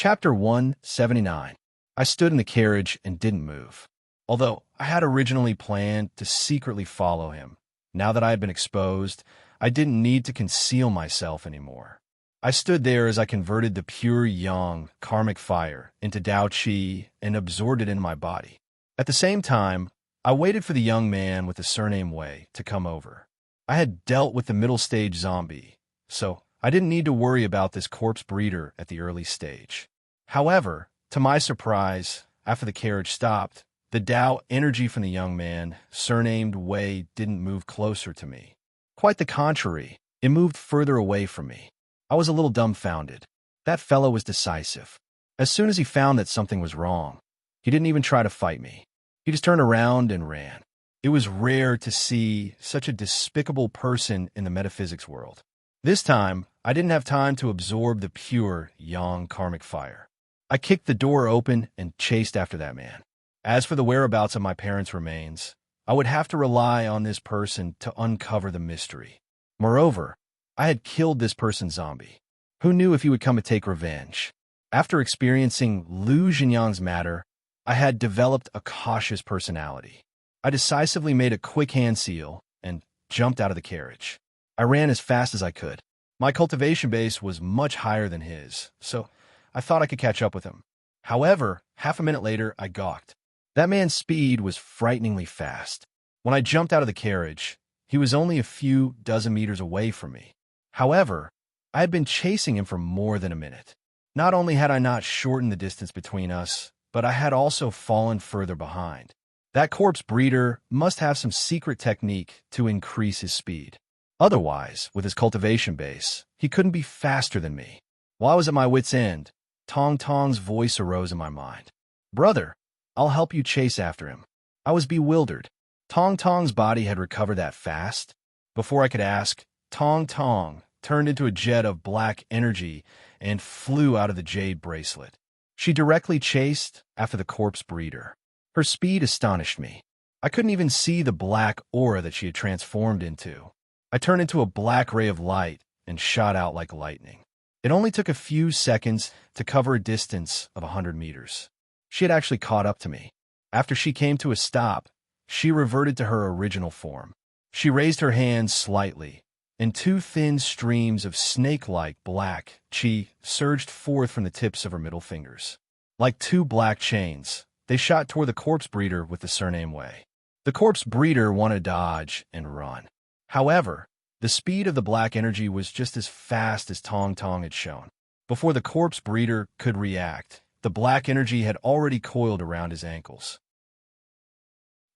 Chapter 179. I stood in the carriage and didn't move. Although I had originally planned to secretly follow him, now that I had been exposed, I didn't need to conceal myself anymore. I stood there as I converted the pure yang, karmic fire, into Tao Qi and absorbed it in my body. At the same time, I waited for the young man with the surname Wei to come over. I had dealt with the middle-stage zombie, so I didn't need to worry about this corpse breeder at the early stage. However, to my surprise, after the carriage stopped, the Tao energy from the young man, surnamed Wei, didn't move closer to me. Quite the contrary, it moved further away from me. I was a little dumbfounded. That fellow was decisive. As soon as he found that something was wrong, he didn't even try to fight me. He just turned around and ran. It was rare to see such a despicable person in the metaphysics world. This time, I didn't have time to absorb the pure yang karmic fire. I kicked the door open and chased after that man. As for the whereabouts of my parents' remains, I would have to rely on this person to uncover the mystery. Moreover, I had killed this person's zombie. Who knew if he would come to take revenge? After experiencing Lu Jinyang's matter, I had developed a cautious personality. I decisively made a quick hand seal and jumped out of the carriage. I ran as fast as I could. My cultivation base was much higher than his, so I thought I could catch up with him. However, half a minute later, I gawked. That man's speed was frighteningly fast. When I jumped out of the carriage, he was only a few dozen meters away from me. However, I had been chasing him for more than a minute. Not only had I not shortened the distance between us, but I had also fallen further behind. That corpse breeder must have some secret technique to increase his speed. Otherwise, with his cultivation base, he couldn't be faster than me. While I was at my wit's end, Tong Tong's voice arose in my mind. "Brother, I'll help you chase after him." I was bewildered. Tong Tong's body had recovered that fast. Before I could ask, Tong Tong turned into a jet of black energy and flew out of the jade bracelet. She directly chased after the corpse breeder. Her speed astonished me. I couldn't even see the black aura that she had transformed into. I turned into a black ray of light and shot out like lightning. It only took a few seconds to cover a distance of 100 meters. She had actually caught up to me. After she came to a stop, she reverted to her original form. She raised her hands slightly, and two thin streams of snake-like black qi surged forth from the tips of her middle fingers. Like two black chains, they shot toward the corpse breeder with the surname Wei. The corpse breeder wanted to dodge and run. However, the speed of the black energy was just as fast as Tong Tong had shown. Before the corpse breeder could react, the black energy had already coiled around his ankles.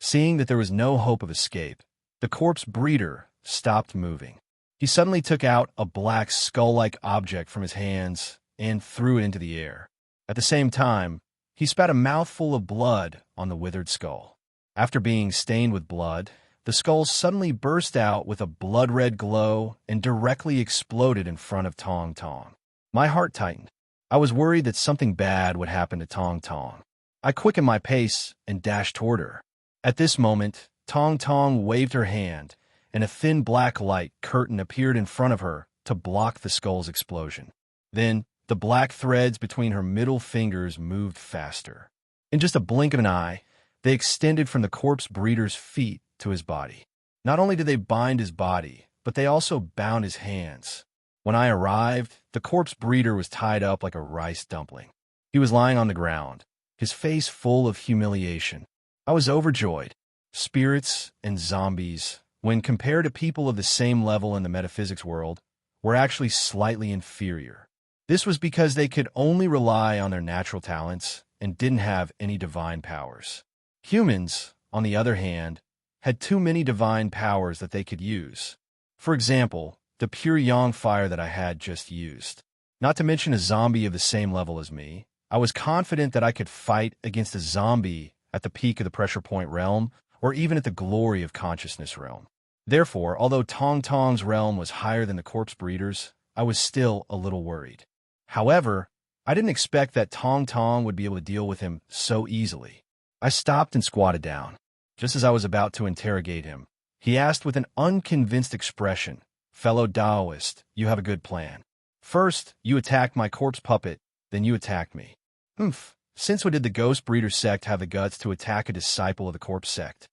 Seeing that there was no hope of escape, the corpse breeder stopped moving. He suddenly took out a black skull-like object from his hands and threw it into the air. At the same time, he spat a mouthful of blood on the withered skull. After being stained with blood, the skull suddenly burst out with a blood-red glow and directly exploded in front of Tong Tong. My heart tightened. I was worried that something bad would happen to Tong Tong. I quickened my pace and dashed toward her. At this moment, Tong Tong waved her hand, and a thin black light curtain appeared in front of her to block the skull's explosion. Then, the black threads between her middle fingers moved faster. In just a blink of an eye, they extended from the corpse breeder's feet to his body. Not only did they bind his body, but they also bound his hands. When I arrived, the corpse breeder was tied up like a rice dumpling. He was lying on the ground, his face full of humiliation. I was overjoyed. Spirits and zombies, when compared to people of the same level in the metaphysics world, were actually slightly inferior. This was because they could only rely on their natural talents and didn't have any divine powers. Humans, on the other hand, had too many divine powers that they could use. For example, the pure yang fire that I had just used. Not to mention a zombie of the same level as me, I was confident that I could fight against a zombie at the peak of the pressure point realm, or even at the glory of consciousness realm. Therefore, although Tong Tong's realm was higher than the corpse breeder's, I was still a little worried. However, I didn't expect that Tong Tong would be able to deal with him so easily. I stopped and squatted down. Just as I was about to interrogate him, he asked with an unconvinced expression, "Fellow Taoist, you have a good plan. First, you attacked my corpse puppet Then you attacked me. Humph. Since when did the Ghost Breeder sect have the guts to attack a disciple of the corpse sect?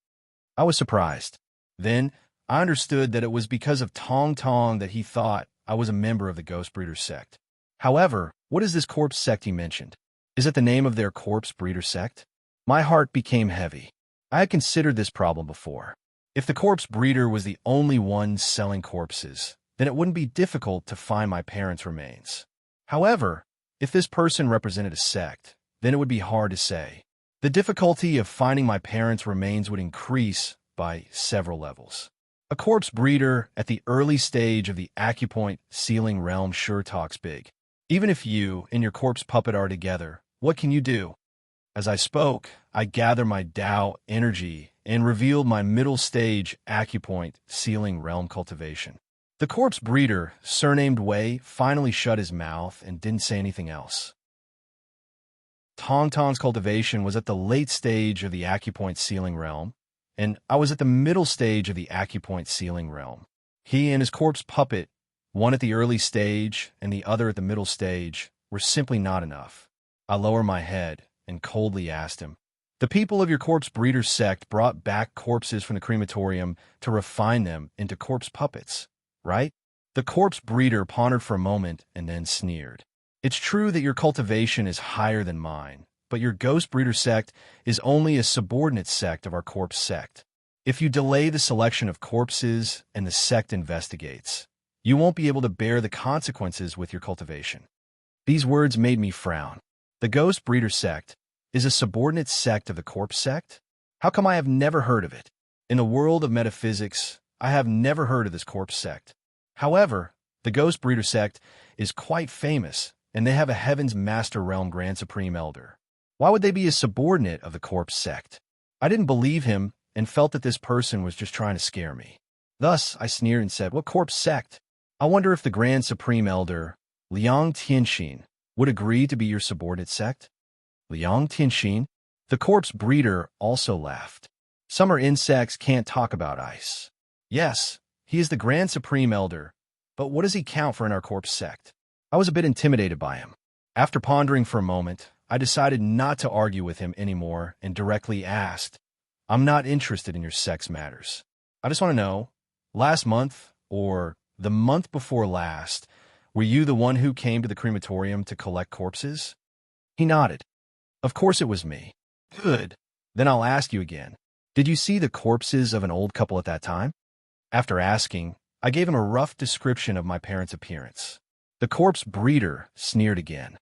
I was surprised. Then I understood that it was because of Tong Tong that he thought I was a member of the Ghost Breeder sect. However, what is this corpse sect he mentioned? Is it the name of their corpse breeder sect? My heart became heavy. I had considered this problem before. If the corpse breeder was the only one selling corpses, then it wouldn't be difficult to find my parents' remains. However, if this person represented a sect, then it would be hard to say. The difficulty of finding my parents' remains would increase by several levels. A corpse breeder at the early stage of the acupoint sealing realm sure talks big. Even if you and your corpse puppet are together, what can you do? As I spoke, I gathered my Tao energy and revealed my middle stage acupoint sealing realm cultivation. The corpse breeder, surnamed Wei, finally shut his mouth and didn't say anything else. Tong Tong's cultivation was at the late stage of the acupoint sealing realm, and I was at the middle stage of the acupoint sealing realm. He and his corpse puppet, one at the early stage and the other at the middle stage, were simply not enough. I lowered my head and coldly asked him, "The people of your corpse breeder sect brought back corpses from the crematorium to refine them into corpse puppets, right?" The corpse breeder pondered for a moment and then sneered. "It's true that your cultivation is higher than mine, but your ghost breeder sect is only a subordinate sect of our corpse sect. If you delay the selection of corpses and the sect investigates, you won't be able to bear the consequences with your cultivation." These words made me frown. The ghost breeder sect is a subordinate sect of the corpse sect? How come I have never heard of it? In the world of metaphysics, I have never heard of this corpse sect. However, the ghost breeder sect is quite famous, and they have a Heaven's Master Realm Grand Supreme Elder. Why would they be a subordinate of the corpse sect? I didn't believe him and felt that this person was just trying to scare me. Thus, I sneered and said, "What corpse sect? I wonder if the Grand Supreme Elder, Liang Tianxin, would agree to be your subordinate sect?" Liang Tianxin? The corpse breeder also laughed. "Summer insects can't talk about ice." Yes, he is the Grand Supreme Elder, but what does he count for in our corpse sect? I was a bit intimidated by him. After pondering for a moment, I decided not to argue with him anymore and directly asked, "I'm not interested in your sex matters. I just want to know, last month, or the month before last, were you the one who came to the crematorium to collect corpses?" He nodded. "Of course it was me." "Good. Then I'll ask you again. Did you see the corpses of an old couple at that time?" After asking, I gave him a rough description of my parents' appearance. The corpse breeder sneered again.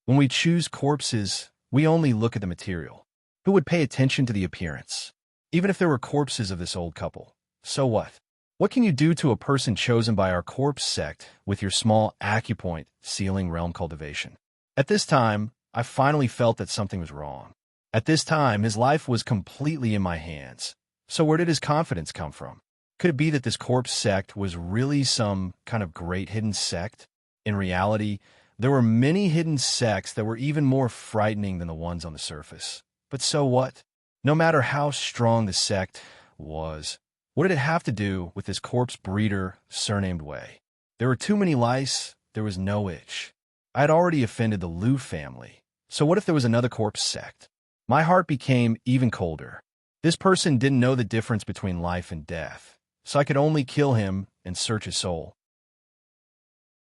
"When we choose corpses, we only look at the material. Who would pay attention to the appearance? Even if there were corpses of this old couple, so what? What can you do to a person chosen by our corpse sect with your small acupoint sealing realm cultivation?" At this time, I finally felt that something was wrong. At this time, his life was completely in my hands. So where did his confidence come from? Could it be that this corpse sect was really some kind of great hidden sect? In reality, there were many hidden sects that were even more frightening than the ones on the surface. But so what? No matter how strong the sect was, what did it have to do with this corpse breeder surnamed Wei? There were too many lice, there was no itch. I had already offended the Liu family, so what if there was another corpse sect? My heart became even colder. This person didn't know the difference between life and death, so I could only kill him and search his soul.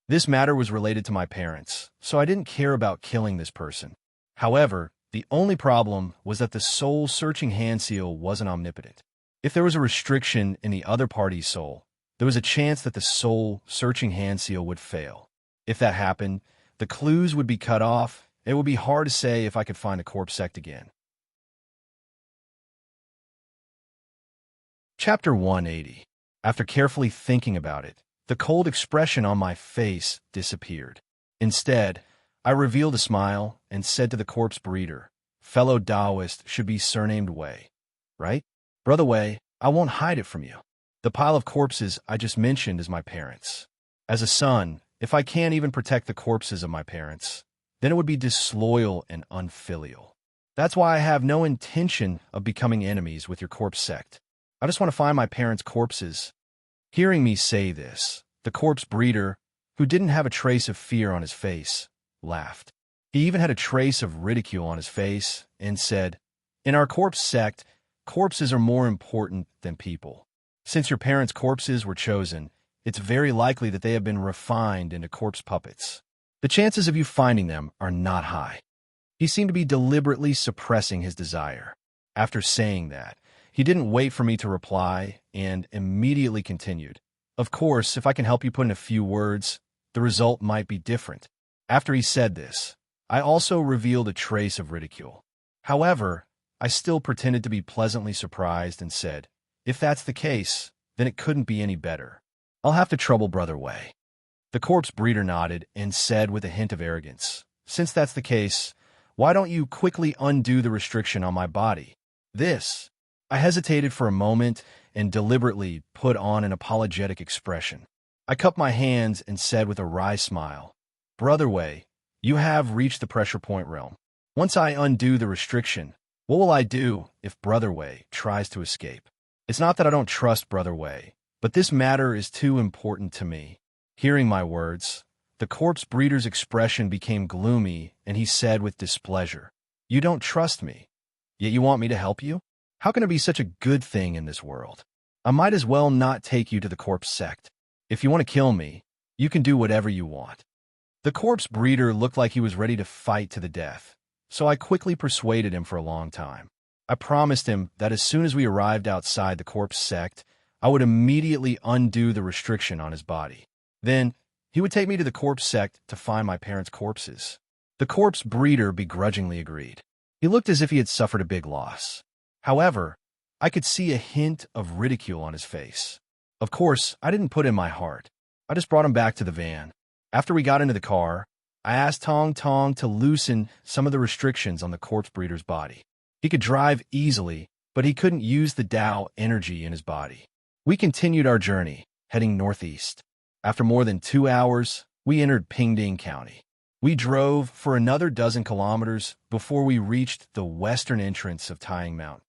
This matter was related to my parents, so I didn't care about killing this person. However, the only problem was that the soul-searching hand seal wasn't omnipotent. If there was a restriction in the other party's soul, there was a chance that the soul-searching hand seal would fail. If that happened, the clues would be cut off. It would be hard to say if I could find a corpse sect again. Chapter 180. After carefully thinking about it, the cold expression on my face disappeared. Instead, I revealed a smile and said to the corpse breeder, "Fellow Taoist should be surnamed Wei, right? Brother Wei, I won't hide it from you. The pile of corpses I just mentioned is my parents. As a son, if I can't even protect the corpses of my parents, then it would be disloyal and unfilial. That's why I have no intention of becoming enemies with your corpse sect. I just want to find my parents' corpses." Hearing me say this, the corpse breeder, who didn't have a trace of fear on his face, laughed. He even had a trace of ridicule on his face and said, "In our corpse sect, corpses are more important than people. Since your parents' corpses were chosen, it's very likely that they have been refined into corpse puppets. The chances of you finding them are not high." He seemed to be deliberately suppressing his desire. After saying that, he didn't wait for me to reply and immediately continued, "Of course, if I can help you put in a few words, the result might be different." After he said this, I also revealed a trace of ridicule. However, I still pretended to be pleasantly surprised and said, "If that's the case, then it couldn't be any better. I'll have to trouble Brother Wei." The corpse breeder nodded and said with a hint of arrogance, "Since that's the case, why don't you quickly undo the restriction on my body?" I hesitated for a moment and deliberately put on an apologetic expression. I cupped my hands and said with a wry smile, "Brother Wei, you have reached the pressure point realm. Once I undo the restriction, what will I do if Brother Wei tries to escape? It's not that I don't trust Brother Wei, but this matter is too important to me." Hearing my words, the corpse breeder's expression became gloomy, and he said with displeasure, "You don't trust me, yet you want me to help you? How can it be such a good thing in this world? I might as well not take you to the corpse sect. If you want to kill me, you can do whatever you want." The corpse breeder looked like he was ready to fight to the death, so I quickly persuaded him for a long time. I promised him that as soon as we arrived outside the corpse sect, I would immediately undo the restriction on his body. Then, he would take me to the corpse sect to find my parents' corpses. The corpse breeder begrudgingly agreed. He looked as if he had suffered a big loss. However, I could see a hint of ridicule on his face. Of course, I didn't put in my heart. I just brought him back to the van. After we got into the car, I asked Tong Tong to loosen some of the restrictions on the corpse breeder's body. He could drive easily, but he couldn't use the Tao energy in his body. We continued our journey, heading northeast. After more than 2 hours, we entered Pingding County. We drove for another dozen kilometers before we reached the western entrance of Taiyang Mountain.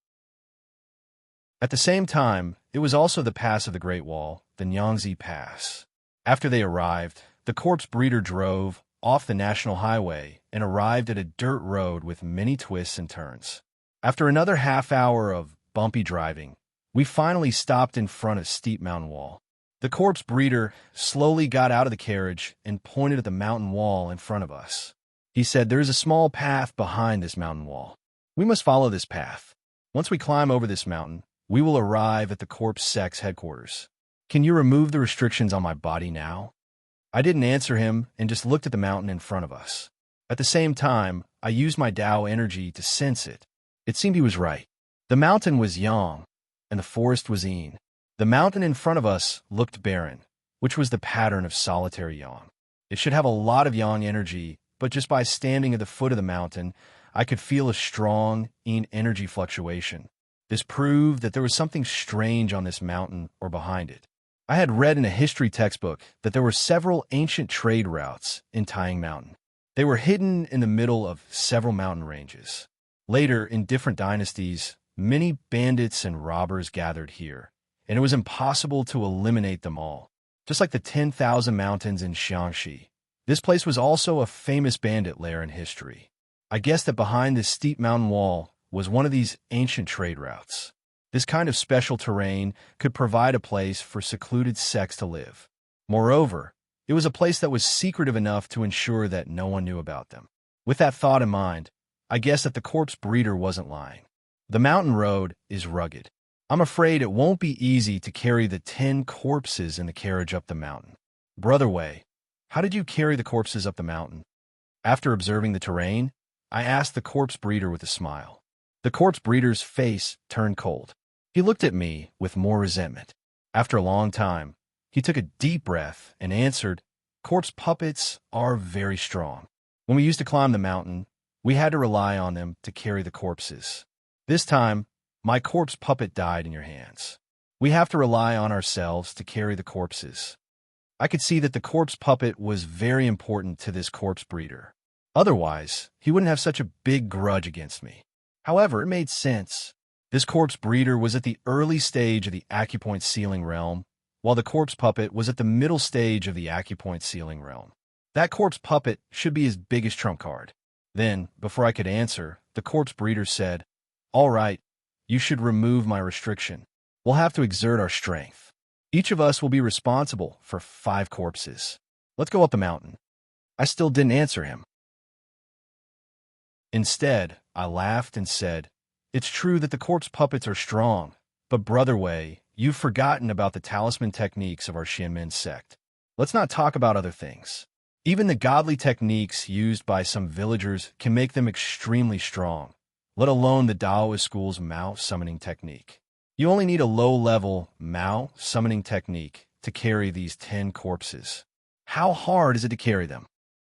At the same time, it was also the pass of the Great Wall, the Nyangzi Pass. After they arrived, the corpse breeder drove off the national highway and arrived at a dirt road with many twists and turns. After another half hour of bumpy driving, we finally stopped in front of a steep mountain wall. The corpse breeder slowly got out of the carriage and pointed at the mountain wall in front of us. He said, "There is a small path behind this mountain wall. We must follow this path. Once we climb over this mountain, we will arrive at the corpse sect's headquarters. Can you remove the restrictions on my body now?" I didn't answer him and just looked at the mountain in front of us. At the same time, I used my Tao energy to sense it. It seemed he was right. The mountain was Yang, and the forest was Yin. The mountain in front of us looked barren, which was the pattern of solitary Yang. It should have a lot of Yang energy, but just by standing at the foot of the mountain, I could feel a strong Yin energy fluctuation. This proved that there was something strange on this mountain or behind it. I had read in a history textbook that there were several ancient trade routes in Taiyang Mountain. They were hidden in the middle of several mountain ranges. Later, in different dynasties, many bandits and robbers gathered here, and it was impossible to eliminate them all. Just like the 10,000 mountains in Xiangxi, this place was also a famous bandit lair in history. I guessed that behind this steep mountain wall was one of these ancient trade routes. This kind of special terrain could provide a place for secluded sects to live. Moreover, it was a place that was secretive enough to ensure that no one knew about them. With that thought in mind, I guessed that the corpse breeder wasn't lying. The mountain road is rugged. I'm afraid it won't be easy to carry the 10 corpses in the carriage up the mountain. Brother Wei, how did you carry the corpses up the mountain? After observing the terrain, I asked the corpse breeder with a smile. The corpse breeder's face turned cold. He looked at me with more resentment. After a long time, he took a deep breath and answered, "Corpse puppets are very strong. When we used to climb the mountain, we had to rely on them to carry the corpses. This time, my corpse puppet died in your hands. We have to rely on ourselves to carry the corpses." I could see that the corpse puppet was very important to this corpse breeder. Otherwise, he wouldn't have such a big grudge against me. However, it made sense. This corpse breeder was at the early stage of the acupoint sealing realm, while the corpse puppet was at the middle stage of the acupoint sealing realm. That corpse puppet should be his biggest trump card. Then, before I could answer, the corpse breeder said, "All right, you should remove my restriction. We'll have to exert our strength. Each of us will be responsible for 5 corpses. Let's go up the mountain." I still didn't answer him. Instead, I laughed and said, "It's true that the corpse puppets are strong, but Brother Wei, you've forgotten about the talisman techniques of our Xianmen sect. Let's not talk about other things. Even the godly techniques used by some villagers can make them extremely strong, let alone the Taoist school's Mao summoning technique. You only need a low-level Mao summoning technique to carry these 10 corpses. How hard is it to carry them?"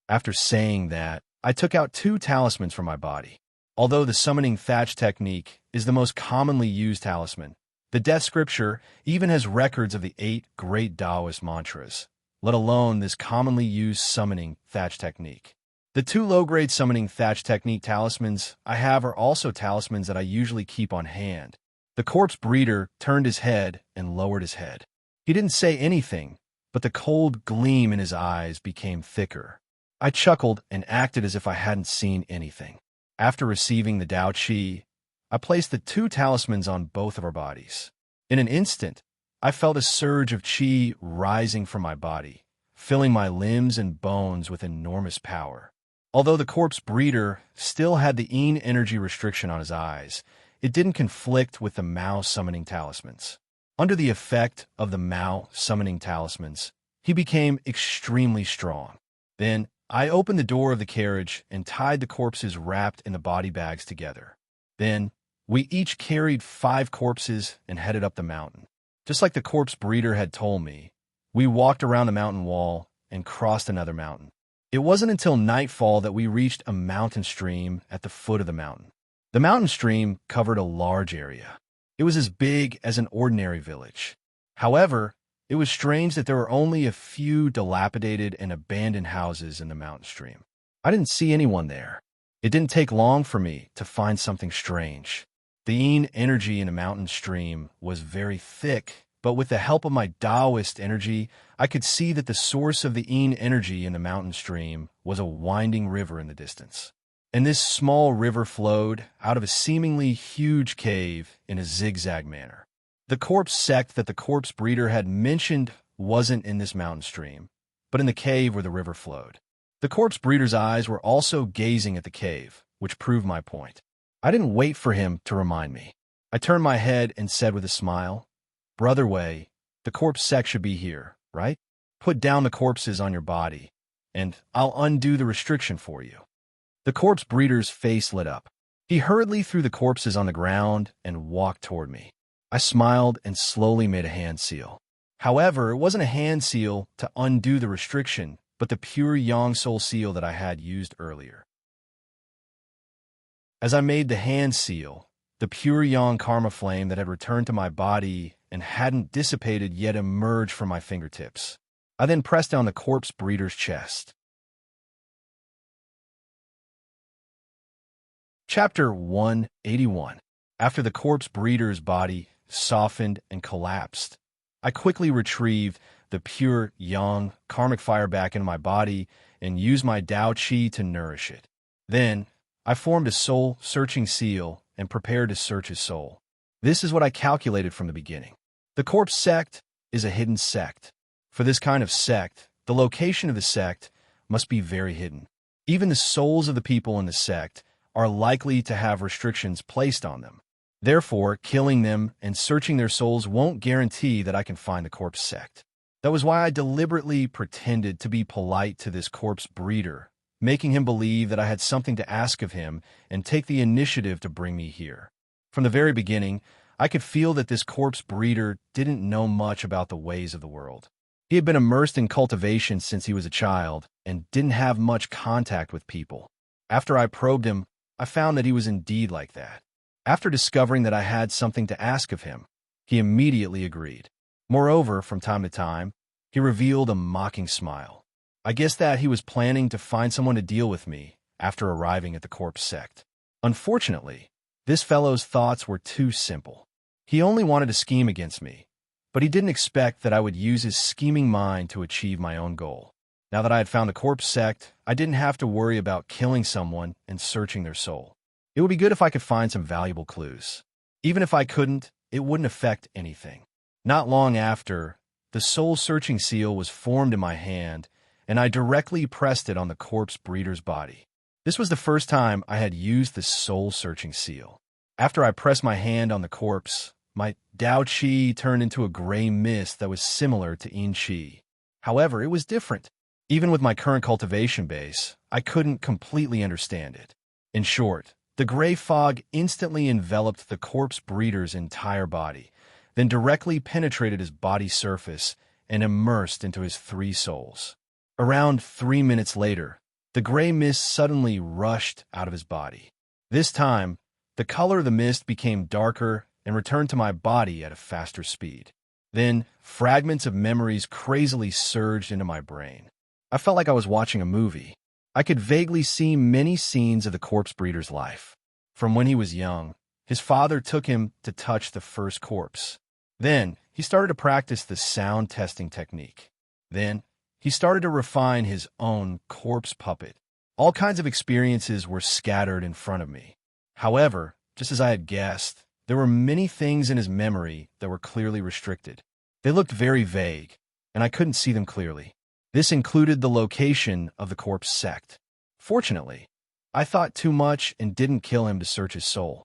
After saying that, I took out 2 talismans from my body. Although the summoning thatch technique is the most commonly used talisman, the Death Scripture even has records of the 8 great Taoist mantras, let alone this commonly used summoning thatch technique. The 2 low-grade summoning thatch technique talismans I have are also talismans that I usually keep on hand. The corpse breeder turned his head and lowered his head. He didn't say anything, but the cold gleam in his eyes became thicker. I chuckled and acted as if I hadn't seen anything. After receiving the Tao Qi, I placed the 2 talismans on both of our bodies. In an instant, I felt a surge of qi rising from my body, filling my limbs and bones with enormous power. Although the corpse breeder still had the yin energy restriction on his eyes, it didn't conflict with the Mao summoning talismans. Under the effect of the Mao summoning talismans, he became extremely strong. Then, I opened the door of the carriage and tied the corpses wrapped in the body bags together. Then, we each carried 5 corpses and headed up the mountain. Just like the corpse breeder had told me, we walked around the mountain wall and crossed another mountain. It wasn't until nightfall that we reached a mountain stream at the foot of the mountain. The mountain stream covered a large area. It was as big as an ordinary village. However, it was strange that there were only a few dilapidated and abandoned houses in the mountain stream. I didn't see anyone there. It didn't take long for me to find something strange. The yin energy in the mountain stream was very thick, but with the help of my Taoist energy, I could see that the source of the yin energy in the mountain stream was a winding river in the distance. And this small river flowed out of a seemingly huge cave in a zigzag manner. The corpse sect that the corpse breeder had mentioned wasn't in this mountain stream, but in the cave where the river flowed. The corpse breeder's eyes were also gazing at the cave, which proved my point. I didn't wait for him to remind me. I turned my head and said with a smile, "Brother Wei, the corpse sect should be here, right? Put down the corpses on your body, and I'll undo the restriction for you." The corpse breeder's face lit up. He hurriedly threw the corpses on the ground and walked toward me. I smiled and slowly made a hand seal. However, it wasn't a hand seal to undo the restriction, but the pure Yang Soul seal that I had used earlier. As I made the hand seal, the pure Yang Karma flame that had returned to my body and hadn't dissipated yet emerged from my fingertips. I then pressed down the corpse breeder's chest. Chapter 181. After the corpse breeder's body softened and collapsed, I quickly retrieved the pure yang karmic fire back into my body and used my Tao Qi to nourish it. Then, I formed a soul-searching seal and prepared to search his soul. This is what I calculated from the beginning. The corpse sect is a hidden sect. For this kind of sect, the location of the sect must be very hidden. Even the souls of the people in the sect are likely to have restrictions placed on them. Therefore, killing them and searching their souls won't guarantee that I can find the corpse sect. That was why I deliberately pretended to be polite to this corpse breeder, making him believe that I had something to ask of him and take the initiative to bring me here. From the very beginning, I could feel that this corpse breeder didn't know much about the ways of the world. He had been immersed in cultivation since he was a child and didn't have much contact with people. After I probed him, I found that he was indeed like that. After discovering that I had something to ask of him, he immediately agreed. Moreover, from time to time, he revealed a mocking smile. I guessed that he was planning to find someone to deal with me after arriving at the corpse sect. Unfortunately, this fellow's thoughts were too simple. He only wanted to scheme against me, but he didn't expect that I would use his scheming mind to achieve my own goal. Now that I had found a corpse sect, I didn't have to worry about killing someone and searching their soul. It would be good if I could find some valuable clues. Even if I couldn't, it wouldn't affect anything. Not long after, the soul-searching seal was formed in my hand, and I directly pressed it on the corpse breeder's body. This was the first time I had used the soul-searching seal. After I pressed my hand on the corpse, my Dao Qi turned into a gray mist that was similar to Yin Qi. However, it was different. Even with my current cultivation base, I couldn't completely understand it. In short, the gray fog instantly enveloped the corpse breeder's entire body, then directly penetrated his body surface and immersed into his 3 souls. Around 3 minutes later, the gray mist suddenly rushed out of his body. This time, the color of the mist became darker and returned to my body at a faster speed. Then, fragments of memories crazily surged into my brain. I felt like I was watching a movie. I could vaguely see many scenes of the corpse breeder's life. From when he was young, his father took him to touch the first corpse. Then, he started to practice the sound testing technique. Then, he started to refine his own corpse puppet. All kinds of experiences were scattered in front of me. However, just as I had guessed, there were many things in his memory that were clearly restricted. They looked very vague, and I couldn't see them clearly. This included the location of the corpse sect. Fortunately, I thought too much and didn't kill him to search his soul.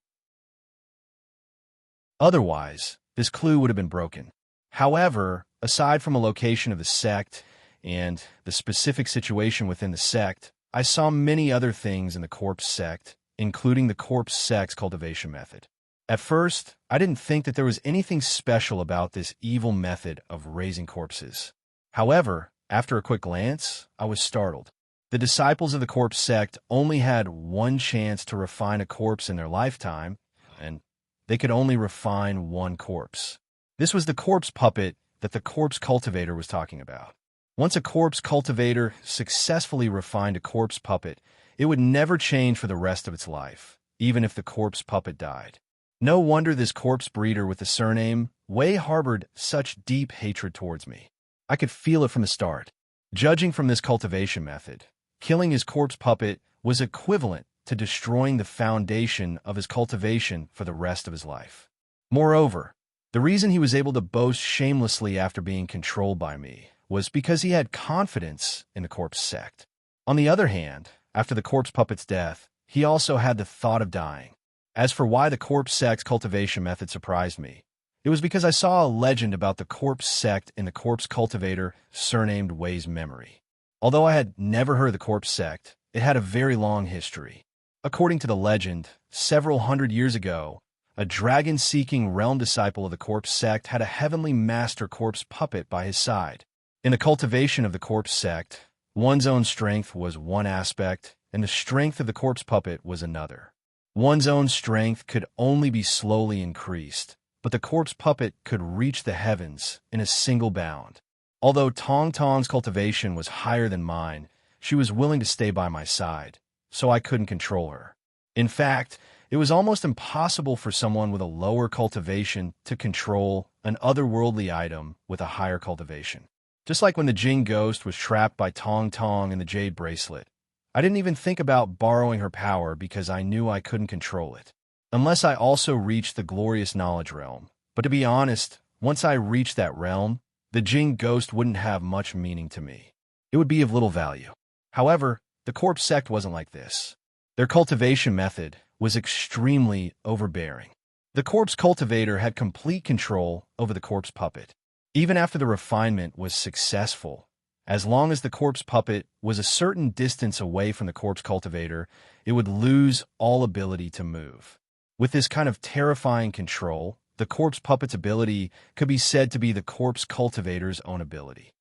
Otherwise, this clue would have been broken. However, aside from a location of the sect and the specific situation within the sect, I saw many other things in the corpse sect, including the corpse sect's cultivation method. At first, I didn't think that there was anything special about this evil method of raising corpses. However, after a quick glance, I was startled. The disciples of the corpse sect only had one chance to refine a corpse in their lifetime, and they could only refine one corpse. This was the corpse puppet that the corpse cultivator was talking about. Once a corpse cultivator successfully refined a corpse puppet, it would never change for the rest of its life, even if the corpse puppet died. No wonder this corpse breeder with the surname Wei harbored such deep hatred towards me. I could feel it from the start. Judging from this cultivation method, killing his corpse puppet was equivalent to destroying the foundation of his cultivation for the rest of his life. Moreover, the reason he was able to boast shamelessly after being controlled by me was because he had confidence in the corpse sect. On the other hand, after the corpse puppet's death, he also had the thought of dying. As for why the corpse sect's cultivation method surprised me, it was because I saw a legend about the corpse sect in the corpse cultivator surnamed Wei's memory. Although I had never heard of the corpse sect, it had a very long history. According to the legend, several hundred years ago, a dragon-seeking realm disciple of the corpse sect had a heavenly master corpse puppet by his side. In the cultivation of the corpse sect, one's own strength was one aspect, and the strength of the corpse puppet was another. One's own strength could only be slowly increased, but the corpse puppet could reach the heavens in a single bound. Although Tong Tong's cultivation was higher than mine, she was willing to stay by my side, so I couldn't control her. In fact, it was almost impossible for someone with a lower cultivation to control an otherworldly item with a higher cultivation. Just like when the Jing ghost was trapped by Tong Tong in the jade bracelet, I didn't even think about borrowing her power because I knew I couldn't control it. Unless I also reached the glorious knowledge realm. But to be honest, once I reached that realm, the Jing ghost wouldn't have much meaning to me. It would be of little value. However, the corpse sect wasn't like this. Their cultivation method was extremely overbearing. The corpse cultivator had complete control over the corpse puppet. Even after the refinement was successful, as long as the corpse puppet was a certain distance away from the corpse cultivator, it would lose all ability to move. With this kind of terrifying control, the corpse puppet's ability could be said to be the corpse cultivator's own ability.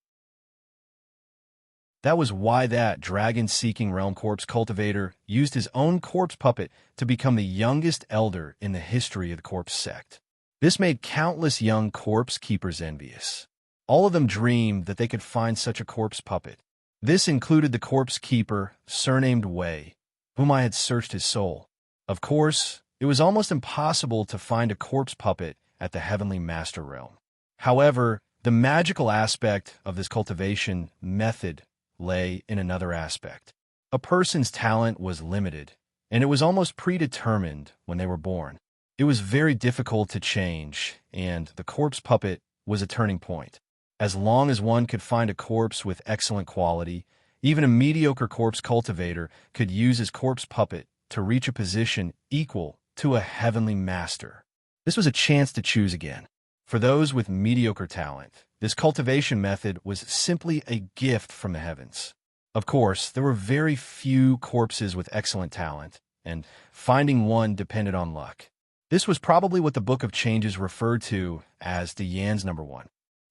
That was why that dragon-seeking realm corpse cultivator used his own corpse puppet to become the youngest elder in the history of the corpse sect. This made countless young corpse keepers envious. All of them dreamed that they could find such a corpse puppet. This included the corpse keeper, surnamed Wei, whom I had searched his soul. Of course, it was almost impossible to find a corpse puppet at the Heavenly Master Realm. However, the magical aspect of this cultivation method lay in another aspect. A person's talent was limited, and it was almost predetermined when they were born. It was very difficult to change, and the corpse puppet was a turning point. As long as one could find a corpse with excellent quality, even a mediocre corpse cultivator could use his corpse puppet to reach a position equal to a heavenly master. This was a chance to choose again. For those with mediocre talent, this cultivation method was simply a gift from the heavens. Of course, there were very few corpses with excellent talent, and finding one depended on luck. This was probably what the Book of Changes referred to as the Yan's number one.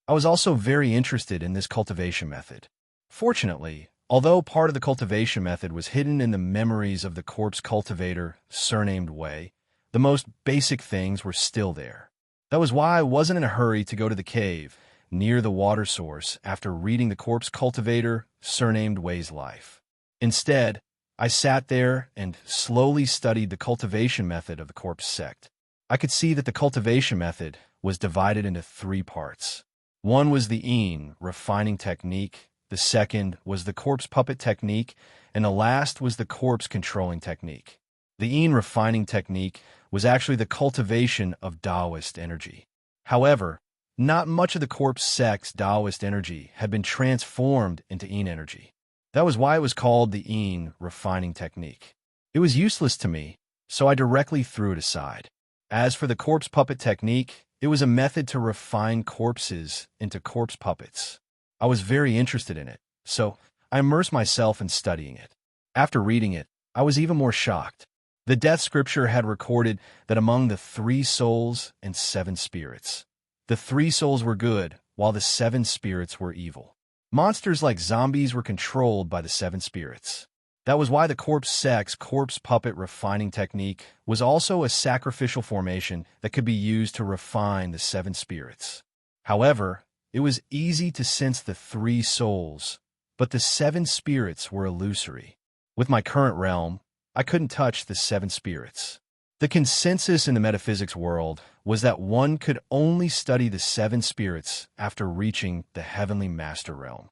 I was also very interested in this cultivation method. Fortunately, although part of the cultivation method was hidden in the memories of the corpse cultivator, surnamed Wei, the most basic things were still there. That was why I wasn't in a hurry to go to the cave near the water source after reading the corpse cultivator, surnamed Wei's life. Instead, I sat there and slowly studied the cultivation method of the corpse sect. I could see that the cultivation method was divided into 3 parts. One was the refining technique, the second was the corpse puppet technique, and the last was the corpse controlling technique. The refining technique was actually the cultivation of Taoist energy. However, not much of the corpse sect's Taoist energy had been transformed into energy. That was why it was called the refining technique. It was useless to me, so I directly threw it aside. As for the corpse puppet technique, it was a method to refine corpses into corpse puppets. I was very interested in it, so I immersed myself in studying it. After reading it, I was even more shocked. The death scripture had recorded that among the 3 souls and 7 spirits, the 3 souls were good, while the 7 spirits were evil. Monsters like zombies were controlled by the 7 spirits. That was why the corpse sect's corpse puppet refining technique was also a sacrificial formation that could be used to refine the 7 spirits. However, it was easy to sense the 3 souls, but the 7 spirits were illusory. With my current realm, I couldn't touch the 7 spirits. The consensus in the metaphysics world was that one could only study the 7 spirits after reaching the heavenly master realm.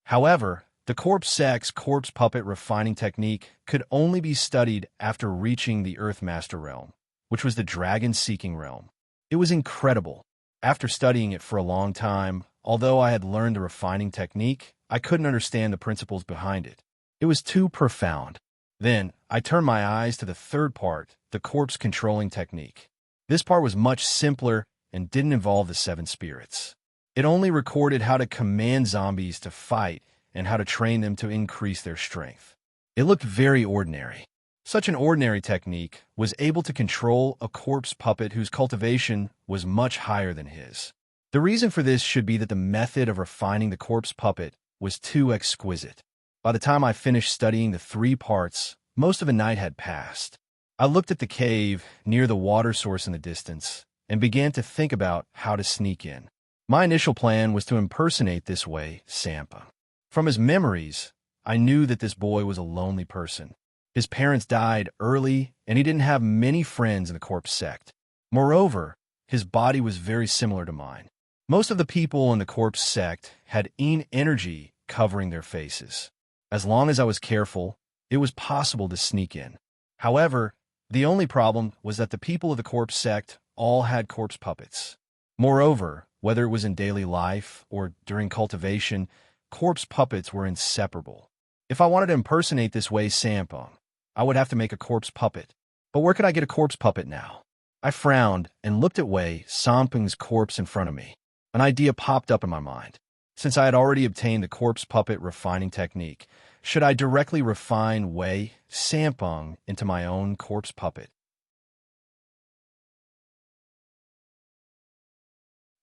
However, the corpse sect's corpse puppet refining technique could only be studied after reaching the earth master realm, which was the dragon-seeking realm. It was incredible. After studying it for a long time, although I had learned the refining technique, I couldn't understand the principles behind it. It was too profound. Then, I turned my eyes to the 3rd part, the corpse controlling technique. This part was much simpler and didn't involve the 7 spirits. It only recorded how to command zombies to fight and how to train them to increase their strength. It looked very ordinary. Such an ordinary technique was able to control a corpse puppet whose cultivation was much higher than his. The reason for this should be that the method of refining the corpse puppet was too exquisite. By the time I finished studying the 3 parts, most of the night had passed. I looked at the cave near the water source in the distance and began to think about how to sneak in. My initial plan was to impersonate this way Sampa. From his memories, I knew that this boy was a lonely person. His parents died early, and he didn't have many friends in the corpse sect. Moreover, his body was very similar to mine. Most of the people in the corpse sect had energy covering their faces. As long as I was careful, it was possible to sneak in. However, the only problem was that the people of the corpse sect all had corpse puppets. Moreover, whether it was in daily life or during cultivation, corpse puppets were inseparable. If I wanted to impersonate this way Sampong, I would have to make a corpse puppet. But where could I get a corpse puppet now? I frowned and looked at Wei Samping's corpse in front of me. An idea popped up in my mind. Since I had already obtained the corpse puppet refining technique, should I directly refine Wei Sampong into my own corpse puppet?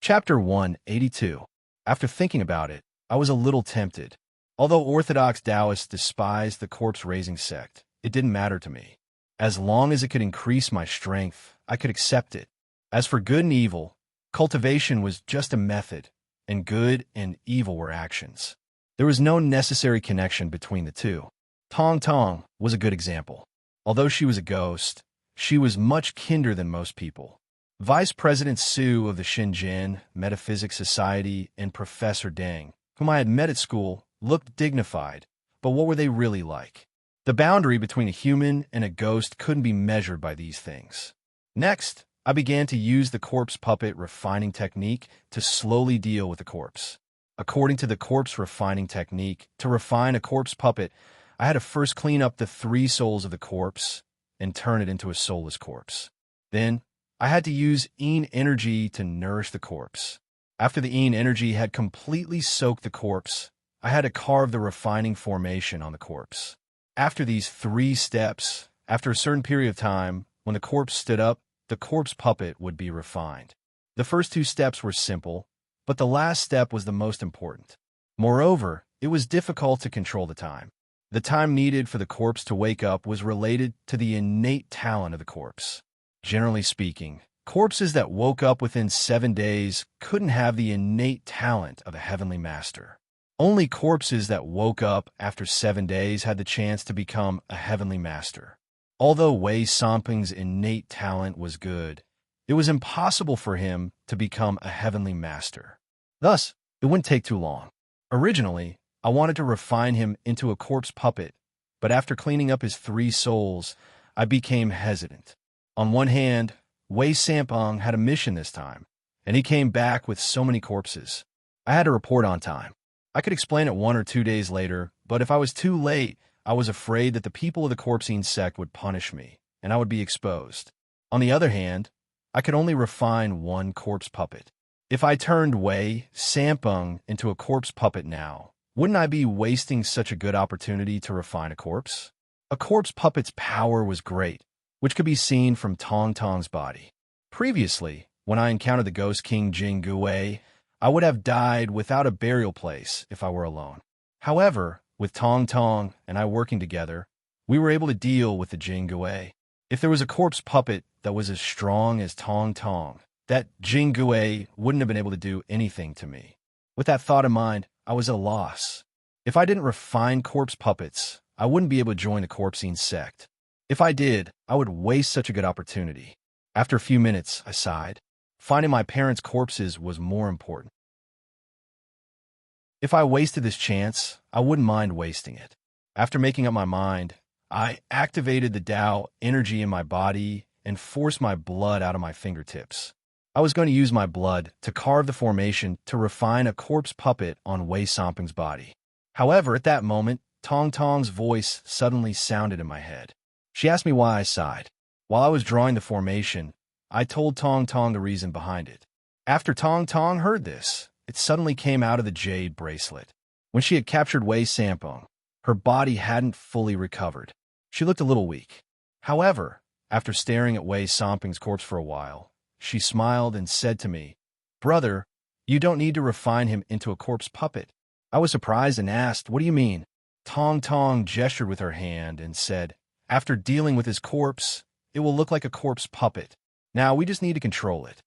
Chapter 182. After thinking about it, I was a little tempted. Although Orthodox Taoists despised the corpse-raising sect, it didn't matter to me. As long as it could increase my strength, I could accept it. As for good and evil, cultivation was just a method, and good and evil were actions. There was no necessary connection between the two. Tong Tong was a good example. Although she was a ghost, she was much kinder than most people. Vice President Su of the Shenzhen Metaphysics Society and Professor Deng whom I had met at school, looked dignified, but what were they really like? The boundary between a human and a ghost couldn't be measured by these things. Next, I began to use the corpse puppet refining technique to slowly deal with the corpse. According to the corpse refining technique, to refine a corpse puppet, I had to first clean up the 3 souls of the corpse and turn it into a soulless corpse. Then, I had to use Yin energy to nourish the corpse. After the Yin energy had completely soaked the corpse, I had to carve the refining formation on the corpse. After these 3 steps, after a certain period of time, when the corpse stood up, the corpse puppet would be refined. The first 2 steps were simple, but the last step was the most important. Moreover, it was difficult to control the time. The time needed for the corpse to wake up was related to the innate talent of the corpse. Generally speaking, corpses that woke up within 7 days couldn't have the innate talent of a heavenly master. Only corpses that woke up after 7 days had the chance to become a heavenly master. Although Wei Samping's innate talent was good, it was impossible for him to become a heavenly master. Thus, it wouldn't take too long. Originally, I wanted to refine him into a corpse puppet, but after cleaning up his 3 souls, I became hesitant. On one hand, Wei Samping had a mission this time, and he came back with so many corpses. I had to report on time. I could explain it 1 or 2 days later, but if I was too late, I was afraid that the people of the Corpsine sect would punish me, and I would be exposed. On the other hand, I could only refine 1 corpse puppet. If I turned Wei Samping into a corpse puppet now, wouldn't I be wasting such a good opportunity to refine a corpse? A corpse puppet's power was great, which could be seen from Tong Tong's body. Previously, when I encountered the Ghost King Jing Gui, I would have died without a burial place if I were alone. However, with Tong Tong and I working together, we were able to deal with the Jing Gui. If there was a corpse puppet that was as strong as Tong Tong, that Jing Gui wouldn't have been able to do anything to me. With that thought in mind, I was at a loss. If I didn't refine corpse puppets, I wouldn't be able to join the Corpsine sect. If I did, I would waste such a good opportunity. After a few minutes, I sighed. Finding my parents' corpses was more important. If I wasted this chance, I wouldn't mind wasting it. After making up my mind, I activated the Tao energy in my body and forced my blood out of my fingertips. I was going to use my blood to carve the formation to refine a corpse puppet on Wei Samping's body. However, at that moment, Tong Tong's voice suddenly sounded in my head. She asked me why I sighed. While I was drawing the formation, I told Tong Tong the reason behind it. After Tong Tong heard this, it suddenly came out of the jade bracelet. When she had captured Wei Samping, her body hadn't fully recovered. She looked a little weak. However, after staring at Wei Samping's corpse for a while, she smiled and said to me, "Brother, you don't need to refine him into a corpse puppet." I was surprised and asked, "What do you mean?" Tong Tong gestured with her hand and said, "After dealing with his corpse, it will look like a corpse puppet. Now we just need to control it."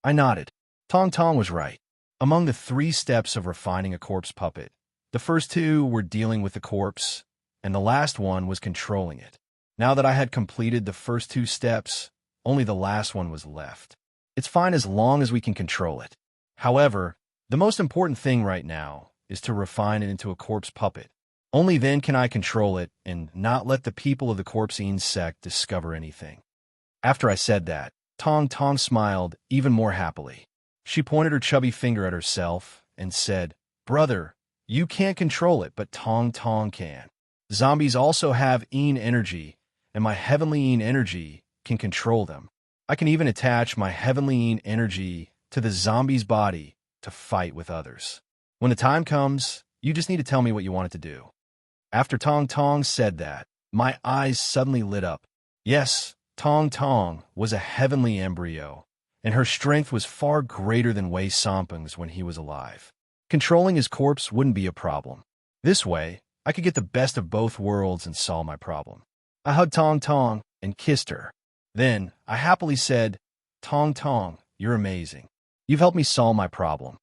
I nodded. Tong Tong was right. Among the 3 steps of refining a corpse puppet, the first 2 were dealing with the corpse, and the last one was controlling it. Now that I had completed the first 2 steps, only the last one was left. It's fine as long as we can control it. However, the most important thing right now is to refine it into a corpse puppet. Only then can I control it and not let the people of the Corpsine sect discover anything. After I said that, Tong Tong smiled even more happily. She pointed her chubby finger at herself and said, "Brother, you can't control it, but Tong Tong can. Zombies also have Yin energy, and my heavenly Yin energy can control them. I can even attach my heavenly Yin energy to the zombie's body to fight with others. When the time comes, you just need to tell me what you want it to do." After Tong Tong said that, my eyes suddenly lit up. Yes, Tong Tong was a heavenly embryo, and her strength was far greater than Wei Samping's when he was alive. Controlling his corpse wouldn't be a problem. This way, I could get the best of both worlds and solve my problem. I hugged Tong Tong and kissed her. Then, I happily said, "Tong Tong, you're amazing. You've helped me solve my problem."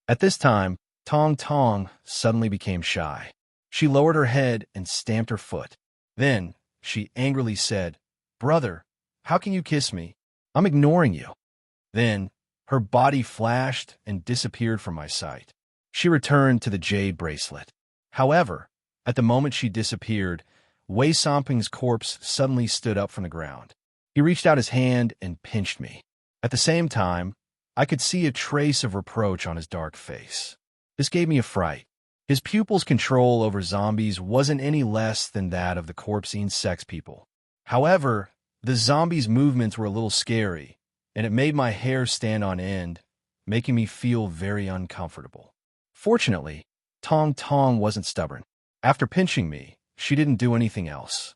At this time, Tong Tong suddenly became shy. She lowered her head and stamped her foot. Then, she angrily said, "Brother, how can you kiss me? I'm ignoring you." Then, her body flashed and disappeared from my sight. She returned to the jade bracelet. However, at the moment she disappeared, Wei Somping's corpse suddenly stood up from the ground. He reached out his hand and pinched me. At the same time, I could see a trace of reproach on his dark face. This gave me a fright. His pupils' control over zombies wasn't any less than that of the corpsine sex people. However, the zombies' movements were a little scary, and it made my hair stand on end, making me feel very uncomfortable. Fortunately, Tong Tong wasn't stubborn. After pinching me, she didn't do anything else.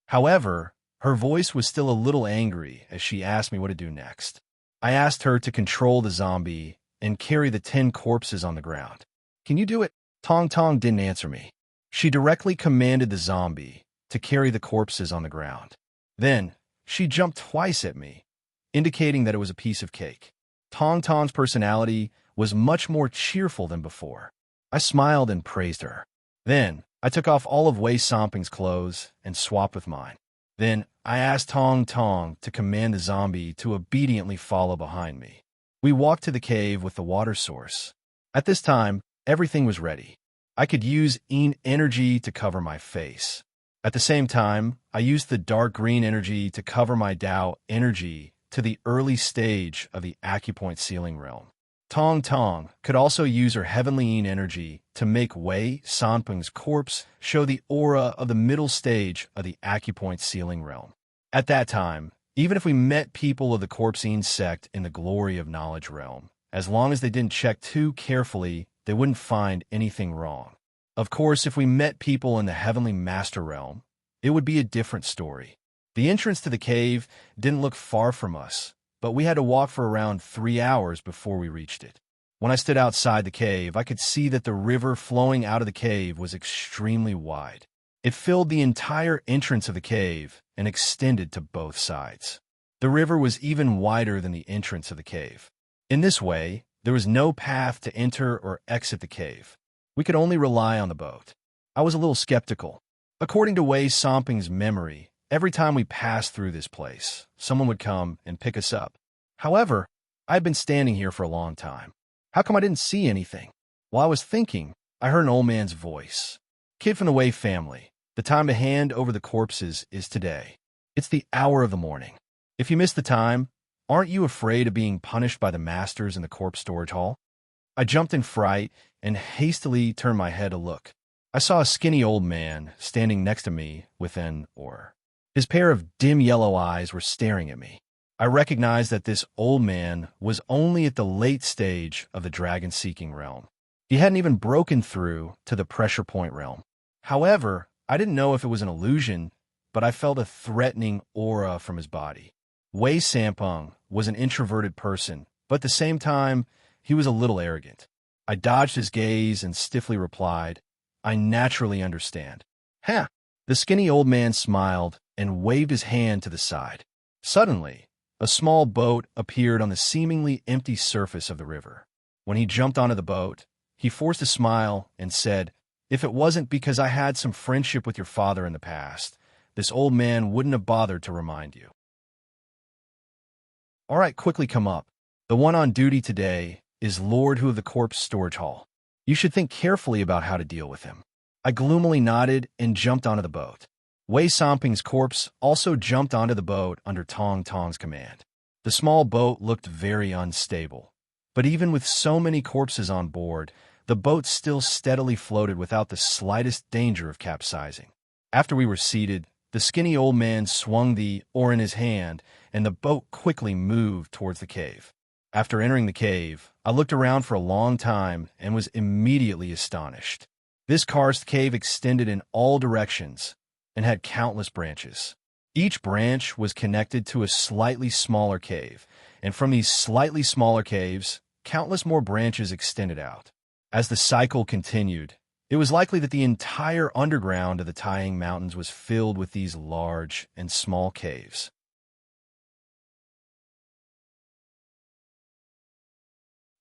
However, her voice was still a little angry as she asked me what to do next. I asked her to control the zombie and carry the 10 corpses on the ground. Can you do it? Tong Tong didn't answer me. She directly commanded the zombie to carry the corpses on the ground. Then, she jumped twice at me, indicating that it was a piece of cake. Tong Tong's personality was much more cheerful than before. I smiled and praised her. Then, I took off all of Wei Somping's clothes and swapped with mine. Then, I asked Tong Tong to command the zombie to obediently follow behind me. We walked to the cave with the water source. At this time, everything was ready. I could use Yin energy to cover my face. At the same time, I used the dark green energy to cover my Tao energy to the early stage of the acupoint ceiling realm. Tong Tong could also use her heavenly Yin energy to make Wei Sanping's corpse show the aura of the middle stage of the acupoint ceiling realm. At that time, even if we met people of the corpsine sect in the glory of knowledge realm, as long as they didn't check too carefully, they wouldn't find anything wrong. Of course, if we met people in the heavenly master realm, it would be a different story. The entrance to the cave didn't look far from us, but we had to walk for around 3 hours before we reached it. When I stood outside the cave, I could see that the river flowing out of the cave was extremely wide. It filled the entire entrance of the cave and extended to both sides. The river was even wider than the entrance of the cave. In this way, there was no path to enter or exit the cave. We could only rely on the boat. I was a little skeptical. According to Wei Somping's memory, every time we passed through this place, someone would come and pick us up. However, I had been standing here for a long time. How come I didn't see anything? While I was thinking, I heard an old man's voice. Kid from the Wei family, the time to hand over the corpses is today. It's the hour of the morning. If you miss the time, aren't you afraid of being punished by the masters in the corpse storage hall? I jumped in fright and hastily turned my head to look. I saw a skinny old man standing next to me with an oar. His pair of dim yellow eyes were staring at me. I recognized that this old man was only at the late stage of the dragon-seeking realm. He hadn't even broken through to the pressure point realm. However, I didn't know if it was an illusion, but I felt a threatening aura from his body. Wei Sampung was an introverted person, but at the same time, he was a little arrogant. I dodged his gaze and stiffly replied, "I naturally understand." "Huh." The skinny old man smiled and waved his hand to the side. Suddenly, a small boat appeared on the seemingly empty surface of the river. When he jumped onto the boat, he forced a smile and said, "If it wasn't because I had some friendship with your father in the past, this old man wouldn't have bothered to remind you." "All right, quickly come up. The one on duty today is Lord Hu of the Corpse Storage Hall. You should think carefully about how to deal with him." I gloomily nodded and jumped onto the boat. Wei Somping's corpse also jumped onto the boat under Tong Tong's command. The small boat looked very unstable, but even with so many corpses on board, the boat still steadily floated without the slightest danger of capsizing. After we were seated, the skinny old man swung the oar in his hand, and the boat quickly moved towards the cave. After entering the cave, I looked around for a long time and was immediately astonished. This karst cave extended in all directions and had countless branches. Each branch was connected to a slightly smaller cave, and from these slightly smaller caves, countless more branches extended out. As the cycle continued, it was likely that the entire underground of the Taiyang Mountains was filled with these large and small caves.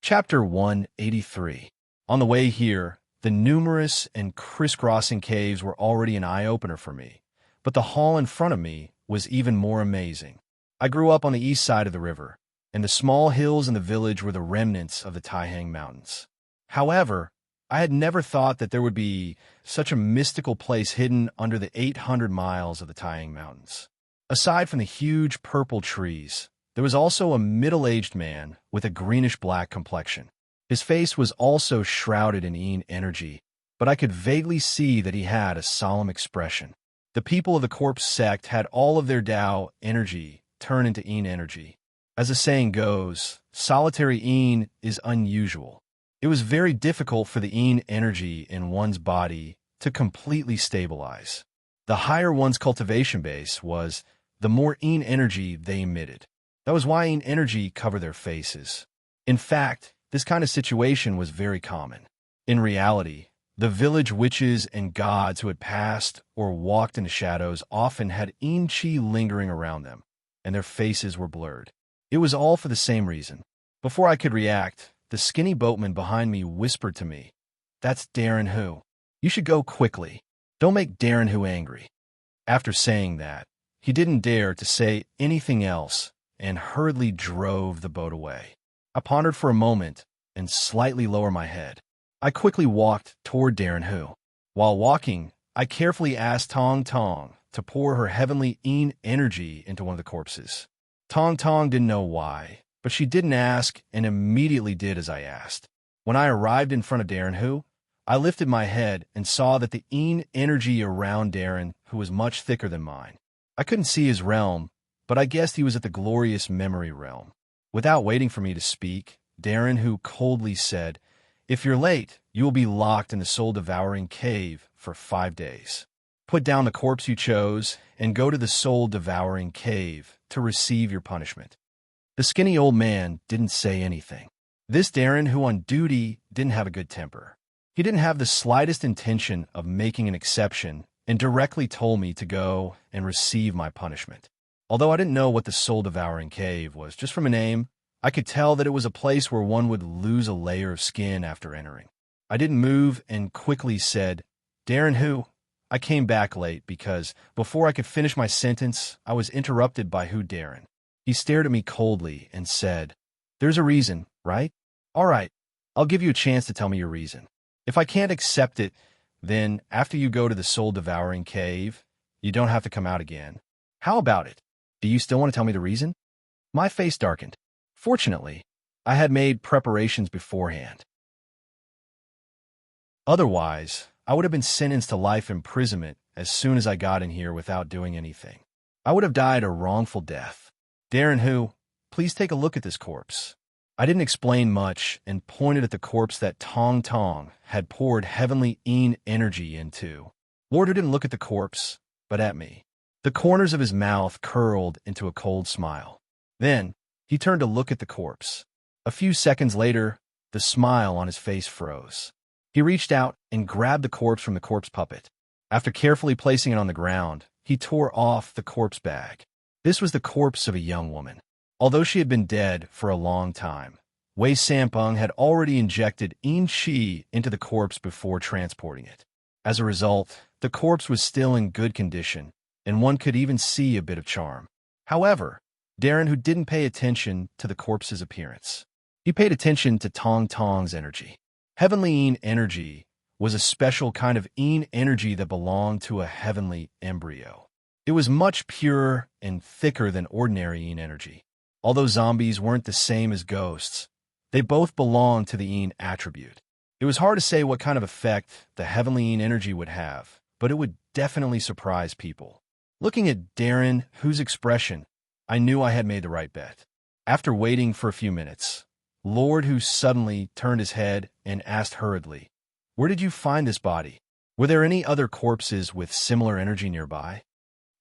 Chapter 183. On the way here, the numerous and crisscrossing caves were already an eye-opener for me, but the hall in front of me was even more amazing. I grew up on the east side of the river, and the small hills in the village were the remnants of the Taihang Mountains. However, I had never thought that there would be such a mystical place hidden under the 800 miles of the Taihang Mountains. Aside from the huge purple trees, there was also a middle-aged man with a greenish-black complexion. His face was also shrouded in yin energy, but I could vaguely see that he had a solemn expression. The people of the corpse sect had all of their Tao energy turn into yin energy. As the saying goes, solitary yin is unusual. It was very difficult for the yin energy in one's body to completely stabilize. The higher one's cultivation base was, the more yin energy they emitted. That was why yin energy covered their faces. In fact, this kind of situation was very common. In reality, the village witches and gods who had passed or walked in the shadows often had yin chi lingering around them, and their faces were blurred. It was all for the same reason. Before I could react, the skinny boatman behind me whispered to me, "That's Darren Hu. You should go quickly. Don't make Darren Hu angry." After saying that, he didn't dare to say anything else and hurriedly drove the boat away. I pondered for a moment and slightly lowered my head. I quickly walked toward Darren Hu. While walking, I carefully asked Tong Tong to pour her heavenly yin energy into one of the corpses. Tong Tong didn't know why, but she didn't ask and immediately did as I asked. When I arrived in front of Darren Hu, I lifted my head and saw that the yin energy around Darren Hu was much thicker than mine. I couldn't see his realm, but I guessed he was at the glorious memory realm. Without waiting for me to speak, Darren Hu coldly said, "If you're late, you will be locked in the soul-devouring cave for 5 days. Put down the corpse you chose and go to the soul-devouring cave to receive your punishment." The skinny old man didn't say anything. This Darren Hu on duty didn't have a good temper. He didn't have the slightest intention of making an exception and directly told me to go and receive my punishment. Although I didn't know what the soul-devouring cave was, just from a name, I could tell that it was a place where one would lose a layer of skin after entering. I didn't move and quickly said, "Darren Hu, I came back late because before I could finish my sentence, I was interrupted by Hu Darren." He stared at me coldly and said, "There's a reason, right? All right, I'll give you a chance to tell me your reason. If I can't accept it, then after you go to the soul-devouring cave, you don't have to come out again. How about it? Do you still want to tell me the reason?" My face darkened. Fortunately, I had made preparations beforehand. Otherwise, I would have been sentenced to life imprisonment as soon as I got in here without doing anything. I would have died a wrongful death. "Darren Hu, please take a look at this corpse." I didn't explain much and pointed at the corpse that Tong Tong had poured heavenly yin energy into. Lord Hu didn't look at the corpse, but at me. The corners of his mouth curled into a cold smile. Then, he turned to look at the corpse. A few seconds later, the smile on his face froze. He reached out and grabbed the corpse from the corpse puppet. After carefully placing it on the ground, he tore off the corpse bag. This was the corpse of a young woman. Although she had been dead for a long time, Wei Sampeng had already injected yin qi into the corpse before transporting it. As a result, the corpse was still in good condition, and one could even see a bit of charm. However, Darren, who didn't pay attention to the corpse's appearance, he paid attention to Tong Tong's energy. Heavenly yin energy was a special kind of yin energy that belonged to a heavenly embryo. It was much purer and thicker than ordinary yin energy. Although zombies weren't the same as ghosts, they both belonged to the yin attribute. It was hard to say what kind of effect the heavenly yin energy would have, but it would definitely surprise people. Looking at Darren Hu's expression, I knew I had made the right bet. After waiting for a few minutes, Lord Hu suddenly turned his head and asked hurriedly, "Where did you find this body? Were there any other corpses with similar energy nearby?"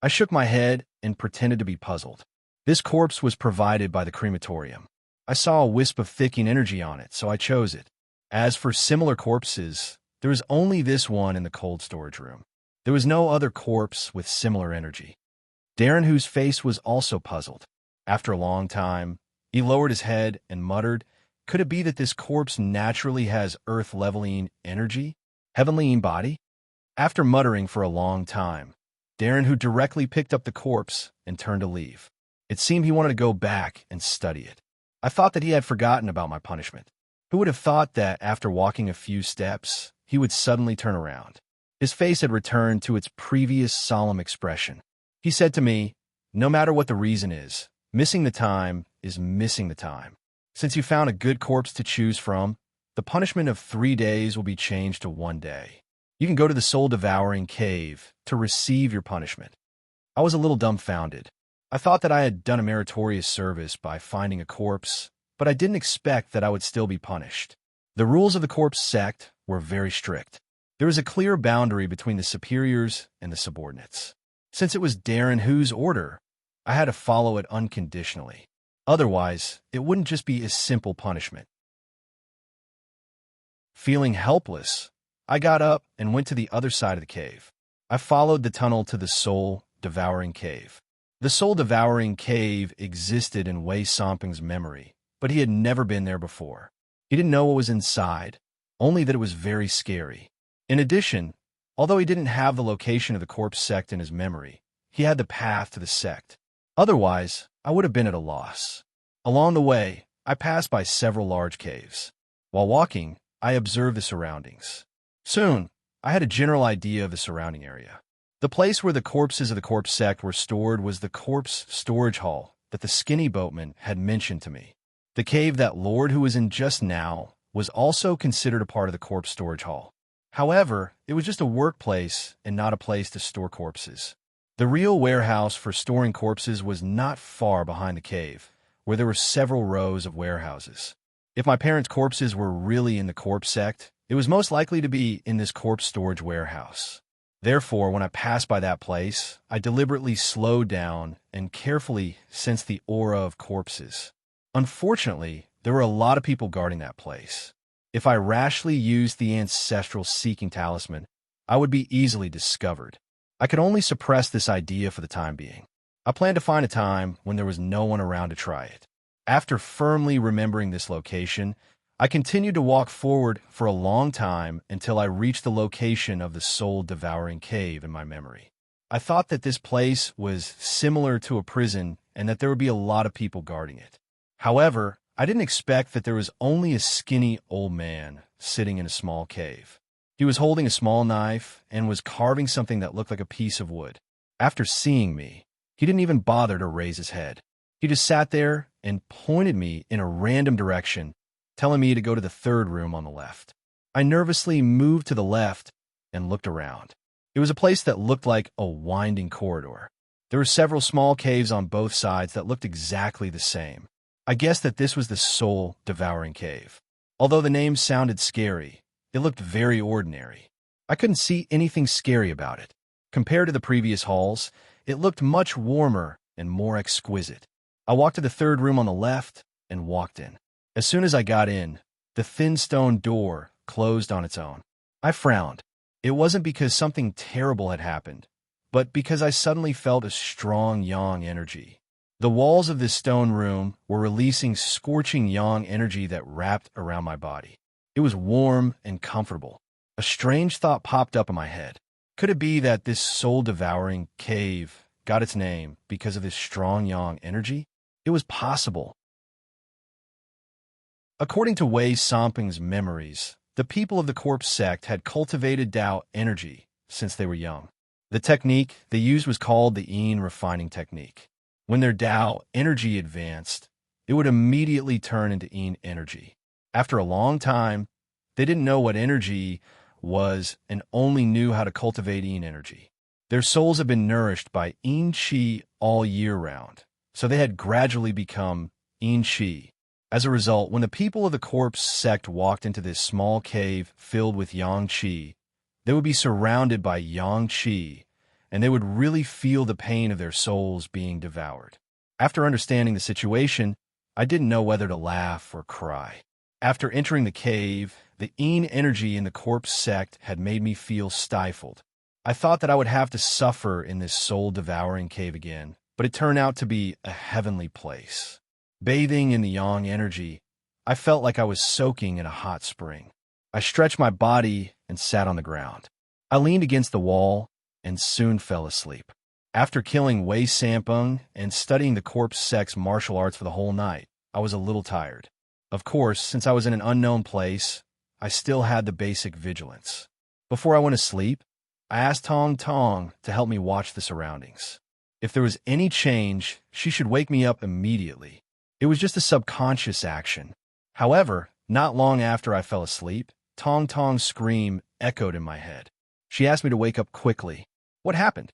I shook my head and pretended to be puzzled. This corpse was provided by the crematorium. I saw a wisp of thick yin energy on it, so I chose it. As for similar corpses, there was only this one in the cold storage room. There was no other corpse with similar energy. Darren, whose face was also puzzled. After a long time, he lowered his head and muttered, "Could it be that this corpse naturally has earth-leveling energy? Heavenly yin body?" After muttering for a long time, Darren, who directly picked up the corpse and turned to leave. It seemed he wanted to go back and study it. I thought that he had forgotten about my punishment. Who would have thought that after walking a few steps, he would suddenly turn around? His face had returned to its previous solemn expression. He said to me, "No matter what the reason is, missing the time is missing the time. Since you found a good corpse to choose from, the punishment of 3 days will be changed to 1 day. You can go to the soul-devouring cave to receive your punishment." I was a little dumbfounded. I thought that I had done a meritorious service by finding a corpse, but I didn't expect that I would still be punished. The rules of the corpse sect were very strict. There was a clear boundary between the superiors and the subordinates. Since it was Darren Who's order, I had to follow it unconditionally. Otherwise, it wouldn't just be a simple punishment. Feeling helpless, I got up and went to the other side of the cave. I followed the tunnel to the soul-devouring cave. The soul-devouring cave existed in Wei Somping's memory, but he had never been there before. He didn't know what was inside, only that it was very scary. In addition, although he didn't have the location of the corpse sect in his memory, he had the path to the sect. Otherwise, I would have been at a loss. Along the way, I passed by several large caves. While walking, I observed the surroundings. Soon, I had a general idea of the surrounding area. The place where the corpses of the corpse sect were stored was the corpse storage hall that the skinny boatman had mentioned to me. The cave that Lord who was in just now was also considered a part of the corpse storage hall. However, it was just a workplace and not a place to store corpses. The real warehouse for storing corpses was not far behind the cave, where there were several rows of warehouses. If my parents' corpses were really in the corpse sect, it was most likely to be in this corpse storage warehouse. Therefore, when I passed by that place, I deliberately slowed down and carefully sensed the aura of corpses. Unfortunately, there were a lot of people guarding that place. If I rashly used the ancestral seeking talisman, I would be easily discovered. I could only suppress this idea for the time being. I planned to find a time when there was no one around to try it. After firmly remembering this location, I continued to walk forward for a long time until I reached the location of the soul-devouring cave in my memory. I thought that this place was similar to a prison and that there would be a lot of people guarding it. However, I didn't expect that there was only a skinny old man sitting in a small cave. He was holding a small knife and was carving something that looked like a piece of wood. After seeing me, he didn't even bother to raise his head. He just sat there and pointed me in a random direction, telling me to go to the third room on the left. I nervously moved to the left and looked around. It was a place that looked like a winding corridor. There were several small caves on both sides that looked exactly the same. I guessed that this was the soul-devouring cave. Although the name sounded scary, it looked very ordinary. I couldn't see anything scary about it. Compared to the previous halls, it looked much warmer and more exquisite. I walked to the third room on the left and walked in. As soon as I got in, the thin stone door closed on its own. I frowned. It wasn't because something terrible had happened, but because I suddenly felt a strong yang energy. The walls of this stone room were releasing scorching yang energy that wrapped around my body. It was warm and comfortable. A strange thought popped up in my head. Could it be that this soul-devouring cave got its name because of this strong yang energy? It was possible. According to Wei Somping's memories, the people of the corpse sect had cultivated Tao energy since they were young. The technique they used was called the Yin refining technique. When their Tao energy advanced, it would immediately turn into Yin energy. After a long time, they didn't know what energy was and only knew how to cultivate Yin energy. Their souls had been nourished by Yin Qi all year round, so they had gradually become Yin Qi. As a result, when the people of the corpse sect walked into this small cave filled with Yang Qi, they would be surrounded by Yang Qi, and they would really feel the pain of their souls being devoured. After understanding the situation, I didn't know whether to laugh or cry. After entering the cave, the Yin energy in the corpse sect had made me feel stifled. I thought that I would have to suffer in this soul-devouring cave again, but it turned out to be a heavenly place. Bathing in the yang energy, I felt like I was soaking in a hot spring. I stretched my body and sat on the ground. I leaned against the wall and soon fell asleep. After killing Wei Sampung and studying the corpse sect's martial arts for the whole night, I was a little tired. Of course, since I was in an unknown place, I still had the basic vigilance. Before I went to sleep, I asked Tong Tong to help me watch the surroundings. If there was any change, she should wake me up immediately. It was just a subconscious action. However, not long after I fell asleep, Tong Tong's scream echoed in my head. She asked me to wake up quickly. What happened?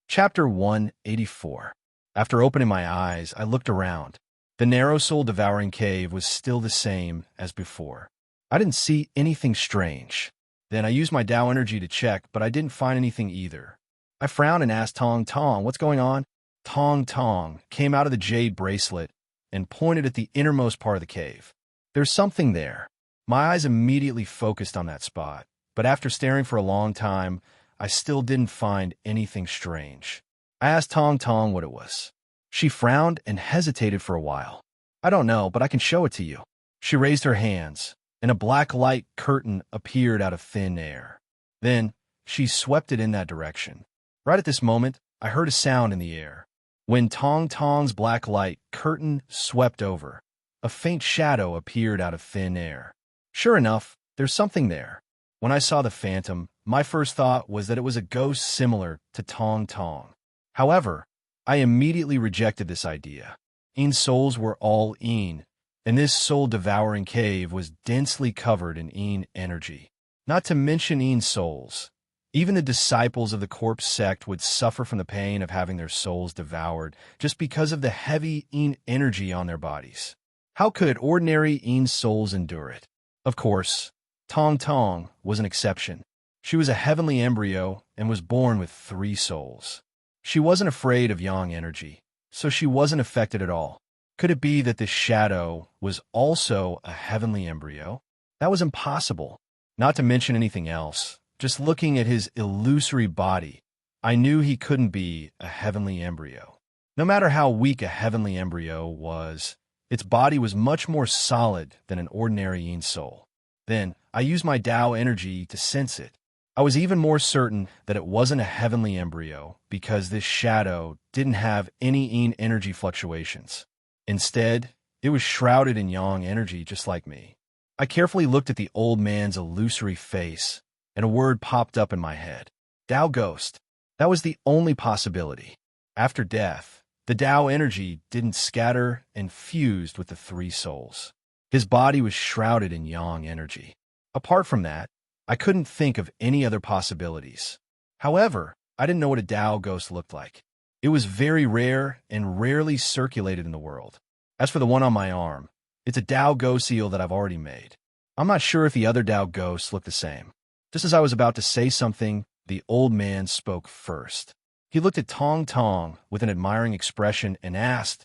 Chapter 184. After opening my eyes, I looked around. The narrow soul-devouring cave was still the same as before. I didn't see anything strange. Then I used my Tao energy to check, but I didn't find anything either. I frowned and asked Tong Tong, what's going on? Tong Tong came out of the jade bracelet and pointed at the innermost part of the cave. There's something there. My eyes immediately focused on that spot, but after staring for a long time, I still didn't find anything strange. I asked Tong Tong what it was. She frowned and hesitated for a while. I don't know, but I can show it to you. She raised her hands, and a black light curtain appeared out of thin air. Then, she swept it in that direction. Right at this moment, I heard a sound in the air. When Tong Tong's black light curtain swept over, a faint shadow appeared out of thin air. Sure enough, there's something there. When I saw the phantom, my first thought was that it was a ghost similar to Tong Tong. However, I immediately rejected this idea. Een souls were all Een, and this soul-devouring cave was densely covered in Een energy. Not to mention Een souls. Even the disciples of the corpse sect would suffer from the pain of having their souls devoured just because of the heavy Een energy on their bodies. How could ordinary Een souls endure it? Of course, Tong Tong was an exception. She was a heavenly embryo and was born with 3 souls. She wasn't afraid of yang energy, so she wasn't affected at all. Could it be that this shadow was also a heavenly embryo? That was impossible. Not to mention anything else. Just looking at his illusory body, I knew he couldn't be a heavenly embryo. No matter how weak a heavenly embryo was, its body was much more solid than an ordinary Een soul. Then, I used my Tao energy to sense it. I was even more certain that it wasn't a heavenly embryo because this shadow didn't have any Een energy fluctuations. Instead, it was shrouded in yang energy just like me. I carefully looked at the old man's illusory face, and a word popped up in my head. Tao ghost. That was the only possibility. After death, the Tao energy didn't scatter and fused with the 3 souls. His body was shrouded in yang energy. Apart from that, I couldn't think of any other possibilities. However, I didn't know what a Tao ghost looked like. It was very rare and rarely circulated in the world. As for the one on my arm, it's a Tao ghost seal that I've already made. I'm not sure if the other Tao ghosts look the same. Just as I was about to say something, the old man spoke first. He looked at Tong Tong with an admiring expression and asked,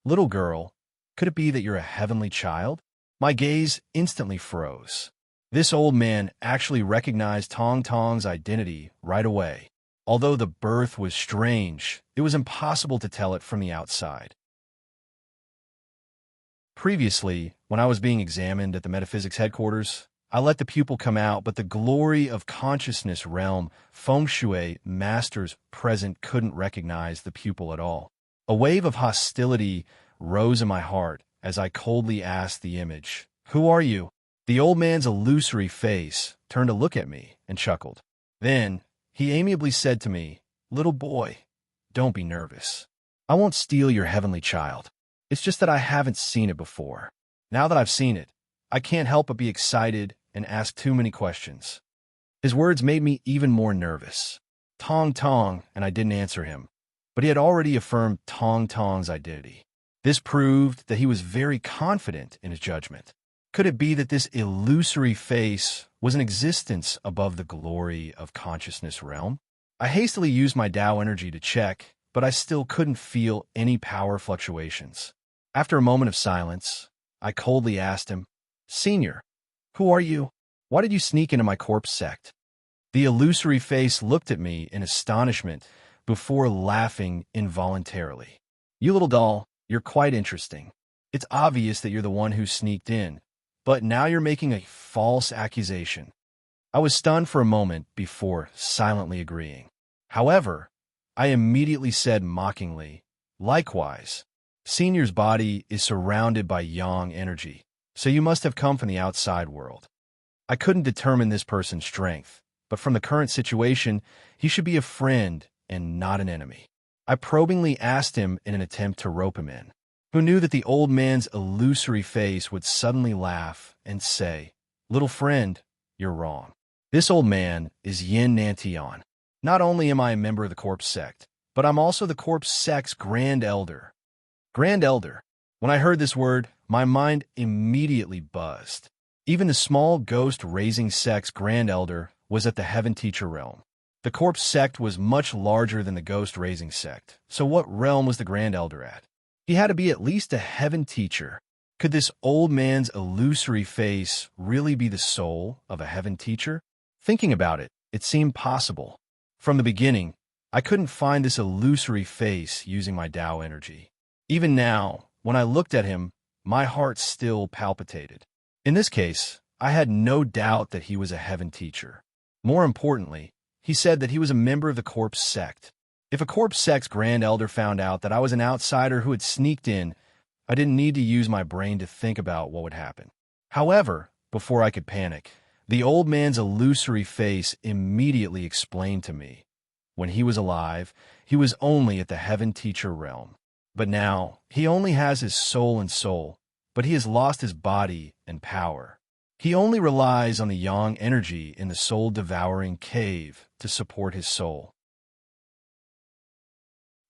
"Little girl, could it be that you're a heavenly child?" My gaze instantly froze. This old man actually recognized Tong Tong's identity right away. Although the birth was strange, it was impossible to tell it from the outside. Previously, when I was being examined at the metaphysics headquarters, I let the pupil come out, but the glory of consciousness realm feng shui masters present couldn't recognize the pupil at all. A wave of hostility rose in my heart as I coldly asked the image, "Who are you?" The old man's illusory face turned to look at me and chuckled. Then, he amiably said to me, "Little boy, don't be nervous. I won't steal your heavenly child. It's just that I haven't seen it before. Now that I've seen it, I can't help but be excited and ask too many questions." His words made me even more nervous. Tong Tong, and I didn't answer him, but he had already affirmed Tong Tong's identity. This proved that he was very confident in his judgment. Could it be that this illusory face was an existence above the glory of consciousness realm? I hastily used my Tao energy to check, but I still couldn't feel any power fluctuations. After a moment of silence, I coldly asked him, "Senior, who are you? Why did you sneak into my corpse sect?" The illusory face looked at me in astonishment before laughing involuntarily. "You little doll, you're quite interesting. It's obvious that you're the one who sneaked in, but now you're making a false accusation." I was stunned for a moment before silently agreeing. However, I immediately said mockingly, "Likewise, Senior's body is surrounded by yang energy, so you must have come from the outside world." I couldn't determine this person's strength, but from the current situation, he should be a friend and not an enemy. I probingly asked him in an attempt to rope him in. Who knew that the old man's illusory face would suddenly laugh and say, "Little friend, you're wrong. This old man is Yin Nantian. Not only am I a member of the corpse sect, but I'm also the corpse sect's Grand Elder." Grand Elder. When I heard this word, my mind immediately buzzed. Even the small ghost-raising sect's Grand Elder was at the Heaven Teacher realm. The corpse sect was much larger than the ghost-raising sect, so what realm was the Grand Elder at? He had to be at least a Heaven Teacher. Could this old man's illusory face really be the soul of a Heaven Teacher? Thinking about it, it seemed possible. From the beginning, I couldn't find this illusory face using my Tao energy. Even now, when I looked at him, my heart still palpitated. In this case, I had no doubt that he was a Heaven Teacher. More importantly, he said that he was a member of the corpse sect. If a corpse sect's Grand Elder found out that I was an outsider who had sneaked in, I didn't need to use my brain to think about what would happen. However, before I could panic, the old man's illusory face immediately explained to me. When he was alive, he was only at the Heaven Teacher realm. But now, he only has his soul and soul, but he has lost his body and power. He only relies on the yang energy in the soul-devouring cave to support his soul.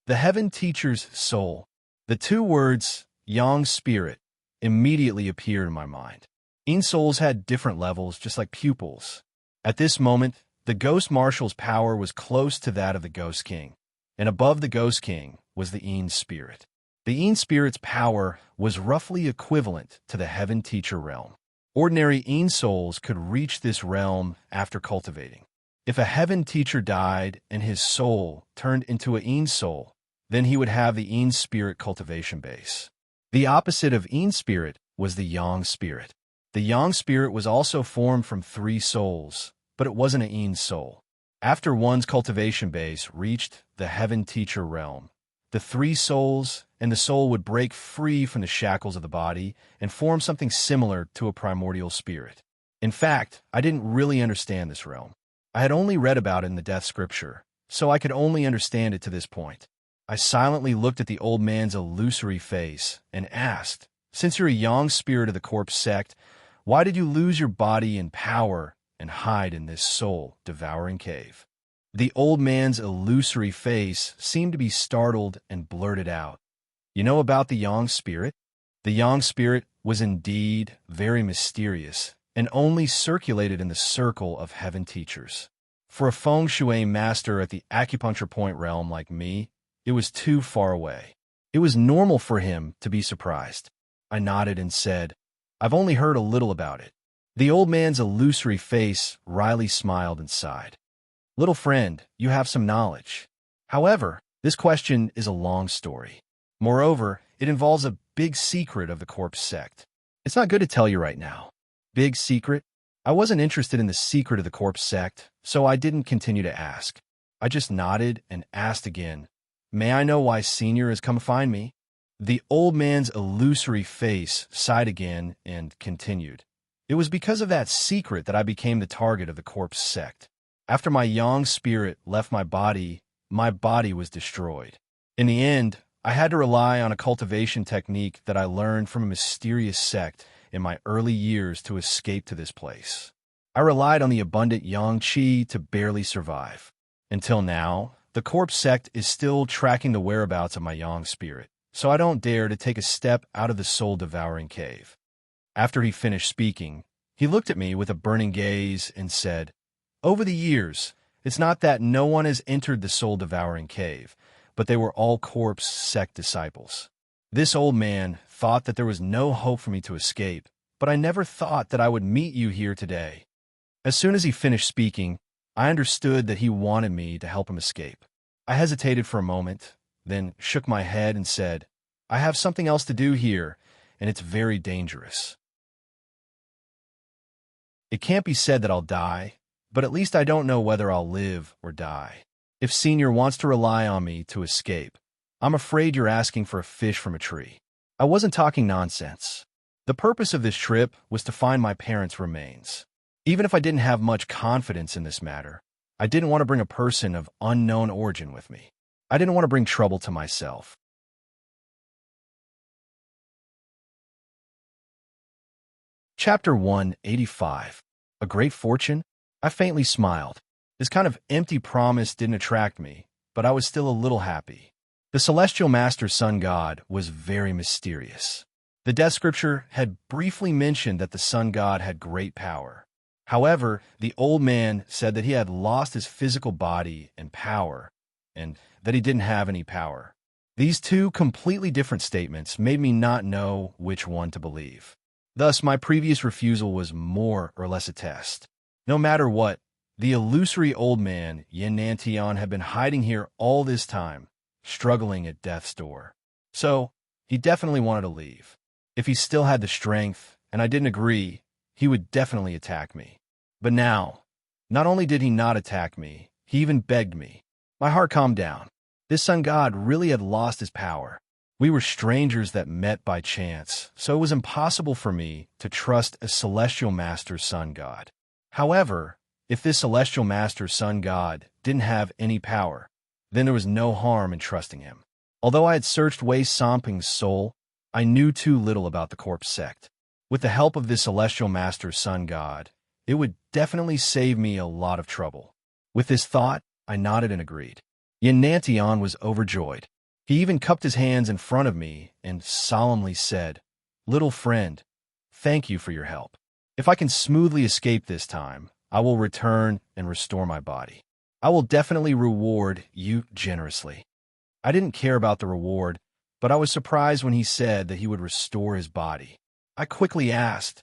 The Heaven Teacher's soul. The two words, yang spirit, immediately appeared in my mind. Yin souls had different levels, just like pupils. At this moment, the Ghost Marshal's power was close to that of the Ghost King, and above the Ghost King was the Yin Spirit. The Yin Spirit's power was roughly equivalent to the Heaven Teacher realm. Ordinary Yin souls could reach this realm after cultivating. If a Heaven Teacher died and his soul turned into a Yin soul, then he would have the Yin Spirit cultivation base. The opposite of Yin Spirit was the Yang Spirit. The Yang Spirit was also formed from 3 souls, but it wasn't a Yin soul. After one's cultivation base reached the Heaven Teacher realm, the 3 souls and the soul would break free from the shackles of the body and form something similar to a primordial spirit. In fact, I didn't really understand this realm. I had only read about it in the death scripture, so I could only understand it to this point. I silently looked at the old man's illusory face and asked, "Since you're a yang spirit of the corpse sect, why did you lose your body and power and hide in this soul-devouring cave?" The old man's illusory face seemed to be startled and blurted out, "You know about the yang spirit?" The yang spirit was indeed very mysterious and only circulated in the circle of Heaven Teachers. For a feng shui master at the acupuncture point realm like me, it was too far away. It was normal for him to be surprised. I nodded and said, "I've only heard a little about it." The old man's illusory face wryly smiled and sighed. "Little friend, you have some knowledge. However, this question is a long story. Moreover, it involves a big secret of the corpse sect. It's not good to tell you right now." Big secret? I wasn't interested in the secret of the corpse sect, so I didn't continue to ask. I just nodded and asked again, "May I know why Senior has come find me?" The old man's illusory face sighed again and continued. "It was because of that secret that I became the target of the corpse sect. After my yang spirit left my body was destroyed. In the end, I had to rely on a cultivation technique that I learned from a mysterious sect in my early years to escape to this place. I relied on the abundant yang qi to barely survive. Until now, the corpse sect is still tracking the whereabouts of my yang spirit, so I don't dare to take a step out of the soul-devouring cave." After he finished speaking, he looked at me with a burning gaze and said, "Over the years, it's not that no one has entered the soul-devouring cave, but they were all corpse sect disciples. This old man thought that there was no hope for me to escape, but I never thought that I would meet you here today." As soon as he finished speaking, I understood that he wanted me to help him escape. I hesitated for a moment, then shook my head and said, "I have something else to do here, and it's very dangerous. It can't be said that I'll die, but at least I don't know whether I'll live or die. If Senior wants to rely on me to escape, I'm afraid you're asking for a fish from a tree. I wasn't talking nonsense. The purpose of this trip was to find my parents' remains. Even if I didn't have much confidence in this matter, I didn't want to bring a person of unknown origin with me. I didn't want to bring trouble to myself. Chapter 185. A Great Fortune? I faintly smiled. This kind of empty promise didn't attract me, but I was still a little happy. The celestial master sun god was very mysterious. The death scripture had briefly mentioned that the sun god had great power. However, the old man said that he had lost his physical body and power, and that he didn't have any power. These two completely different statements made me not know which one to believe. Thus, my previous refusal was more or less a test. No matter what, the illusory old man, Yin Nantian, had been hiding here all this time, struggling at death's door. So, he definitely wanted to leave. If he still had the strength, and I didn't agree, he would definitely attack me. But now, not only did he not attack me, he even begged me. My heart calmed down. This sun god really had lost his power. We were strangers that met by chance, so it was impossible for me to trust a celestial master sun god. However, if this celestial master sun god didn't have any power, then there was no harm in trusting him. Although I had searched Wei Samping's soul, I knew too little about the corpse sect. With the help of this celestial master sun god, it would definitely save me a lot of trouble. With this thought, I nodded and agreed. Yin Nantian was overjoyed. He even cupped his hands in front of me and solemnly said, "Little friend, thank you for your help. If I can smoothly escape this time, I will return and restore my body. I will definitely reward you generously." I didn't care about the reward, but I was surprised when he said that he would restore his body. I quickly asked,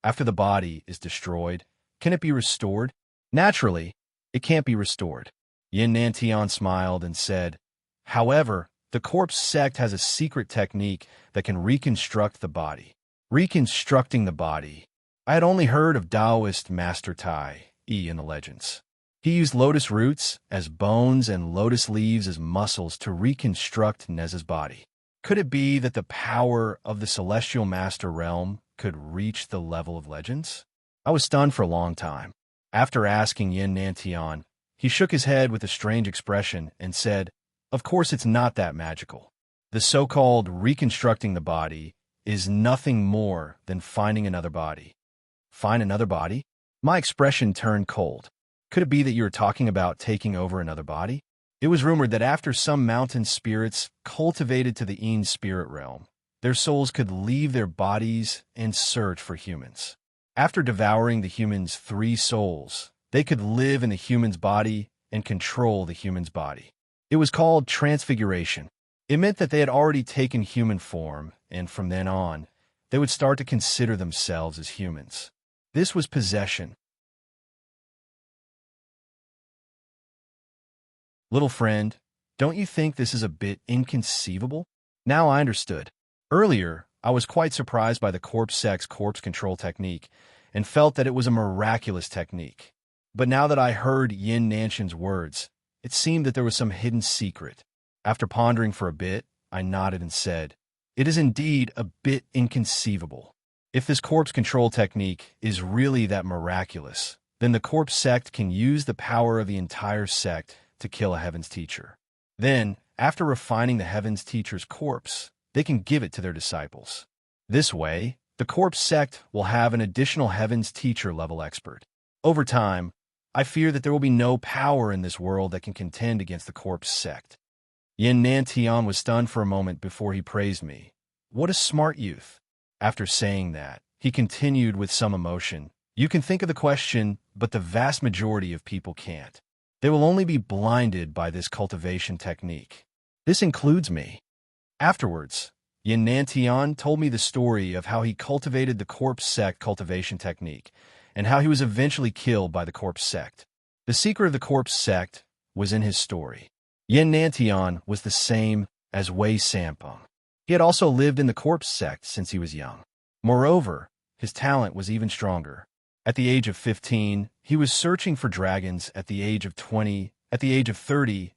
"After the body is destroyed, can it be restored?" "Naturally, it can't be restored." Yin Nantian smiled and said, "However, the corpse sect has a secret technique that can reconstruct the body." Reconstructing the body. I had only heard of Taoist Master Tai in the legends. He used lotus roots as bones and lotus leaves as muscles to reconstruct Nez's body. Could it be that the power of the celestial master realm could reach the level of legends? I was stunned for a long time. After asking Yin Nantian, he shook his head with a strange expression and said, "Of course it's not that magical. The so-called reconstructing the body is nothing more than finding another body." "Find another body?" My expression turned cold. Could it be that you were talking about taking over another body? It was rumored that after some mountain spirits cultivated to the Yin spirit realm, their souls could leave their bodies and search for humans. After devouring the human's 3 souls, they could live in the human's body and control the human's body. It was called transfiguration. It meant that they had already taken human form, and from then on, they would start to consider themselves as humans. This was possession. Little friend, don't you think this is a bit inconceivable? Now I understood. Earlier, I was quite surprised by the corpse sect's corpse control technique and felt that it was a miraculous technique. But now that I heard Yin Nanshan's words, it seemed that there was some hidden secret. After pondering for a bit, I nodded and said, "It is indeed a bit inconceivable. If this corpse control technique is really that miraculous, then the corpse sect can use the power of the entire sect to kill a heaven's teacher. Then, after refining the heaven's teacher's corpse, they can give it to their disciples. This way, the corpse sect will have an additional heaven's teacher level expert. Over time, I fear that there will be no power in this world that can contend against the corpse sect." Yin Nantian was stunned for a moment before he praised me. What a smart youth. After saying that, he continued with some emotion, "You can think of the question, but the vast majority of people can't. They will only be blinded by this cultivation technique. This includes me." Afterwards, Yin Nantian told me the story of how he cultivated the corpse sect cultivation technique, and how he was eventually killed by the corpse sect. The secret of the corpse sect was in his story. Yin Nantian was the same as Wei Samping. He had also lived in the corpse sect since he was young. Moreover, his talent was even stronger. At the age of 15, he was searching for dragons. At the age of 20, At the age of 30,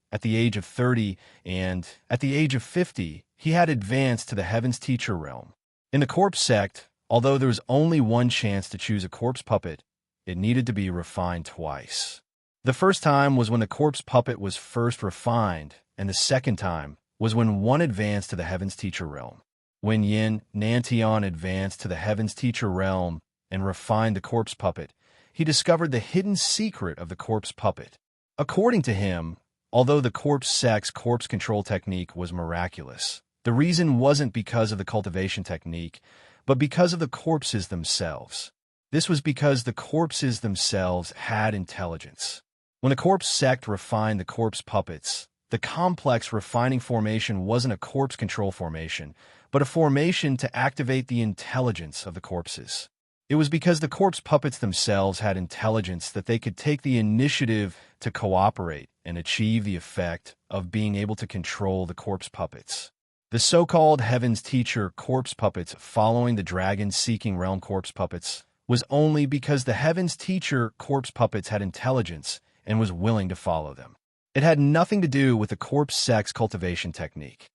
and at the age of 50, he had advanced to the heavens teacher realm. In the corpse sect, although there was only one chance to choose a corpse puppet, it needed to be refined twice. The first time was when the corpse puppet was first refined, and the second time was when one advanced to the heavens teacher realm. When Yin Nantian advanced to the heavens teacher realm and refined the corpse puppet, he discovered the hidden secret of the corpse puppet. According to him, although the corpse sect's corpse control technique was miraculous, the reason wasn't because of the cultivation technique, but because of the corpses themselves. This was because the corpses themselves had intelligence. When the corpse sect refined the corpse puppets, the complex refining formation wasn't a corpse control formation, but a formation to activate the intelligence of the corpses. It was because the corpse puppets themselves had intelligence that they could take the initiative to cooperate and achieve the effect of being able to control the corpse puppets. The so-called heavens teacher corpse puppets following the dragon-seeking realm corpse puppets was only because the heavens teacher corpse puppets had intelligence and was willing to follow them. It had nothing to do with the corpse sect's cultivation technique.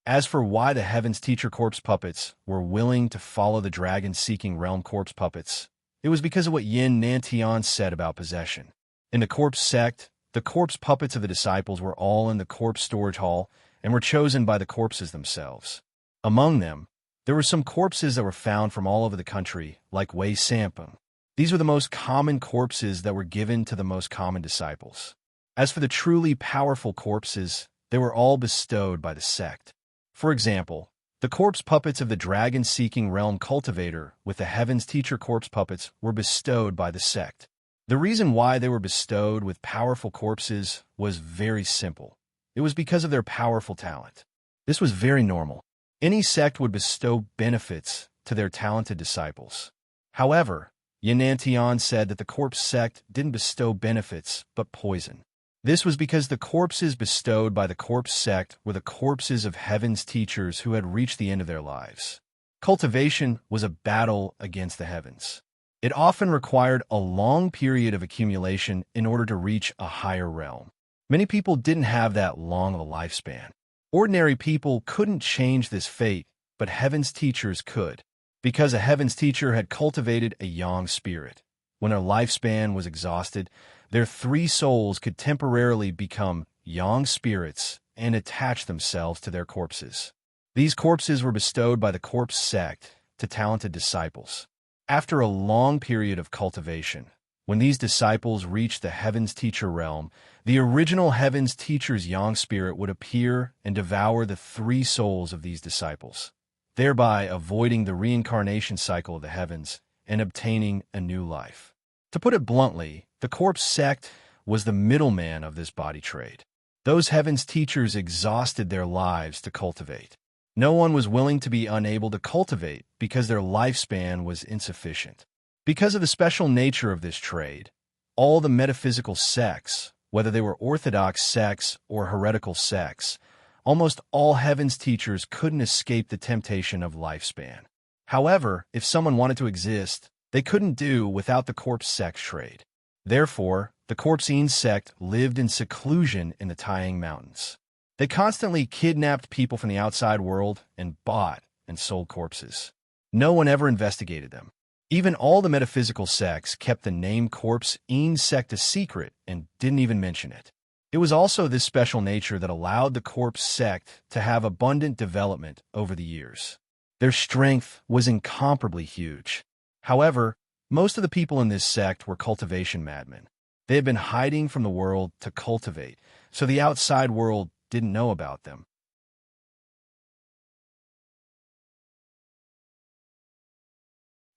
As for why the heavens teacher corpse puppets were willing to follow the dragon-seeking realm corpse puppets, it was because of what Yin Nantian said about possession. In the corpse sect, the corpse puppets of the disciples were all in the corpse storage hall and were chosen by the corpses themselves. Among them, there were some corpses that were found from all over the country, like Wei Sampung. These were the most common corpses that were given to the most common disciples. As for the truly powerful corpses, they were all bestowed by the sect. For example, the corpse puppets of the dragon-seeking realm cultivator with the heavens teacher corpse puppets were bestowed by the sect. The reason why they were bestowed with powerful corpses was very simple. It was because of their powerful talent. This was very normal. Any sect would bestow benefits to their talented disciples. However, Yanantian said that the corpse sect didn't bestow benefits, but poison. This was because the corpses bestowed by the corpse sect were the corpses of heaven's teachers who had reached the end of their lives. Cultivation was a battle against the heavens. It often required a long period of accumulation in order to reach a higher realm. Many people didn't have that long of a lifespan. Ordinary people couldn't change this fate, but heaven's teachers could. Because a heaven's teacher had cultivated a yang spirit. When their lifespan was exhausted, their three souls could temporarily become yang spirits and attach themselves to their corpses. These corpses were bestowed by the corpse sect to talented disciples. After a long period of cultivation, when these disciples reached the heavens teacher realm, the original heavens teacher's yang spirit would appear and devour the three souls of these disciples, thereby avoiding the reincarnation cycle of the heavens and obtaining a new life. To put it bluntly, the corpse sect was the middleman of this body trade. Those heavens teachers exhausted their lives to cultivate. No one was willing to be unable to cultivate because their lifespan was insufficient. Because of the special nature of this trade, all the metaphysical sects, whether they were orthodox sects or heretical sects, almost all heavens teachers couldn't escape the temptation of lifespan. However, if someone wanted to exist, they couldn't do without the corpse sect trade. Therefore, the Corpsean sect lived in seclusion in the Taiyang Mountains. They constantly kidnapped people from the outside world and bought and sold corpses. No one ever investigated them. Even all the metaphysical sects kept the name Corpsean sect a secret and didn't even mention it. It was also this special nature that allowed the corpse sect to have abundant development over the years. Their strength was incomparably huge. However, most of the people in this sect were cultivation madmen. They had been hiding from the world to cultivate, so the outside world didn't know about them.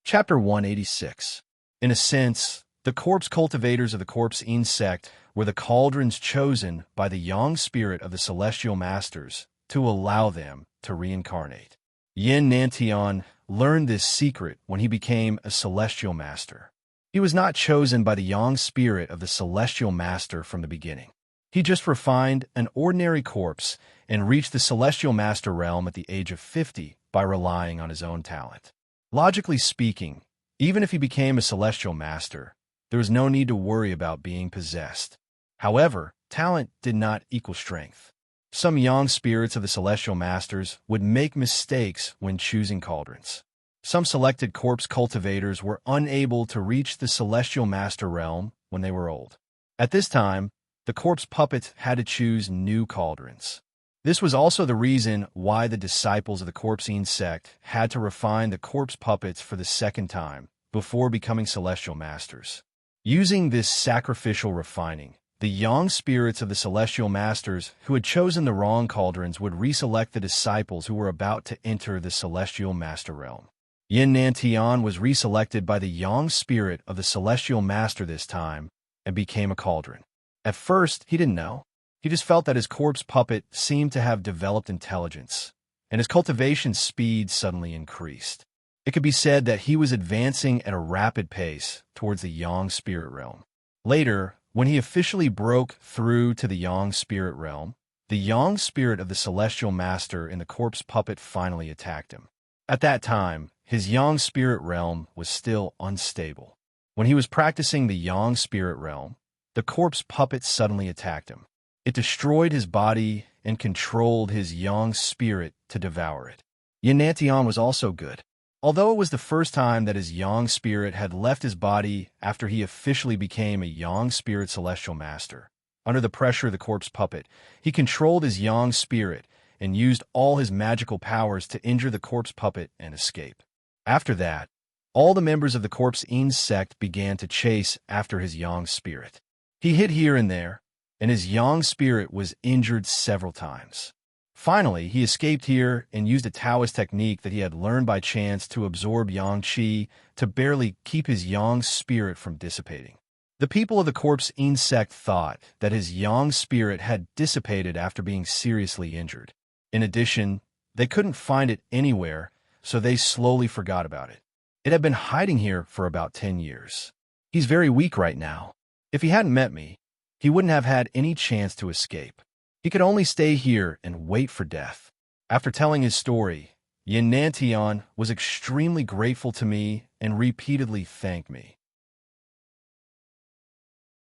Chapter 186. In a sense, the corpse cultivators of the Corpsean sect were the cauldrons chosen by the yang spirit of the celestial masters to allow them to reincarnate. Yin Nantian learned this secret when he became a celestial master. He was not chosen by the yang spirit of the celestial master from the beginning. He just refined an ordinary corpse and reached the celestial master realm at the age of 50 by relying on his own talent. Logically speaking, even if he became a celestial master, There was no need to worry about being possessed. However, talent did not equal strength. Some young spirits of the celestial masters would make mistakes when choosing cauldrons. Some selected corpse cultivators were unable to reach the celestial master realm when they were old. At this time, the corpse puppets had to choose new cauldrons. This was also the reason why the disciples of the Corpsine sect had to refine the corpse puppets for the second time before becoming celestial masters. Using this sacrificial refining, the young spirits of the celestial masters who had chosen the wrong cauldrons would reselect the disciples who were about to enter the celestial master realm. Yin Nantian was reselected by the young spirit of the celestial master this time and became a cauldron. At first, he didn't know. He just felt that his corpse puppet seemed to have developed intelligence, and his cultivation speed suddenly increased. It could be said that he was advancing at a rapid pace towards the yang spirit realm. Later, when he officially broke through to the yang spirit realm, the yang spirit of the celestial master in the corpse puppet finally attacked him. At that time, his yang spirit realm was still unstable. When he was practicing the yang spirit realm, the corpse puppet suddenly attacked him. It destroyed his body and controlled his yang spirit to devour it. Yin Nantian was also good. Although it was the first time that his yang spirit had left his body after he officially became a yang spirit celestial master, under the pressure of the corpse puppet, he controlled his yang spirit and used all his magical powers to injure the corpse puppet and escape. After that, all the members of the Corpsine sect began to chase after his yang spirit. He hid here and there, and his yang spirit was injured several times. Finally, he escaped here and used a Taoist technique that he had learned by chance to absorb yang qi to barely keep his yang spirit from dissipating. The people of the Corpsine sect thought that his yang spirit had dissipated after being seriously injured. In addition, they couldn't find it anywhere, so they slowly forgot about it. It had been hiding here for about 10 years. He's very weak right now. If he hadn't met me, he wouldn't have had any chance to escape. He could only stay here and wait for death. After telling his story, Yin Nantian was extremely grateful to me and repeatedly thanked me.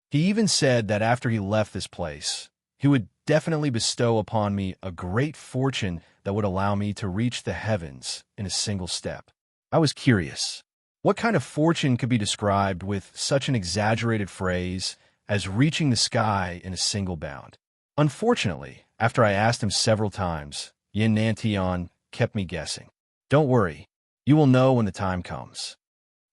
He even said that after he left this place, he would definitely bestow upon me a great fortune that would allow me to reach the heavens in a single step. I was curious. What kind of fortune could be described with such an exaggerated phrase as reaching the sky in a single bound? Unfortunately, after I asked him several times, Yin Nantian kept me guessing. Don't worry, you will know when the time comes.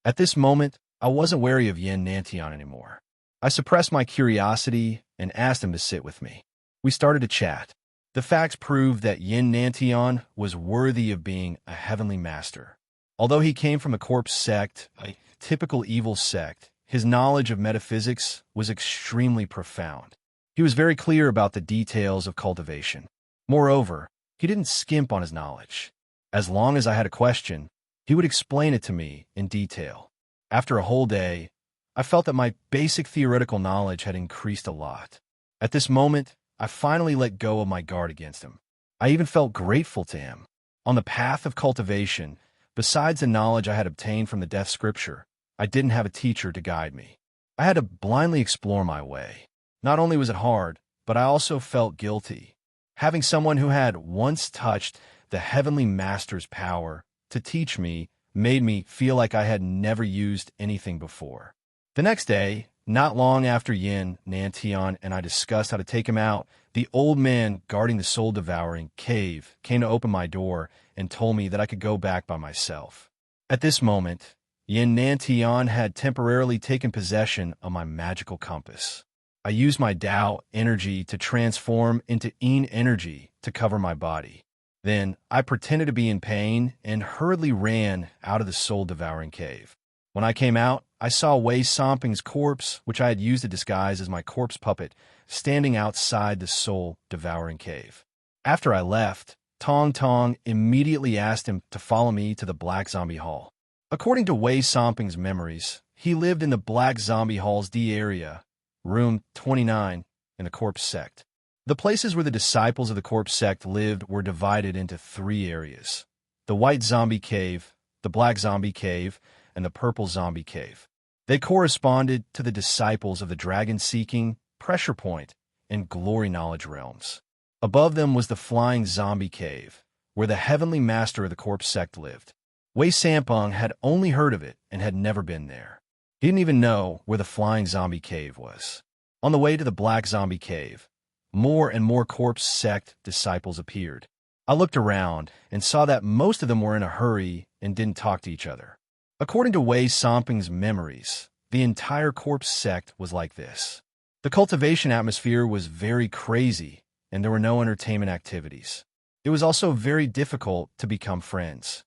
At this moment, I wasn't wary of Yin Nantian anymore. I suppressed my curiosity and asked him to sit with me. We started to chat. The facts proved that Yin Nantian was worthy of being a heavenly master. Although he came from a corpse sect, a typical evil sect, his knowledge of metaphysics was extremely profound. He was very clear about the details of cultivation. Moreover, he didn't skimp on his knowledge. As long as I had a question, he would explain it to me in detail. After a whole day, I felt that my basic theoretical knowledge had increased a lot. At this moment, I finally let go of my guard against him. I even felt grateful to him. On the path of cultivation, besides the knowledge I had obtained from the Death Scripture, I didn't have a teacher to guide me. I had to blindly explore my way. Not only was it hard, but I also felt guilty. Having someone who had once touched the heavenly master's power to teach me made me feel like I had never used anything before. The next day, not long after Yin Nantian and I discussed how to take him out, the old man guarding the soul-devouring cave came to open my door and told me that I could go back by myself. At this moment, Yin Nantian had temporarily taken possession of my magical compass. I used my Tao energy to transform into Yin energy to cover my body. Then I pretended to be in pain and hurriedly ran out of the soul-devouring cave. When I came out, I saw Wei Somping's corpse, which I had used to disguise as my corpse puppet, standing outside the soul-devouring cave. After I left, Tong Tong immediately asked him to follow me to the Black Zombie Hall. According to Wei Somping's memories, he lived in the Black Zombie Hall's D area, room 29, in the corpse sect. The places where the disciples of the corpse sect lived were divided into 3 areas: the White Zombie Cave, the Black Zombie Cave, and the Purple Zombie Cave. They corresponded to the disciples of the dragon-seeking, pressure point, and glory knowledge realms. Above them was the flying zombie cave, where the heavenly master of the corpse sect lived. Wei Sampeng had only heard of it and had never been there. He didn't even know where the flying zombie cave was. On the way to the black zombie cave, more and more corpse sect disciples appeared. I looked around and saw that most of them were in a hurry and didn't talk to each other. According to Wei Sampeng's memories, the entire corpse sect was like this. The cultivation atmosphere was very crazy, and there were no entertainment activities. It was also very difficult to become friends.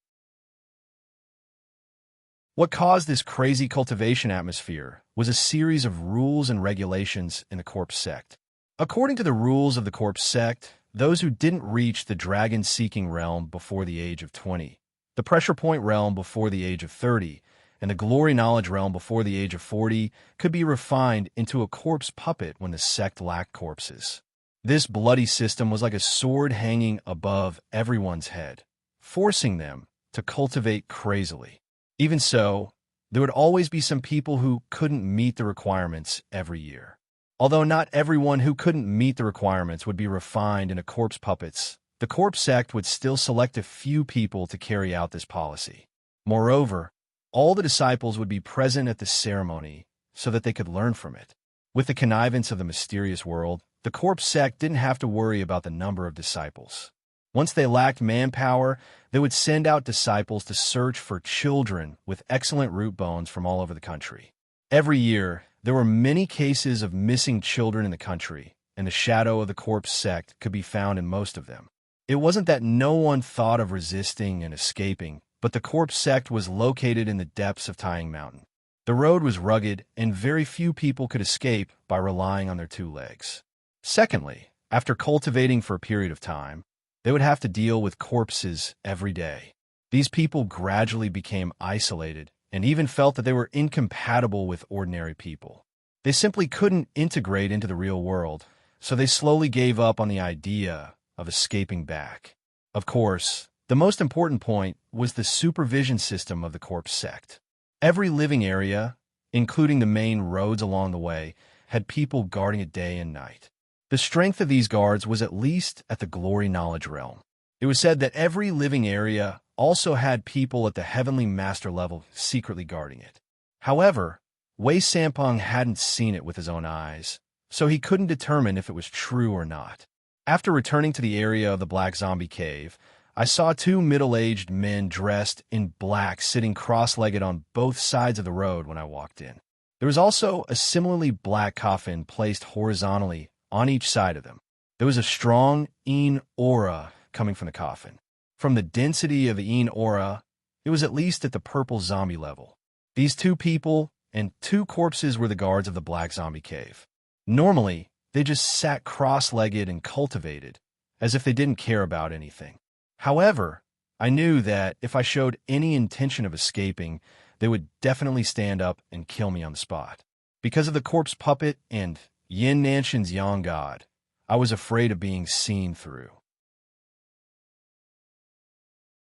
What caused this crazy cultivation atmosphere was a series of rules and regulations in the corpse sect. According to the rules of the corpse sect, those who didn't reach the dragon-seeking realm before the age of 20, the pressure point realm before the age of 30, and the glory knowledge realm before the age of 40 could be refined into a corpse puppet when the sect lacked corpses. This bloody system was like a sword hanging above everyone's head, forcing them to cultivate crazily. Even so, there would always be some people who couldn't meet the requirements every year. Although not everyone who couldn't meet the requirements would be refined into corpse puppets, the corpse sect would still select a few people to carry out this policy. Moreover, all the disciples would be present at the ceremony so that they could learn from it. With the connivance of the mysterious world, the corpse sect didn't have to worry about the number of disciples. Once they lacked manpower, they would send out disciples to search for children with excellent root bones from all over the country. Every year, there were many cases of missing children in the country, and the shadow of the corpse sect could be found in most of them. It wasn't that no one thought of resisting and escaping, but the corpse sect was located in the depths of Tying Mountain. The road was rugged, and very few people could escape by relying on their two legs. Secondly, after cultivating for a period of time, they would have to deal with corpses every day. These people gradually became isolated and even felt that they were incompatible with ordinary people. They simply couldn't integrate into the real world, so they slowly gave up on the idea of escaping back. Of course, the most important point was the supervision system of the corpse sect. Every living area, including the main roads along the way, had people guarding it day and night. The strength of these guards was at least at the glory knowledge realm. It was said that every living area also had people at the heavenly master level secretly guarding it. However, Wei Sampeng hadn't seen it with his own eyes, so he couldn't determine if it was true or not. After returning to the area of the black zombie cave, I saw two middle-aged men dressed in black sitting cross-legged on both sides of the road when I walked in. There was also a similarly black coffin placed horizontally on each side of them. There was a strong yin aura coming from the coffin. From the density of the yin aura, it was at least at the purple zombie level. These two people and two corpses were the guards of the black zombie cave. Normally, they just sat cross-legged and cultivated, as if they didn't care about anything. However, I knew that if I showed any intention of escaping, they would definitely stand up and kill me on the spot. Because of the corpse puppet and Yin Nanshan's yang god, I was afraid of being seen through.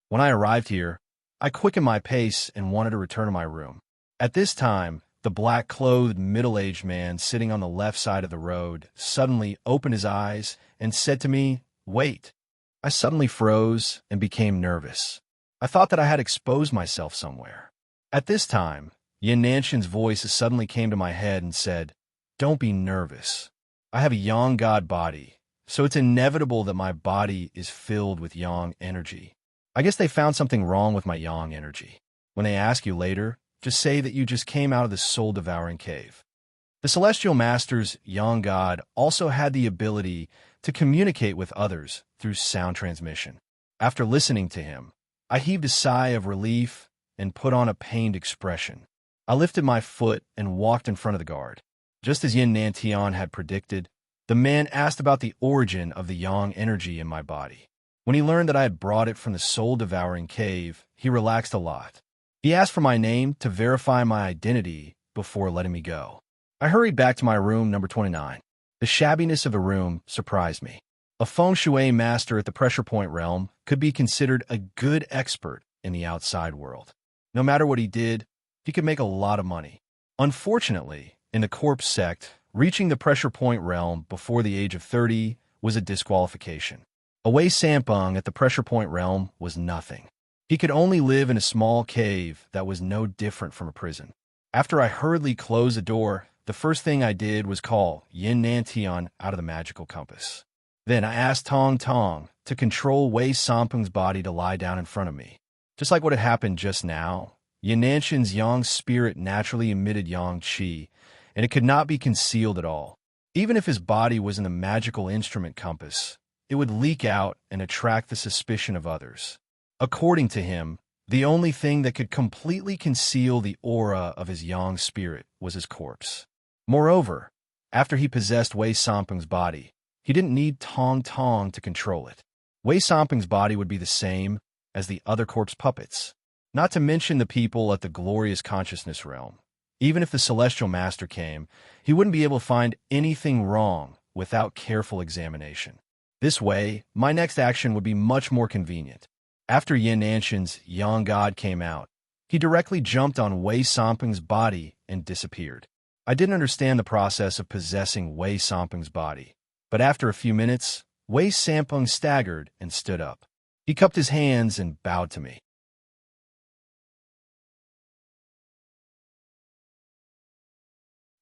When I arrived here, I quickened my pace and wanted to return to my room. At this time, the black-clothed middle-aged man sitting on the left side of the road suddenly opened his eyes and said to me, "Wait." I suddenly froze and became nervous. I thought that I had exposed myself somewhere. At this time, Yin Nanshan's voice suddenly came to my head and said, "Don't be nervous. I have a yang god body, so it's inevitable that my body is filled with yang energy. I guess they found something wrong with my yang energy. When they ask you later, just say that you just came out of the soul-devouring cave." The Celestial Master's yang god also had the ability to communicate with others through sound transmission. After listening to him, I heaved a sigh of relief and put on a pained expression. I lifted my foot and walked in front of the guard. Just as Yin Nantian had predicted, the man asked about the origin of the yang energy in my body. When he learned that I had brought it from the soul-devouring cave, he relaxed a lot. He asked for my name to verify my identity before letting me go. I hurried back to my room number 29. The shabbiness of the room surprised me. A feng shui master at the pressure point realm could be considered a good expert in the outside world. No matter what he did, he could make a lot of money. Unfortunately, in the corpse sect, reaching the pressure point realm before the age of 30 was a disqualification. Away Sampung at the pressure point realm was nothing. He could only live in a small cave that was no different from a prison. After I hurriedly closed the door, the first thing I did was call Yin Nantian out of the magical compass. Then I asked Tong Tong to control Wei Sampung's body to lie down in front of me. Just like what had happened just now, Yin Nanshan's yang spirit naturally emitted yang qi, and it could not be concealed at all. Even if his body was in the magical instrument compass, it would leak out and attract the suspicion of others. According to him, the only thing that could completely conceal the aura of his yang spirit was his corpse. Moreover, after he possessed Wei Sampung's body, he didn't need Tong Tong to control it. Wei Sampung's body would be the same as the other corpse puppets, not to mention the people at the glorious consciousness realm. Even if the celestial master came, he wouldn't be able to find anything wrong without careful examination. This way, my next action would be much more convenient. After Yin Nanshan's yang god came out, he directly jumped on Wei Sampung's body and disappeared. I didn't understand the process of possessing Wei Sampung's body, but after a few minutes, Wei Sampung staggered and stood up. He cupped his hands and bowed to me.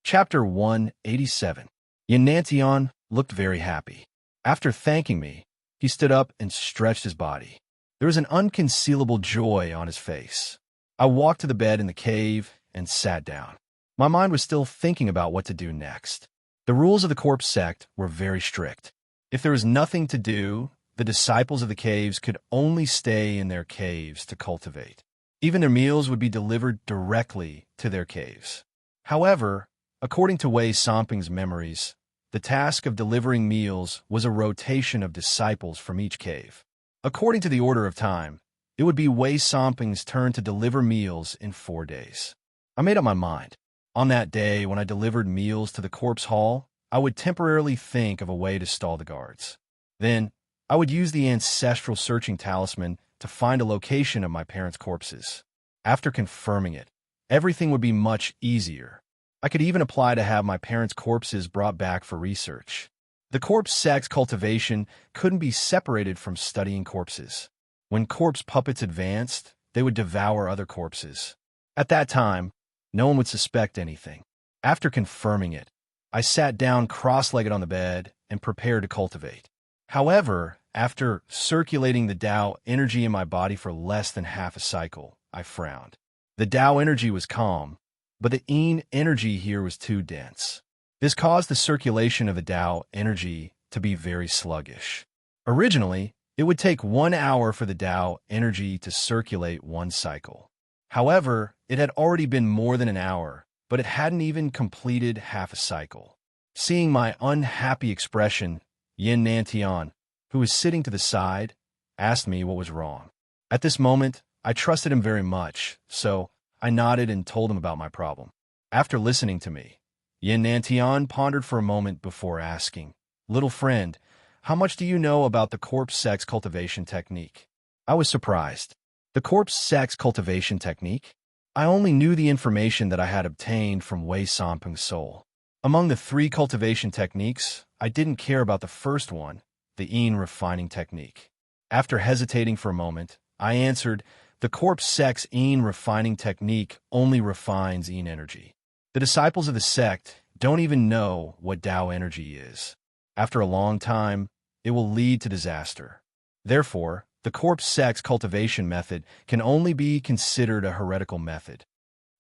Chapter 187. Yin Nantian looked very happy. After thanking me, he stood up and stretched his body. There was an unconcealable joy on his face. I walked to the bed in the cave and sat down. My mind was still thinking about what to do next. The rules of the corpse sect were very strict. If there was nothing to do, the disciples of the caves could only stay in their caves to cultivate. Even their meals would be delivered directly to their caves. However, according to Wei Sampung's memories, the task of delivering meals was a rotation of disciples from each cave. According to the order of time, it would be Wei Sampung's turn to deliver meals in 4 days. I made up my mind. On that day, when I delivered meals to the corpse hall, I would temporarily think of a way to stall the guards. Then, I would use the ancestral searching talisman to find a location of my parents' corpses. After confirming it, everything would be much easier. I could even apply to have my parents' corpses brought back for research. The corpse sect's cultivation couldn't be separated from studying corpses. When corpse puppets advanced, they would devour other corpses. At that time, no one would suspect anything. After confirming it, I sat down cross-legged on the bed and prepared to cultivate. However, after circulating the Tao energy in my body for less than half a cycle, I frowned. The Tao energy was calm, but the Yin energy here was too dense. This caused the circulation of the Tao energy to be very sluggish. Originally, it would take 1 hour for the Tao energy to circulate 1 cycle. However, it had already been more than an hour, but it hadn't even completed half a cycle. Seeing my unhappy expression, Yin Nantian, who was sitting to the side, asked me what was wrong. At this moment, I trusted him very much, so I nodded and told him about my problem. After listening to me, Yin Nantian pondered for a moment before asking, "Little friend, how much do you know about the corpse sect's cultivation technique?" I was surprised. The corpse sect's cultivation technique? I only knew the information that I had obtained from Wei Sampung's soul. Among the 3 cultivation techniques, I didn't care about the first one, the Yin refining technique. After hesitating for a moment, I answered, the corpse sect's Yin refining technique only refines Yin energy. The disciples of the sect don't even know what Tao energy is. After a long time, it will lead to disaster. Therefore, the corpse sect's cultivation method can only be considered a heretical method.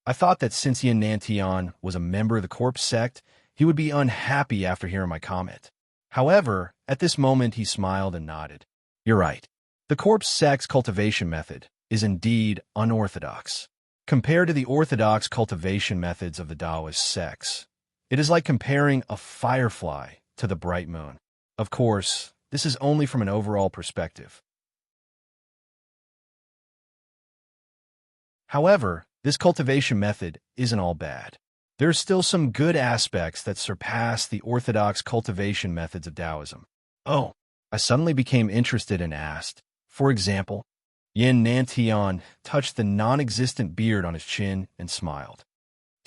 I thought that since Yin Nantian was a member of the corpse sect, he would be unhappy after hearing my comment. However, at this moment he smiled and nodded. You're right. The corpse sect's cultivation method is indeed unorthodox. Compared to the orthodox cultivation methods of the Taoist sects, it is like comparing a firefly to the bright moon. Of course, this is only from an overall perspective. However, this cultivation method isn't all bad. There are still some good aspects that surpass the orthodox cultivation methods of Taoism. Oh, I suddenly became interested and asked, for example, Yin Nantian touched the non-existent beard on his chin and smiled.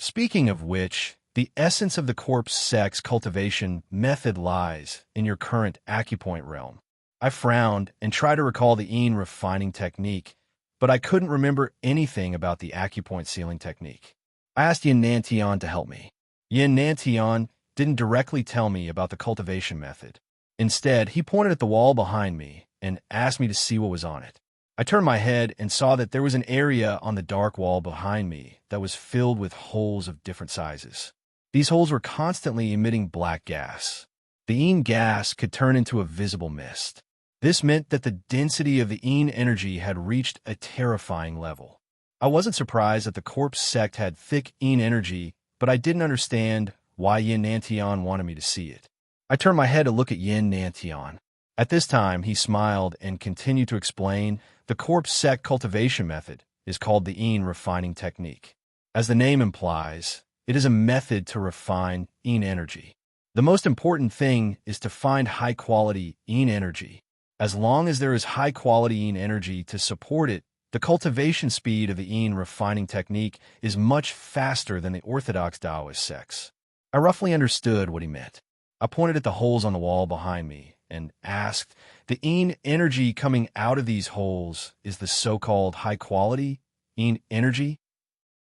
Speaking of which, the essence of the corpse sex cultivation method lies in your current acupoint realm. I frowned and tried to recall the Yin refining technique, but I couldn't remember anything about the acupoint sealing technique. I asked Yin Nantian to help me. Yin Nantian didn't directly tell me about the cultivation method. Instead, he pointed at the wall behind me and asked me to see what was on it. I turned my head and saw that there was an area on the dark wall behind me that was filled with holes of different sizes. These holes were constantly emitting black gas. The Yin gas could turn into a visible mist. This meant that the density of the Yin energy had reached a terrifying level. I wasn't surprised that the corpse sect had thick Yin energy, but I didn't understand why Yin Nantian wanted me to see it. I turned my head to look at Yin Nantian. At this time, he smiled and continued to explain the corpse sect cultivation method is called the Yin refining technique. As the name implies, it is a method to refine Yin energy. The most important thing is to find high-quality Yin energy. As long as there is high-quality Yin energy to support it, the cultivation speed of the Yin refining technique is much faster than the orthodox Taoist sects. I roughly understood what he meant. I pointed at the holes on the wall behind me and asked, the Yin energy coming out of these holes is the so-called high-quality Yin energy?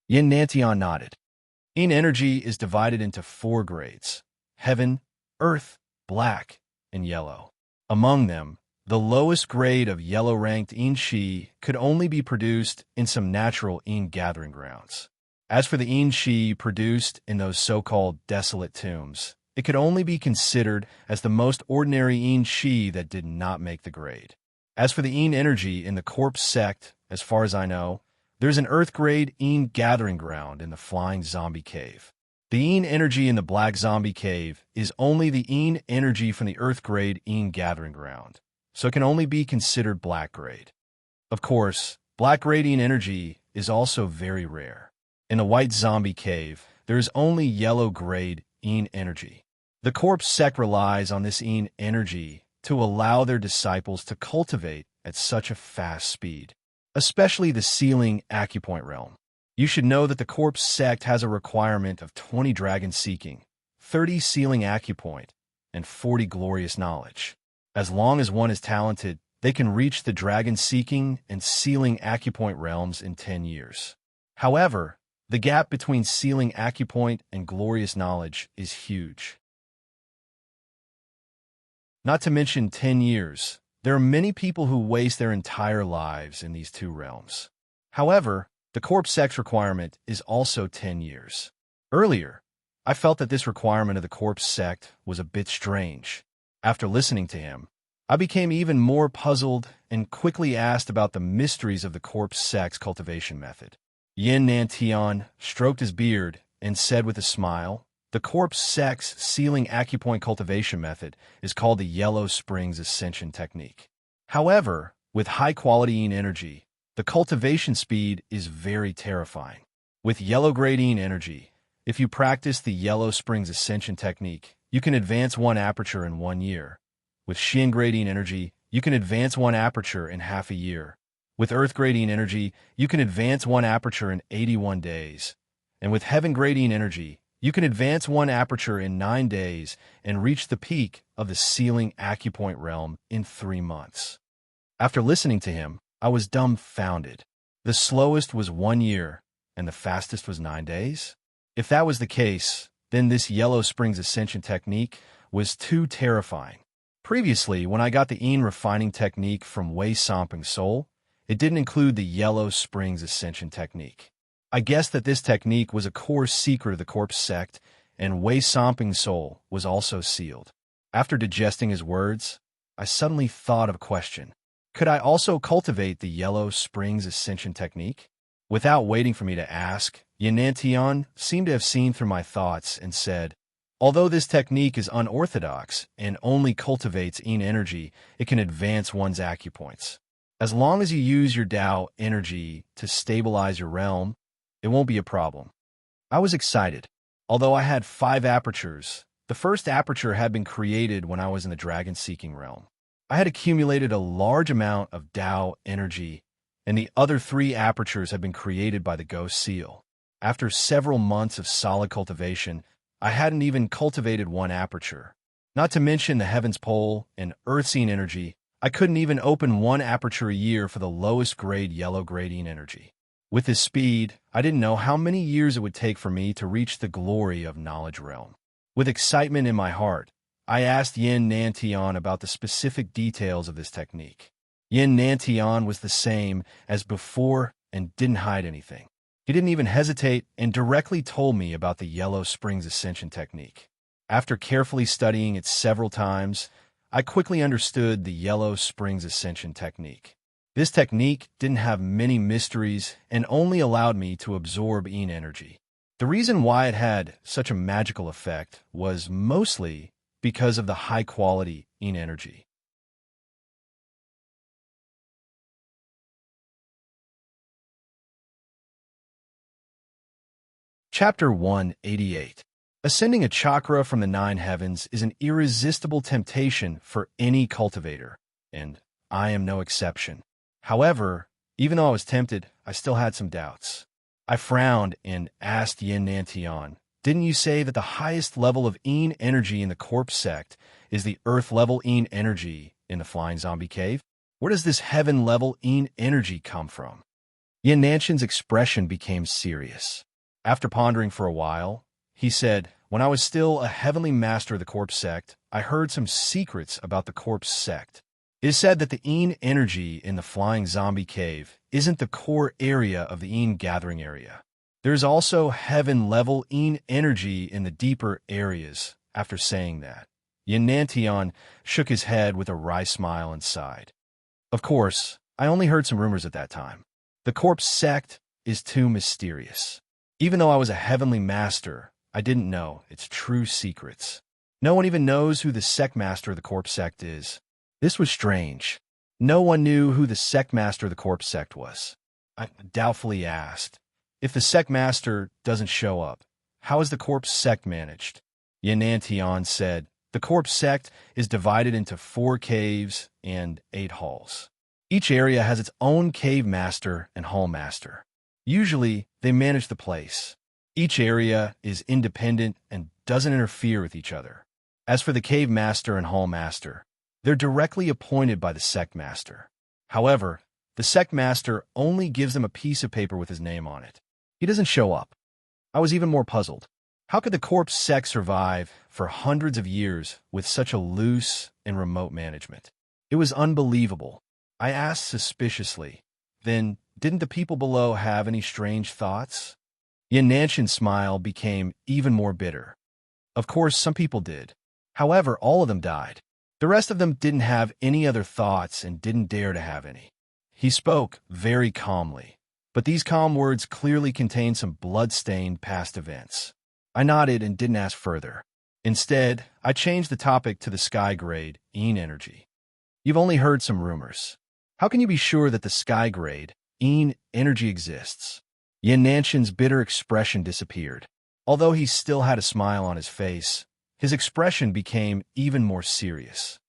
Yin Nantian nodded. Yin energy is divided into 4 grades: heaven, earth, black, and yellow. Among them, the lowest grade of yellow-ranked Yin Shi could only be produced in some natural Yin gathering grounds. As for the Yin Shi produced in those so-called desolate tombs, it could only be considered as the most ordinary Yin Shi that did not make the grade. As for the Yin energy in the corpse sect, as far as I know, there's an earth-grade Yin gathering ground in the flying zombie cave. The Yin energy in the black zombie cave is only the Yin energy from the earth-grade Yin gathering ground, so it can only be considered black-grade. Of course, black-grade Yin energy is also very rare. In the white zombie cave, there is only yellow-grade Yin energy. The corpse sect relies on this Yin energy to allow their disciples to cultivate at such a fast speed, especially the sealing acupoint realm. You should know that the corpse sect has a requirement of 20 dragon seeking, 30 sealing acupoint, and 40 glorious knowledge. As long as one is talented, they can reach the dragon seeking and sealing acupoint realms in 10 years. However, the gap between sealing acupoint and glorious knowledge is huge. Not to mention 10 years, there are many people who waste their entire lives in these 2 realms. However, the corpse sect's requirement is also 10 years. Earlier, I felt that this requirement of the corpse sect was a bit strange. After listening to him, I became even more puzzled and quickly asked about the mysteries of the corpse sect's cultivation method. Yin Nantian stroked his beard and said with a smile, the corpse sect's sealing acupoint cultivation method is called the Yellow Springs Ascension technique. However, with high-quality Yin energy, the cultivation speed is very terrifying. With yellow-grade Yin energy, if you practice the Yellow Springs Ascension technique, you can advance 1 aperture in 1 year. With Shin-grade Yin energy, you can advance 1 aperture in half a year. With Earth-grade Yin energy, you can advance 1 aperture in 81 days. And with Heaven-grade Yin energy, you can advance 1 aperture in 9 days and reach the peak of the sealing acupoint realm in 3 months. After listening to him, I was dumbfounded. The slowest was 1 year, and the fastest was 9 days? If that was the case, then this Yellow Springs Ascension technique was too terrifying. Previously, when I got the Yin refining technique from Wei Samping Soul, it didn't include the Yellow Springs Ascension technique. I guessed that this technique was a core secret of the corpse sect, and Wei Samping Soul was also sealed. After digesting his words, I suddenly thought of a question. Could I also cultivate the Yellow Springs Ascension technique? Without waiting for me to ask, Yanantian seemed to have seen through my thoughts and said, although this technique is unorthodox and only cultivates Yin energy, it can advance one's acupoints. As long as you use your Tao energy to stabilize your realm, it won't be a problem. I was excited. Although I had 5 apertures, the first aperture had been created when I was in the dragon-seeking realm. I had accumulated a large amount of Tao energy, and the other 3 apertures had been created by the ghost seal. After several months of solid cultivation, I hadn't even cultivated one aperture. Not to mention the heavens pole and earth-seen energy, I couldn't even open one aperture a year for the lowest grade yellow gradient energy. With this speed, I didn't know how many years it would take for me to reach the glory of Knowledge Realm. With excitement in my heart, I asked Yin Nantian about the specific details of this technique. Yin Nantian was the same as before and didn't hide anything. He didn't even hesitate and directly told me about the Yellow Springs Ascension technique. After carefully studying it several times, I quickly understood the Yellow Springs Ascension technique. This technique didn't have many mysteries and only allowed me to absorb Yin energy. The reason why it had such a magical effect was mostly because of the high-quality Yin energy. Chapter 188. Ascending a chakra from the nine heavens is an irresistible temptation for any cultivator, and I am no exception. However, even though I was tempted, I still had some doubts. I frowned and asked Yin Nantian, "Didn't you say that the highest level of Yin energy in the corpse sect is the earth-level Yin energy in the flying zombie cave? Where does this heaven-level Yin energy come from?" Yin Nantian's expression became serious. After pondering for a while, he said, "When I was still a heavenly master of the corpse sect, I heard some secrets about the corpse sect. It is said that the Yin energy in the flying zombie cave isn't the core area of the Yin gathering area. There is also heaven-level Yin energy in the deeper areas." After saying that, Yin Nantian shook his head with a wry smile and sighed. Of course, I only heard some rumors at that time. The corpse sect is too mysterious. Even though I was a heavenly master, I didn't know its true secrets. No one even knows who the sect master of the corpse sect is. This was strange. No one knew who the sect master of the corpse sect was. I doubtfully asked, "If the sect master doesn't show up, how is the corpse sect managed?" Yin Nantian said, "The corpse sect is divided into 4 caves and 8 halls. Each area has its own cave master and hall master. Usually, they manage the place. Each area is independent and doesn't interfere with each other. As for the cave master and hall master, they're directly appointed by the sect master. However, the sect master only gives them a piece of paper with his name on it. He doesn't show up." I was even more puzzled. How could the corpse sect survive for hundreds of years with such a loose and remote management? It was unbelievable. I asked suspiciously, "Then, didn't the people below have any strange thoughts?" Yin Nantian's smile became even more bitter. Of course, some people did. However, all of them died. The rest of them didn't have any other thoughts and didn't dare to have any. He spoke very calmly, but these calm words clearly contained some blood-stained past events. I nodded and didn't ask further. Instead, I changed the topic to the sky-grade Yin energy. "You've only heard some rumors. How can you be sure that the sky-grade Yin energy exists?" Yin Nantian's bitter expression disappeared. Although he still had a smile on his face, his expression became even more serious.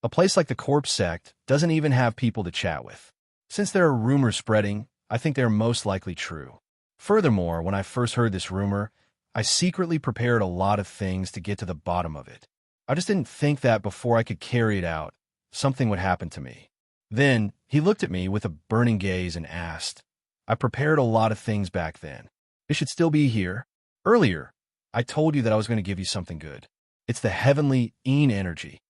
"A place like the corpse sect doesn't even have people to chat with. Since there are rumors spreading, I think they are most likely true. Furthermore, when I first heard this rumor, I secretly prepared a lot of things to get to the bottom of it. I just didn't think that before I could carry it out, something would happen to me." Then he looked at me with a burning gaze and asked, "I prepared a lot of things back then. It should still be here. Earlier, I told you that I was going to give you something good. It's the heavenly Yin energy.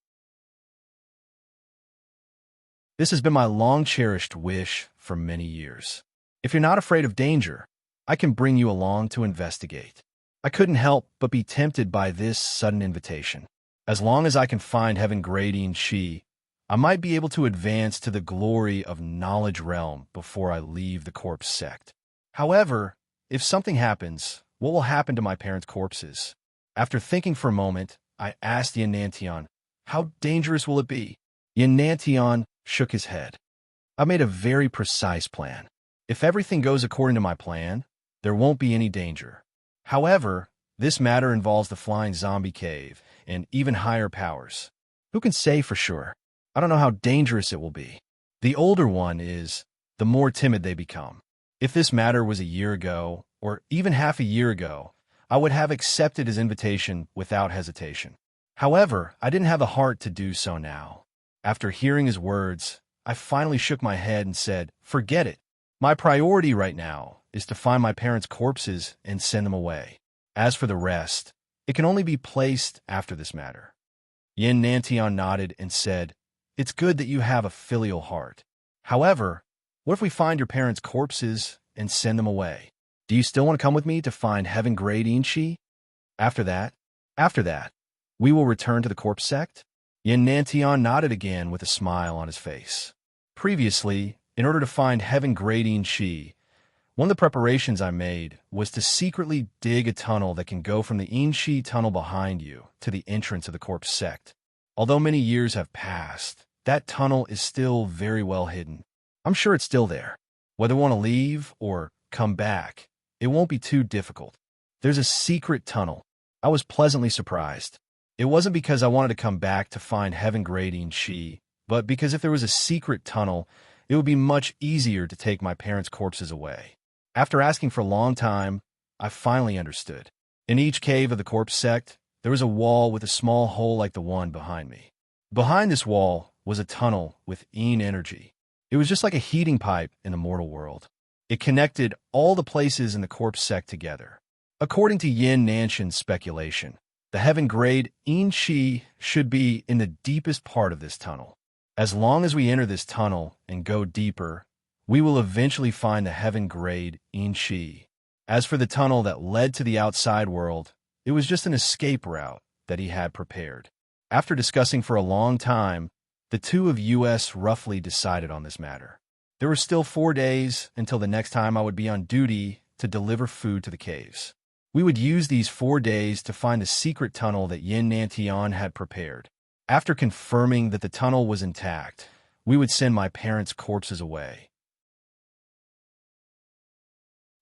This has been my long-cherished wish for many years. If you're not afraid of danger, I can bring you along to investigate." I couldn't help but be tempted by this sudden invitation. As long as I can find heaven-grade Yin Qi, I might be able to advance to the glory of Knowledge Realm before I leave the corpse sect. However, if something happens, what will happen to my parents' corpses? After thinking for a moment, I asked Yin Nantian, "How dangerous will it be?" Yin Nantian shook his head. "I made a very precise plan. If everything goes according to my plan, there won't be any danger. However, this matter involves the flying zombie cave and even higher powers. Who can say for sure? I don't know how dangerous it will be. The older one is, the more timid they become. If this matter was a year ago, or even half a year ago, I would have accepted his invitation without hesitation. However, I didn't have the heart to do so now. After hearing his words, I finally shook my head and said, "Forget it. My priority right now is to find my parents' corpses and send them away. As for the rest, it can only be placed after this matter." Yin Nantian nodded and said, "It's good that you have a filial heart. However, what if we find your parents' corpses and send them away? Do you still want to come with me to find heaven-grade Inchi? After that, we will return to the corpse sect?" Yin Nantian nodded again with a smile on his face. Previously, in order to find heaven-grade Inchi, one of the preparations I made was to secretly dig a tunnel that can go from the Inchi tunnel behind you to the entrance of the corpse sect. Although many years have passed, that tunnel is still very well hidden. I'm sure it's still there. Whether we want to leave or come back, it won't be too difficult. There's a secret tunnel. I was pleasantly surprised. It wasn't because I wanted to come back to find heaven-grade Inchi, but because if there was a secret tunnel, it would be much easier to take my parents' corpses away. After asking for a long time, I finally understood. In each cave of the corpse sect, there was a wall with a small hole like the one behind me. Behind this wall was a tunnel with Yin energy. It was just like a heating pipe in the mortal world. It connected all the places in the corpse sect together. According to Yin Nanshan's speculation, the heaven-grade Yin Chi should be in the deepest part of this tunnel. As long as we enter this tunnel and go deeper, we will eventually find the heaven-grade Yin Chi. As for the tunnel that led to the outside world, it was just an escape route that he had prepared. After discussing for a long time, the two of us roughly decided on this matter. There were still 4 days until the next time I would be on duty to deliver food to the caves. We would use these 4 days to find the secret tunnel that Yin Nantian had prepared. After confirming that the tunnel was intact, we would send my parents' corpses away.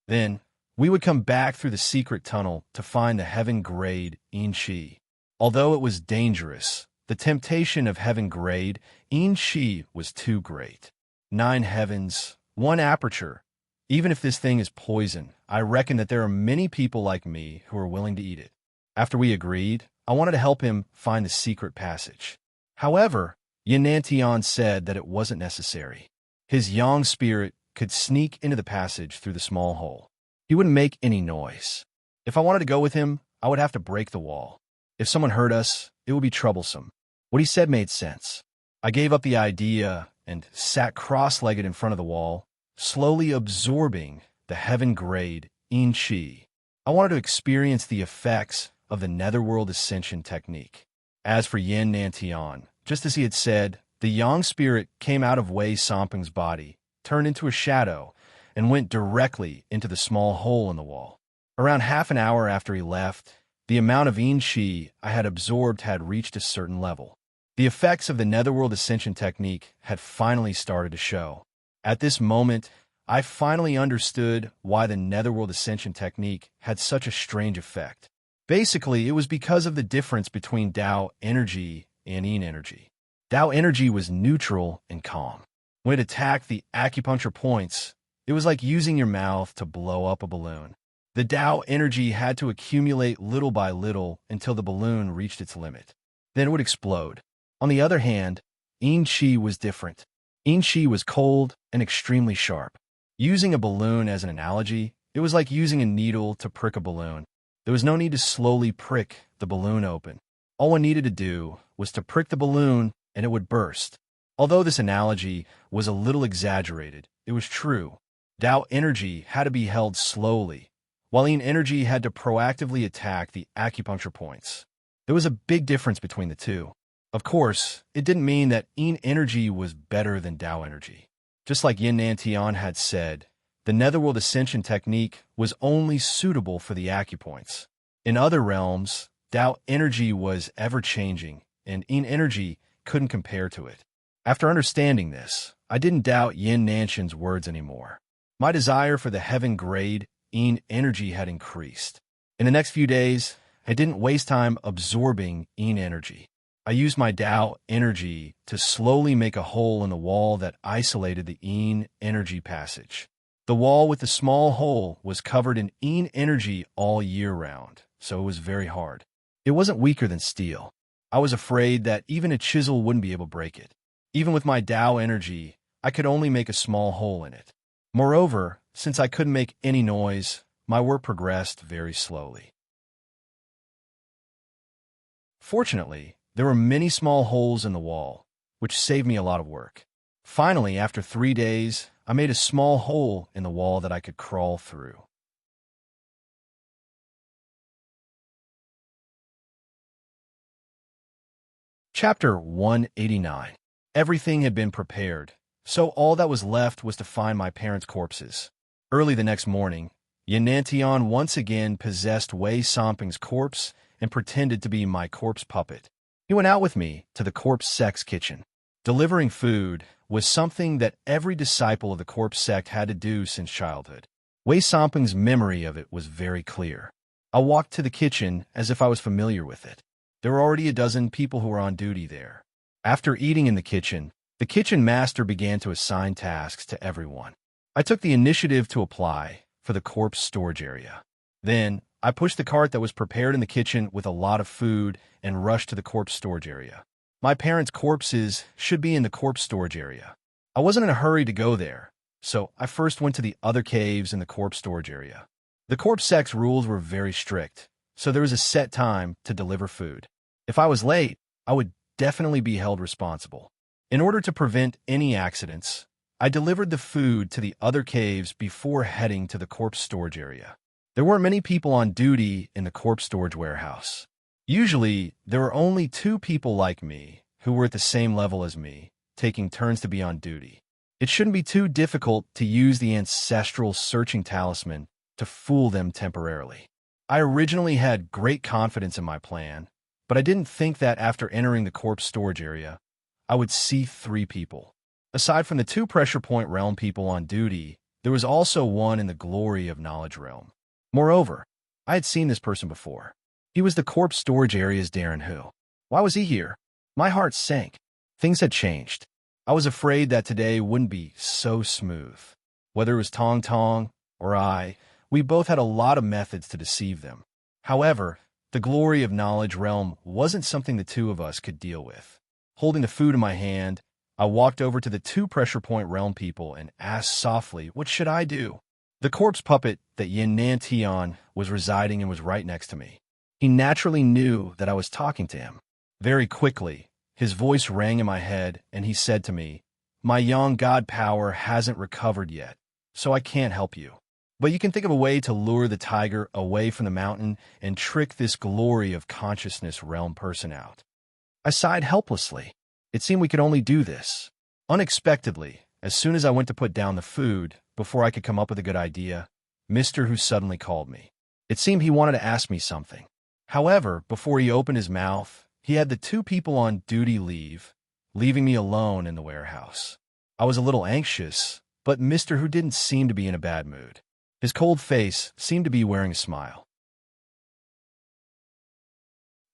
Then, we would come back through the secret tunnel to find the heaven-grade Yin Chi. Although it was dangerous, the temptation of heaven-grade Yin Chi was too great. 9 heavens, 1 aperture. Even if this thing is poison, I reckon that there are many people like me who are willing to eat it. After we agreed, I wanted to help him find the secret passage. However, Yin Nantian said that it wasn't necessary. His yang spirit could sneak into the passage through the small hole. He wouldn't make any noise. If I wanted to go with him, I would have to break the wall. If someone heard us, it would be troublesome. What he said made sense. I gave up the idea and sat cross-legged in front of the wall, slowly absorbing the heaven-grade Yin Chi. I wanted to experience the effects of the netherworld ascension technique. As for Yin Nantian, just as he had said, the yang spirit came out of Wei Samping's body, turned into a shadow, and went directly into the small hole in the wall. Around half an hour after he left, the amount of Yin Chi I had absorbed had reached a certain level. The effects of the netherworld ascension technique had finally started to show. At this moment, I finally understood why the netherworld ascension technique had such a strange effect. Basically, it was because of the difference between Tao energy and Yin energy. Tao energy was neutral and calm. When it attacked the acupuncture points, it was like using your mouth to blow up a balloon. The Tao energy had to accumulate little by little until the balloon reached its limit. Then it would explode. On the other hand, Yin Chi was different. Yin Chi was cold and extremely sharp. Using a balloon as an analogy, it was like using a needle to prick a balloon. There was no need to slowly prick the balloon open. All one needed to do was to prick the balloon and it would burst. Although this analogy was a little exaggerated, it was true. Tao energy had to be held slowly, while Yin energy had to proactively attack the acupuncture points. There was a big difference between the two. Of course, it didn't mean that Yin energy was better than Tao energy. Just like Yin Nantian had said, the netherworld ascension technique was only suitable for the acupoints. In other realms, Tao energy was ever-changing, and Yin energy couldn't compare to it. After understanding this, I didn't doubt Yin Nanshan's words anymore. My desire for the heaven-grade Yin energy had increased. In the next few days, I didn't waste time absorbing Yin energy. I used my Tao energy to slowly make a hole in the wall that isolated the Yin energy passage. The The wall with the small hole was covered in Yin energy all year round, so it was very hard. It wasn't weaker than steel. I was afraid that even a chisel wouldn't be able to break it. Even with my Tao energy, I could only make a small hole in it. Moreover, since I couldn't make any noise, my work progressed very slowly. Fortunately, there were many small holes in the wall, which saved me a lot of work. Finally, after 3 days, I made a small hole in the wall that I could crawl through. Chapter 189. Everything had been prepared, so all that was left was to find my parents' corpses. Early the next morning, Yanantian once again possessed Wei Somping's corpse and pretended to be my corpse puppet. He went out with me to the corpse sect's kitchen. Delivering food was something that every disciple of the corpse sect had to do since childhood. Wei Somping's memory of it was very clear. I walked to the kitchen as if I was familiar with it. There were already a dozen people who were on duty there. After eating in the kitchen master began to assign tasks to everyone. I took the initiative to apply for the corpse storage area. Then, I pushed the cart that was prepared in the kitchen with a lot of food and rushed to the corpse storage area. My parents' corpses should be in the corpse storage area. I wasn't in a hurry to go there, so I first went to the other caves in the corpse storage area. The corpse sect's rules were very strict, so there was a set time to deliver food. If I was late, I would definitely be held responsible. In order to prevent any accidents, I delivered the food to the other caves before heading to the corpse storage area. There weren't many people on duty in the corpse storage warehouse. Usually, there were only 2 people like me who were at the same level as me, taking turns to be on duty. It shouldn't be too difficult to use the ancestral searching talisman to fool them temporarily. I originally had great confidence in my plan, but I didn't think that after entering the corpse storage area, I would see 3 people. Aside from the 2 pressure point realm people on duty, there was also one in the glory of knowledge realm. Moreover, I had seen this person before. He was the corpse storage area's Darren Hu. Why was he here? My heart sank. Things had changed. I was afraid that today wouldn't be so smooth. Whether it was Tong Tong or I, we both had a lot of methods to deceive them. However, the glory of knowledge realm wasn't something the 2 of us could deal with. Holding the food in my hand, I walked over to the 2 pressure point realm people and asked softly, what should I do? The corpse puppet that Yin Nan Tian was residing in was right next to me. He naturally knew that I was talking to him. Very quickly, his voice rang in my head, and he said to me, my young god power hasn't recovered yet, so I can't help you. But you can think of a way to lure the tiger away from the mountain and trick this glory of consciousness realm person out. I sighed helplessly. It seemed we could only do this. Unexpectedly, as soon as I went to put down the food, before I could come up with a good idea, Mr. Who suddenly called me. It seemed he wanted to ask me something. However, before he opened his mouth, he had the 2 people on duty leave, leaving me alone in the warehouse. I was a little anxious, but Mr. Who didn't seem to be in a bad mood. His cold face seemed to be wearing a smile.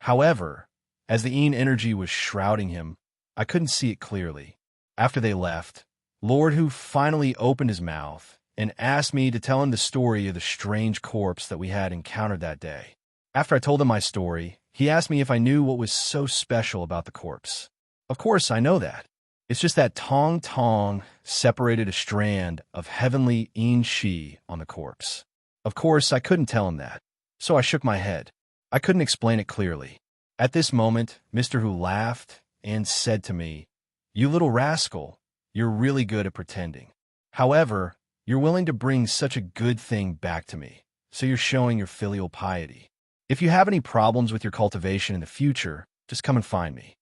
However, as the Yin energy was shrouding him, I couldn't see it clearly. After they left, Lord Who finally opened his mouth and asked me to tell him the story of the strange corpse that we had encountered that day. After I told him my story, he asked me if I knew what was so special about the corpse. Of course, I know that. It's just that Tong Tong separated a strand of heavenly Yin Shi on the corpse. Of course, I couldn't tell him that, so I shook my head. I couldn't explain it clearly. At this moment, Mr. Who laughed and said to me, you little rascal, you're really good at pretending. However, you're willing to bring such a good thing back to me, so you're showing your filial piety. If you have any problems with your cultivation in the future, just come and find me.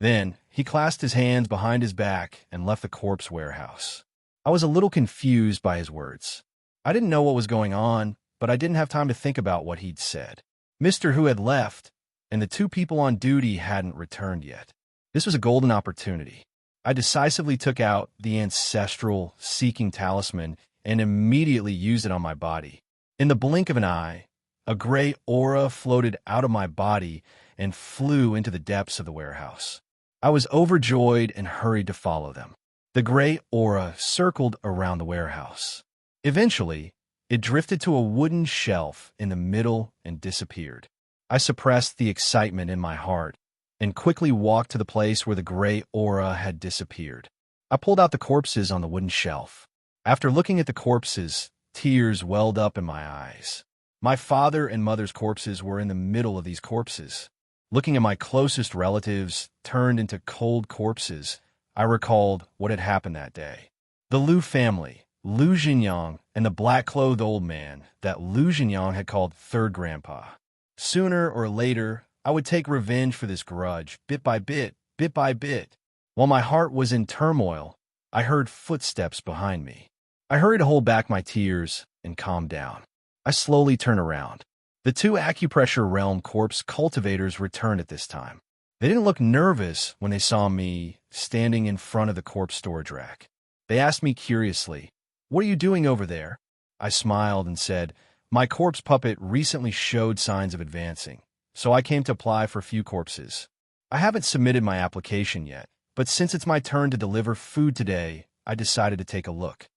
Then, he clasped his hands behind his back and left the corpse warehouse. I was a little confused by his words. I didn't know what was going on, but I didn't have time to think about what he'd said. Mr. Who had left, and the 2 people on duty hadn't returned yet. This was a golden opportunity. I decisively took out the ancestral seeking talisman and immediately used it on my body. In the blink of an eye, a gray aura floated out of my body and flew into the depths of the warehouse. I was overjoyed and hurried to follow them. The gray aura circled around the warehouse. Eventually, it drifted to a wooden shelf in the middle and disappeared. I suppressed the excitement in my heart and quickly walked to the place where the gray aura had disappeared. I pulled out the corpses on the wooden shelf. After looking at the corpses, tears welled up in my eyes. My father and mother's corpses were in the middle of these corpses. Looking at my closest relatives turned into cold corpses, I recalled what had happened that day. The Liu family, Liu Jinyang, and the black-clothed old man that Liu Jinyang had called Third Grandpa. Sooner or later, I would take revenge for this grudge, bit by bit, bit by bit. While my heart was in turmoil, I heard footsteps behind me. I hurried to hold back my tears and calm down. I slowly turned around. The two acupressure realm corpse cultivators returned at this time. They didn't look nervous when they saw me standing in front of the corpse storage rack. They asked me curiously, "What are you doing over there?" I smiled and said, "My corpse puppet recently showed signs of advancing, so I came to apply for a few corpses. I haven't submitted my application yet, but since it's my turn to deliver food today, I decided to take a look."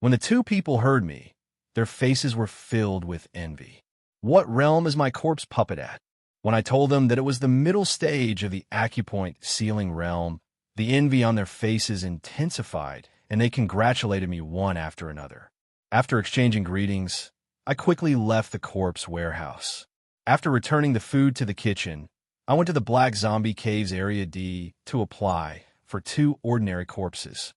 When the two people heard me, their faces were filled with envy. "What realm is my corpse puppet at?" When I told them that it was the middle stage of the acupoint sealing realm, the envy on their faces intensified, and they congratulated me one after another. After exchanging greetings, I quickly left the corpse warehouse. After returning the food to the kitchen, I went to the Black Zombie Caves Area D to apply for 2 ordinary corpses.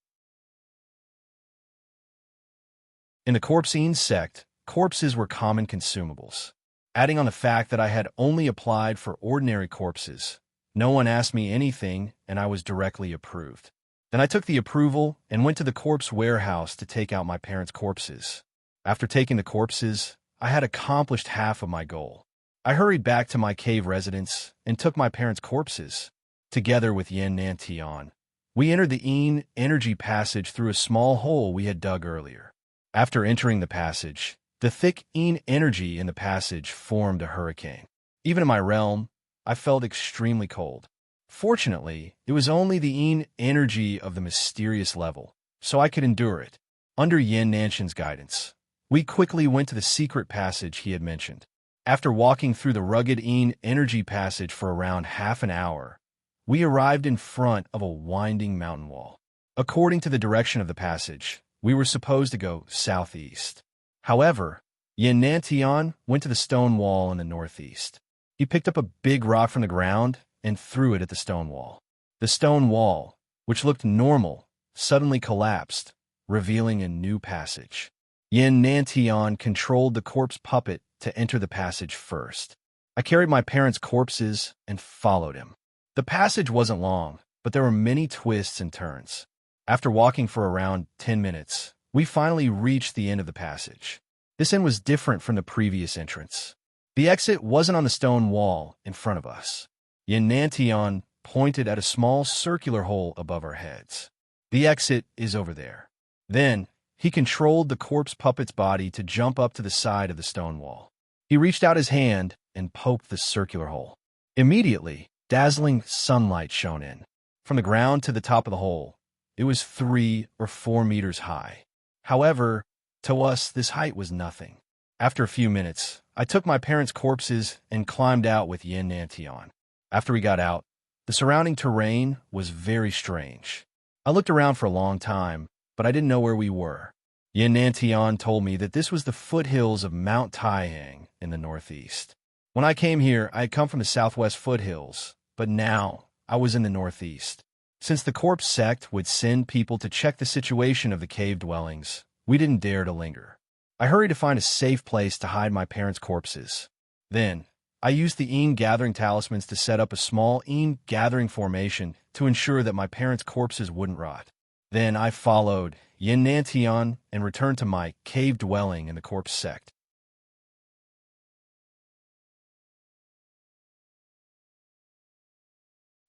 In the Corpsine sect, corpses were common consumables. Adding on the fact that I had only applied for ordinary corpses, no one asked me anything and I was directly approved. Then I took the approval and went to the corpse warehouse to take out my parents' corpses. After taking the corpses, I had accomplished half of my goal. I hurried back to my cave residence and took my parents' corpses. Together with Yin Nantian, we entered the Yin energy passage through a small hole we had dug earlier. After entering the passage, the thick Yin energy in the passage formed a hurricane. Even in my realm, I felt extremely cold. Fortunately, it was only the Yin energy of the mysterious level, so I could endure it. Under Yin Nanshan's guidance, we quickly went to the secret passage he had mentioned. After walking through the rugged Yin energy passage for around half an hour, we arrived in front of a winding mountain wall. According to the direction of the passage, we were supposed to go southeast. However, Yin Nantian went to the stone wall in the northeast. He picked up a big rock from the ground and threw it at the stone wall. The stone wall, which looked normal, suddenly collapsed, revealing a new passage. Yin Nantian controlled the corpse puppet to enter the passage first. I carried my parents' corpses and followed him. The passage wasn't long, but there were many twists and turns. After walking for around 10 minutes, we finally reached the end of the passage. This end was different from the previous entrance. The exit wasn't on the stone wall in front of us. Yin Nantian pointed at a small circular hole above our heads. "The exit is over there." Then, he controlled the corpse puppet's body to jump up to the side of the stone wall. He reached out his hand and poked the circular hole. Immediately, dazzling sunlight shone in. From the ground to the top of the hole, it was 3 or 4 meters high. However, to us, this height was nothing. After a few minutes, I took my parents' corpses and climbed out with Yin Nantian. After we got out, the surrounding terrain was very strange. I looked around for a long time, but I didn't know where we were. Yin Nantian told me that this was the foothills of Mount Taiyang in the northeast. When I came here, I had come from the southwest foothills, but now I was in the northeast. Since the corpse sect would send people to check the situation of the cave dwellings, we didn't dare to linger. I hurried to find a safe place to hide my parents' corpses. Then, I used the Een gathering talismans to set up a small Een gathering formation to ensure that my parents' corpses wouldn't rot. Then I followed Yin Nantian and returned to my cave dwelling in the corpse sect.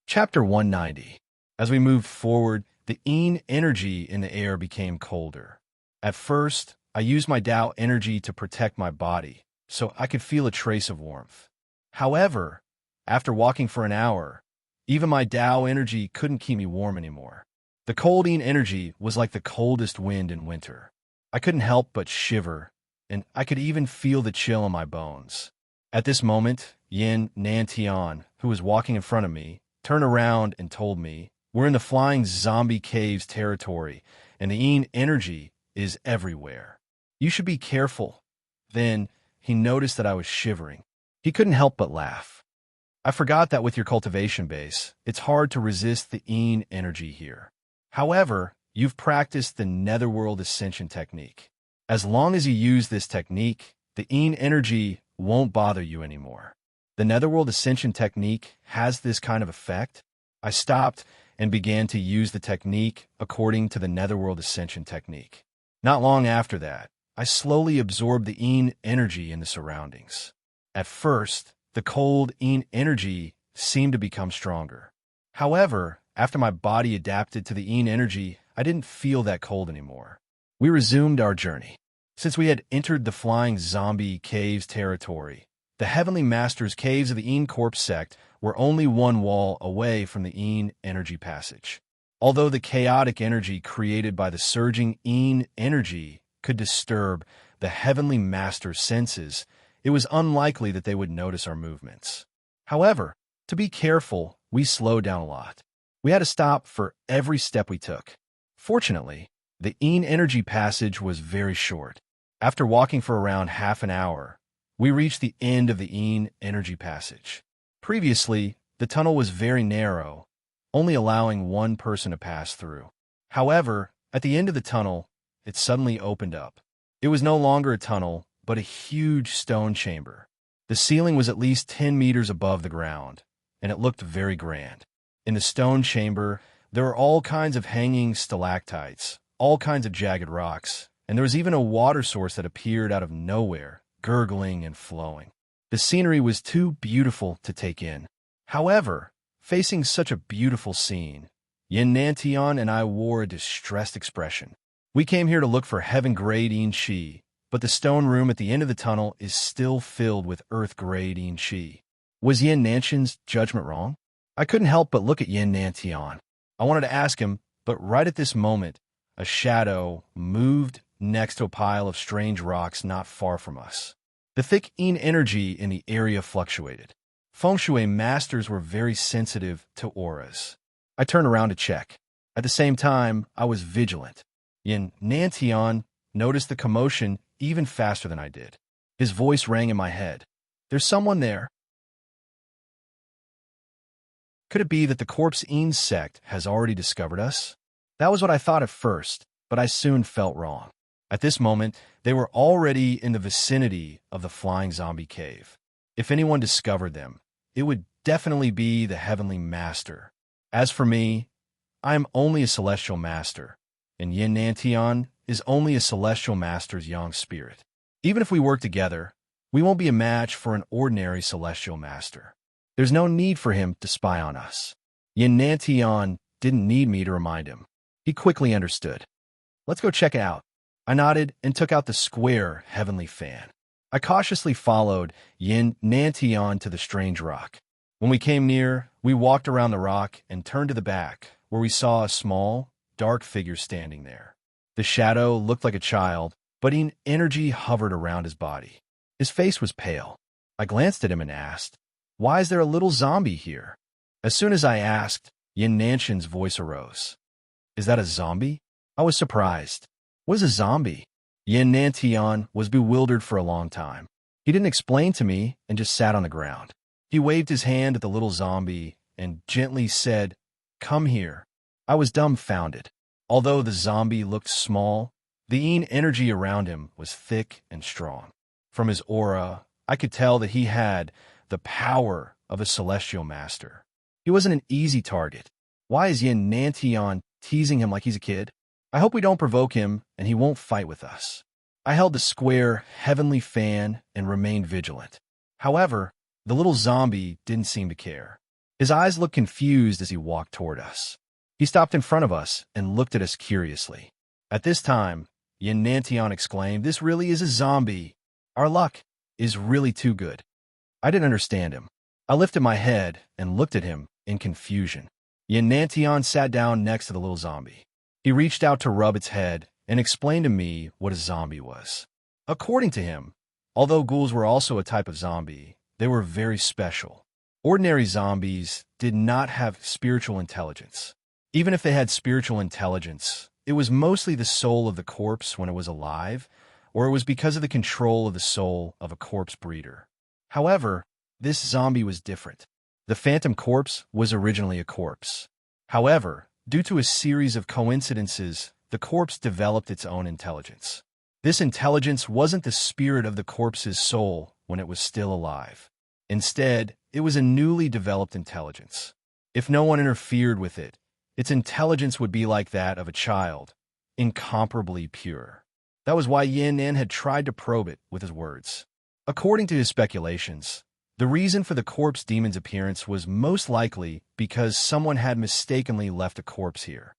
Chapter 190. As we moved forward, the Een energy in the air became colder. At first, I used my Tao energy to protect my body, so I could feel a trace of warmth. However, after walking for an hour, even my Tao energy couldn't keep me warm anymore. The cold Een energy was like the coldest wind in winter. I couldn't help but shiver, and I could even feel the chill in my bones. At this moment, Yin Nantian, who was walking in front of me, turned around and told me, "We're in the flying zombie caves territory, and the Yin energy is everywhere. You should be careful." Then he noticed that I was shivering. He couldn't help but laugh. "I forgot that with your cultivation base, it's hard to resist the Yin energy here. However, you've practiced the Netherworld Ascension technique. As long as you use this technique, the Yin energy won't bother you anymore." The Netherworld Ascension technique has this kind of effect? I stopped and began to use the technique according to the Netherworld Ascension technique. Not long after that, I slowly absorbed the Yin energy in the surroundings. At first, the cold Yin energy seemed to become stronger. However, after my body adapted to the Yin energy, I didn't feel that cold anymore. We resumed our journey. Since we had entered the flying zombie caves territory, the Heavenly Master's caves of the Yin Corpse sect were only one wall away from the Yin energy passage. Although the chaotic energy created by the surging Yin energy could disturb the Heavenly Master's senses, it was unlikely that they would notice our movements. However, to be careful, we slowed down a lot. We had to stop for every step we took. Fortunately, the Yin energy passage was very short. After walking for around half an hour, we reached the end of the Yin energy passage. Previously, the tunnel was very narrow, only allowing one person to pass through. However, at the end of the tunnel, it suddenly opened up. It was no longer a tunnel, but a huge stone chamber. The ceiling was at least 10 meters above the ground, and it looked very grand. In the stone chamber, there were all kinds of hanging stalactites, all kinds of jagged rocks, and there was even a water source that appeared out of nowhere, gurgling and flowing. The scenery was too beautiful to take in. However, facing such a beautiful scene, Yin Nantian and I wore a distressed expression. We came here to look for heaven-grade Yin Qi, but the stone room at the end of the tunnel is still filled with earth-grade Yin Qi. Was Yin Nantian's judgment wrong? I couldn't help but look at Yin Nantian. I wanted to ask him, but right at this moment, a shadow moved next to a pile of strange rocks not far from us. The thick Yin energy in the area fluctuated. Feng Shui masters were very sensitive to auras. I turned around to check. At the same time, I was vigilant. Yin Nantian noticed the commotion even faster than I did. His voice rang in my head. "There's someone there." Could it be that the Corpse Yin sect has already discovered us? That was what I thought at first, but I soon felt wrong. At this moment, they were already in the vicinity of the flying zombie cave. If anyone discovered them, it would definitely be the Heavenly Master. As for me, I am only a Celestial Master, and Yin Nantian is only a Celestial Master's young spirit. Even if we work together, we won't be a match for an ordinary Celestial Master. There's no need for him to spy on us. Yin Nantian didn't need me to remind him. He quickly understood. "Let's go check it out." I nodded and took out the square heavenly fan. I cautiously followed Yin Nantian to the strange rock. When we came near, we walked around the rock and turned to the back, where we saw a small, dark figure standing there. The shadow looked like a child, but Yin energy hovered around his body. His face was pale. I glanced at him and asked, "Why is there a little zombie here?" As soon as I asked, Yin Nantian's voice arose. "Is that a zombie?" I was surprised. "What is a zombie?" Yin Nantian was bewildered for a long time. He didn't explain to me and just sat on the ground. He waved his hand at the little zombie and gently said, "Come here." I was dumbfounded. Although the zombie looked small, the Yin energy around him was thick and strong. From his aura, I could tell that he had the power of a Celestial Master. He wasn't an easy target. Why is Yin Nantian teasing him like he's a kid? I hope we don't provoke him and he won't fight with us. I held the square heavenly fan and remained vigilant. However, the little zombie didn't seem to care. His eyes looked confused as he walked toward us. He stopped in front of us and looked at us curiously. At this time, Yin Nantian exclaimed, "This really is a zombie. Our luck is really too good." I didn't understand him. I lifted my head and looked at him in confusion. Yin Nantian sat down next to the little zombie. He reached out to rub its head and explained to me what a zombie was. According to him, although ghouls were also a type of zombie, they were very special. Ordinary zombies did not have spiritual intelligence. Even if they had spiritual intelligence, it was mostly the soul of the corpse when it was alive, or it was because of the control of the soul of a corpse breeder. However, this zombie was different. The phantom corpse was originally a corpse. However, due to a series of coincidences, the corpse developed its own intelligence. This intelligence wasn't the spirit of the corpse's soul when it was still alive. Instead, it was a newly developed intelligence. If no one interfered with it, its intelligence would be like that of a child, incomparably pure. That was why Yin Nan had tried to probe it with his words. According to his speculations, the reason for the corpse demon's appearance was most likely because someone had mistakenly left a corpse here.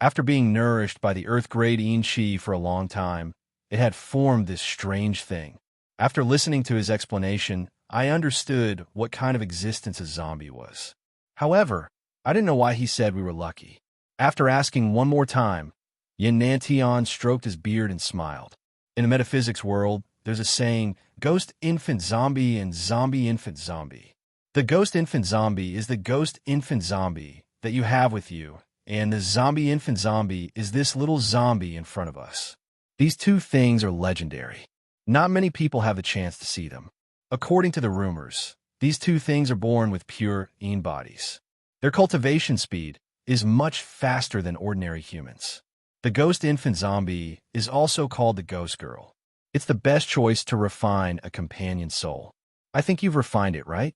After being nourished by the earth-grade Yin Qi for a long time, it had formed this strange thing. After listening to his explanation, I understood what kind of existence a zombie was. However, I didn't know why he said we were lucky. After asking one more time, Yin Nantian stroked his beard and smiled. In the metaphysics world, there's a saying, ghost infant zombie and zombie infant zombie. The ghost infant zombie is the ghost infant zombie that you have with you, and the zombie infant zombie is this little zombie in front of us. These two things are legendary. Not many people have the chance to see them. According to the rumors, these two things are born with pure Yin bodies. Their cultivation speed is much faster than ordinary humans. The ghost infant zombie is also called the ghost girl. It's the best choice to refine a companion soul. I think you've refined it, right?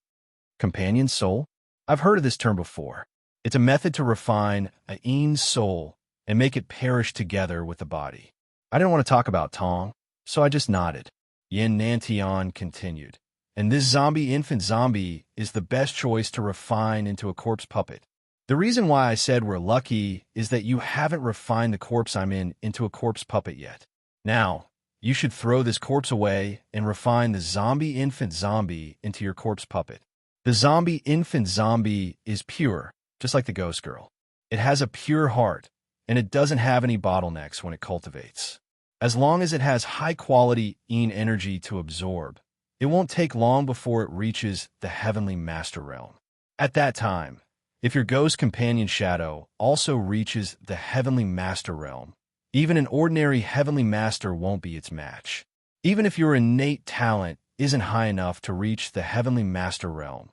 Companion soul? I've heard of this term before. It's a method to refine a Yin soul and make it perish together with the body. I didn't want to talk about Tong, so I just nodded. Yin Nantian continued. And this zombie infant zombie is the best choice to refine into a corpse puppet. The reason why I said we're lucky is that you haven't refined the corpse I'm in into a corpse puppet yet. Now, you should throw this corpse away and refine the zombie infant zombie into your corpse puppet. The zombie infant zombie is pure, just like the ghost girl. It has a pure heart, and it doesn't have any bottlenecks when it cultivates. As long as it has high-quality Yin energy to absorb, it won't take long before it reaches the heavenly master realm. At that time, if your ghost companion shadow also reaches the heavenly master realm, even an ordinary heavenly master won't be its match. Even if your innate talent isn't high enough to reach the heavenly master realm,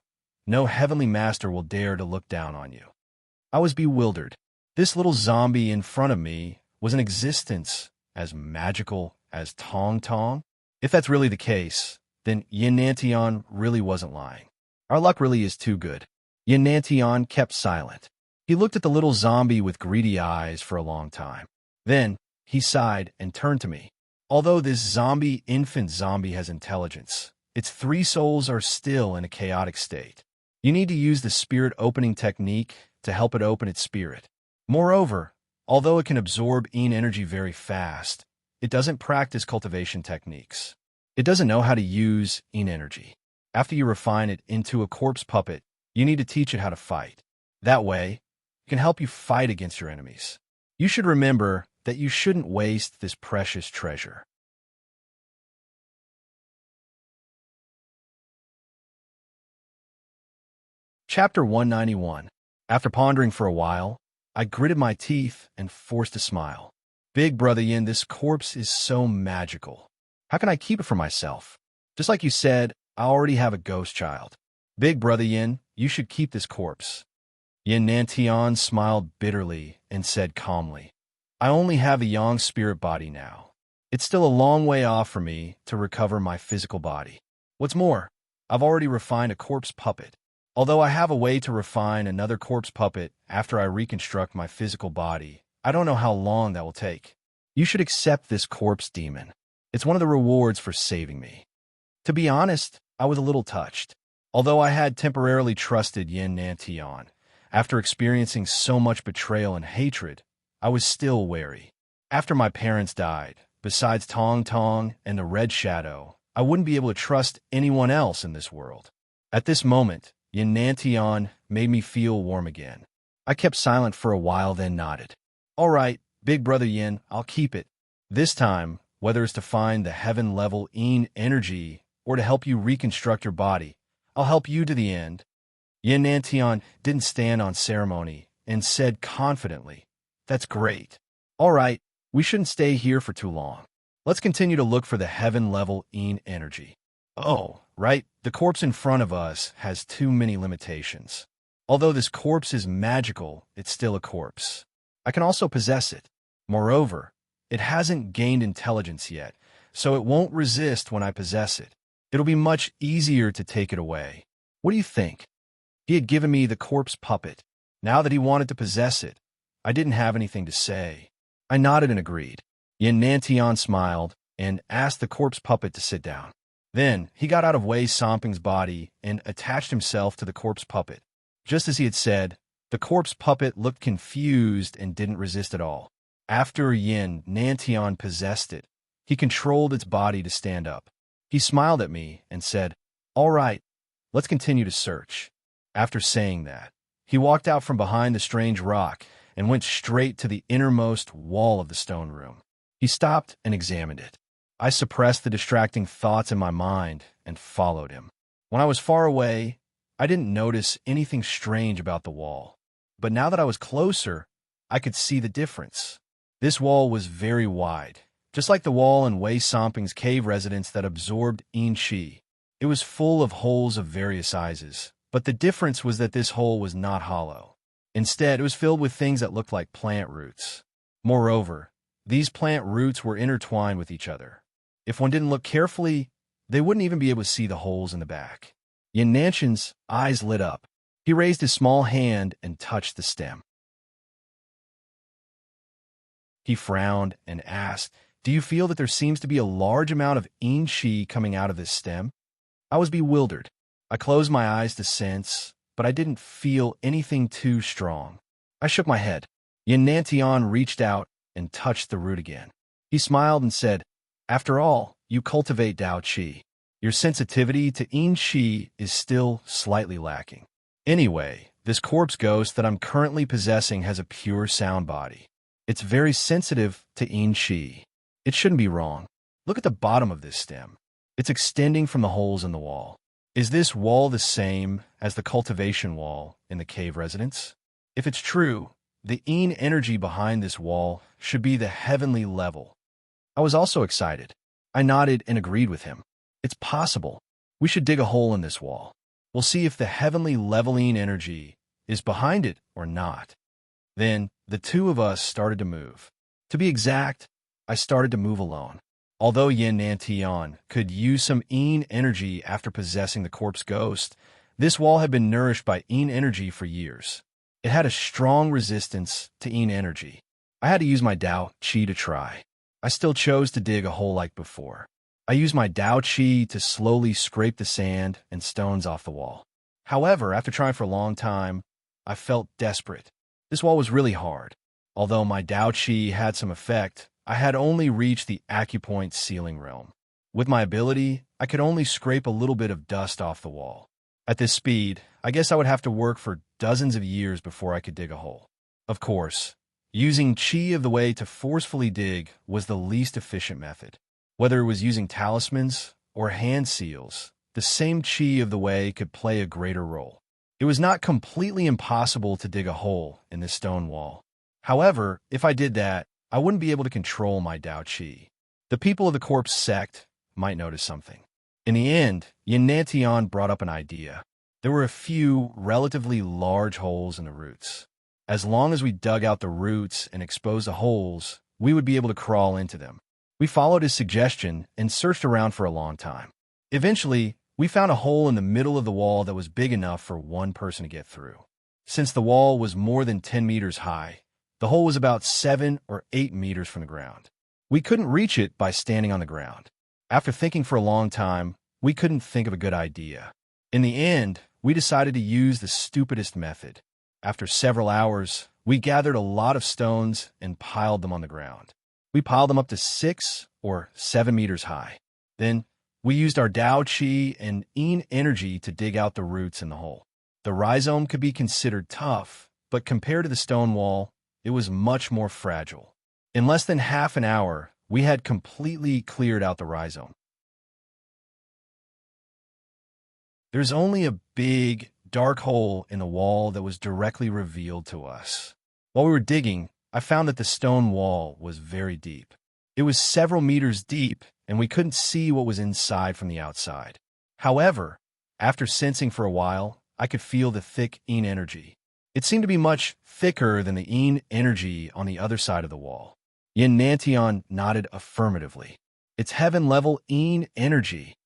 no heavenly master will dare to look down on you. I was bewildered. This little zombie in front of me was an existence as magical as Tong Tong. If that's really the case, then Yin Nantian really wasn't lying. Our luck really is too good. Yin Nantian kept silent. He looked at the little zombie with greedy eyes for a long time. Then, he sighed and turned to me. Although this zombie infant zombie has intelligence, its three souls are still in a chaotic state. You need to use the spirit opening technique to help it open its spirit. Moreover, although it can absorb Yin energy very fast, it doesn't practice cultivation techniques. It doesn't know how to use Yin energy. After you refine it into a corpse puppet, you need to teach it how to fight. That way, it can help you fight against your enemies. You should remember that you shouldn't waste this precious treasure. Chapter 191. After pondering for a while, I gritted my teeth and forced a smile. Big Brother Yin, this corpse is so magical. How can I keep it for myself? Just like you said, I already have a ghost child. Big Brother Yin, you should keep this corpse. Yin Nantian smiled bitterly and said calmly, I only have a yang spirit body now. It's still a long way off for me to recover my physical body. What's more, I've already refined a corpse puppet. Although I have a way to refine another corpse puppet after I reconstruct my physical body, I don't know how long that will take. You should accept this corpse demon. It's one of the rewards for saving me. To be honest, I was a little touched. Although I had temporarily trusted Yin Nantian, after experiencing so much betrayal and hatred, I was still wary. After my parents died, besides Tong Tong and the Red Shadow, I wouldn't be able to trust anyone else in this world. At this moment, Yin Nantian made me feel warm again. I kept silent for a while, then nodded. All right, big brother Yin, I'll keep it. This time, whether it's to find the heaven-level Yin energy or to help you reconstruct your body, I'll help you to the end. Yin Nantian didn't stand on ceremony and said confidently, That's great. All right, we shouldn't stay here for too long. Let's continue to look for the heaven-level Yin energy. Oh, right, the corpse in front of us has too many limitations. Although this corpse is magical, it's still a corpse. I can also possess it. Moreover, it hasn't gained intelligence yet, so it won't resist when I possess it. It'll be much easier to take it away. What do you think? He had given me the corpse puppet. Now that he wanted to possess it, I didn't have anything to say. I nodded and agreed. Yin Nantian smiled and asked the corpse puppet to sit down. Then he got out of Wei Somping's body and attached himself to the corpse puppet. Just as he had said, the corpse puppet looked confused and didn't resist at all. After Yin Nantian possessed it, he controlled its body to stand up. He smiled at me and said, All right, let's continue to search. After saying that, he walked out from behind the strange rock and went straight to the innermost wall of the stone room. He stopped and examined it. I suppressed the distracting thoughts in my mind and followed him. When I was far away, I didn't notice anything strange about the wall. But now that I was closer, I could see the difference. This wall was very wide, just like the wall in Wei Somping's cave residence that absorbed Yin Qi. It was full of holes of various sizes, but the difference was that this hole was not hollow. Instead, it was filled with things that looked like plant roots. Moreover, these plant roots were intertwined with each other. If one didn't look carefully, they wouldn't even be able to see the holes in the back. Yin Nanshan's eyes lit up. He raised his small hand and touched the stem. He frowned and asked, Do you feel that there seems to be a large amount of Yin Qi coming out of this stem? I was bewildered. I closed my eyes to sense, but I didn't feel anything too strong. I shook my head. Yin Nantian reached out and touched the root again. He smiled and said, After all, you cultivate Dao Qi. Your sensitivity to Yin Qi is still slightly lacking. Anyway, this corpse ghost that I'm currently possessing has a pure sound body. It's very sensitive to Yin Qi. It shouldn't be wrong. Look at the bottom of this stem. It's extending from the holes in the wall. Is this wall the same as the cultivation wall in the cave residence? If it's true, the Yin energy behind this wall should be the heavenly level. I was also excited. I nodded and agreed with him. It's possible. We should dig a hole in this wall. We'll see if the heavenly leveling energy is behind it or not. Then the two of us started to move. To be exact, I started to move alone. Although Yin Nantian could use some Yin energy after possessing the corpse ghost, this wall had been nourished by Yin energy for years. It had a strong resistance to Yin energy. I had to use my Dao Qi to try. I still chose to dig a hole like before. I used my Dao Qi to slowly scrape the sand and stones off the wall. However, after trying for a long time, I felt desperate. This wall was really hard. Although my Dao Qi had some effect, I had only reached the acupoint ceiling realm. With my ability, I could only scrape a little bit of dust off the wall. At this speed, I guess I would have to work for dozens of years before I could dig a hole. Of course, using Qi of the Way to forcefully dig was the least efficient method. Whether it was using talismans or hand seals, the same Qi of the Way could play a greater role. It was not completely impossible to dig a hole in this stone wall. However, if I did that, I wouldn't be able to control my Dao Qi. The people of the corpse sect might notice something. In the end, Yin Nantian brought up an idea. There were a few relatively large holes in the roots. As long as we dug out the roots and exposed the holes, we would be able to crawl into them. We followed his suggestion and searched around for a long time. Eventually, we found a hole in the middle of the wall that was big enough for one person to get through. Since the wall was more than 10 meters high, the hole was about 7 or 8 meters from the ground. We couldn't reach it by standing on the ground. After thinking for a long time, we couldn't think of a good idea. In the end, we decided to use the stupidest method. After several hours, we gathered a lot of stones and piled them on the ground. We piled them up to 6 or 7 meters high. Then, we used our Dao Qi and Yin energy to dig out the roots in the hole. The rhizome could be considered tough, but compared to the stone wall, it was much more fragile. In less than half an hour, we had completely cleared out the rhizome. There's only a big, dark hole in the wall that was directly revealed to us. While we were digging, I found that the stone wall was very deep. It was several meters deep, and we couldn't see what was inside from the outside. However, after sensing for a while, I could feel the thick Yin energy. It seemed to be much thicker than the Yin energy on the other side of the wall. Yin Nantian nodded affirmatively. It's heaven-level Yin energy.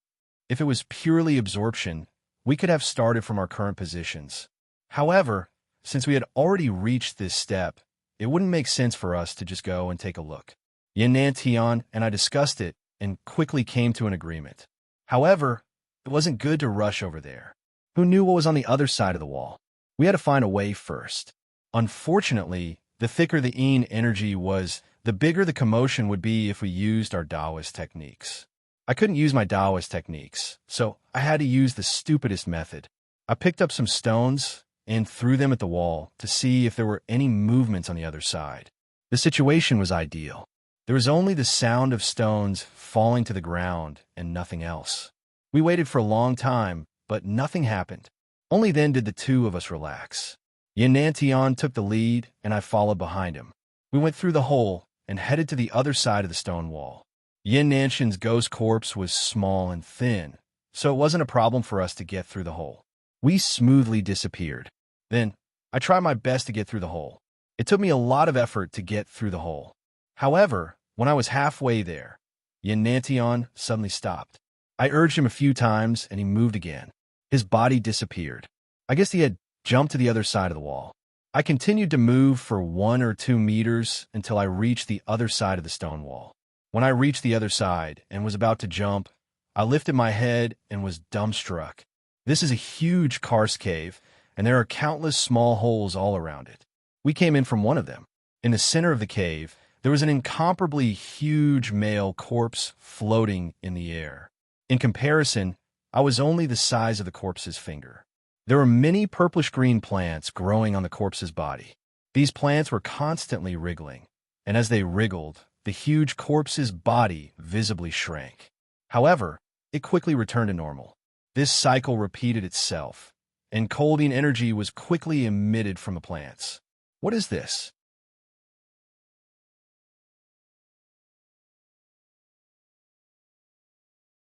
If it was purely absorption, we could have started from our current positions. However, since we had already reached this step, it wouldn't make sense for us to just go and take a look. Yin Nantian and I discussed it and quickly came to an agreement. However, it wasn't good to rush over there. Who knew what was on the other side of the wall? We had to find a way first. Unfortunately, the thicker the Yin energy was, the bigger the commotion would be if we used our Taoist techniques. I couldn't use my Taoist techniques, so I had to use the stupidest method. I picked up some stones and threw them at the wall to see if there were any movements on the other side. The situation was ideal. There was only the sound of stones falling to the ground and nothing else. We waited for a long time, but nothing happened. Only then did the two of us relax. Yin Nantian took the lead, and I followed behind him. We went through the hole and headed to the other side of the stone wall. Yin Nantian's ghost corpse was small and thin, so it wasn't a problem for us to get through the hole. We smoothly disappeared. Then, I tried my best to get through the hole. It took me a lot of effort to get through the hole. However, when I was halfway there, Yin Nantian suddenly stopped. I urged him a few times, and he moved again. His body disappeared. I guess he had jumped to the other side of the wall. I continued to move for 1 or 2 meters until I reached the other side of the stone wall. When I reached the other side and was about to jump, I lifted my head and was dumbstruck. This is a huge karst cave, and there are countless small holes all around it. We came in from one of them. In the center of the cave, there was an incomparably huge male corpse floating in the air. In comparison, I was only the size of the corpse's finger. There were many purplish-green plants growing on the corpse's body. These plants were constantly wriggling, and as they wriggled, the huge corpse's body visibly shrank. However, it quickly returned to normal. This cycle repeated itself, and cold Yin energy was quickly emitted from the plants. What is this?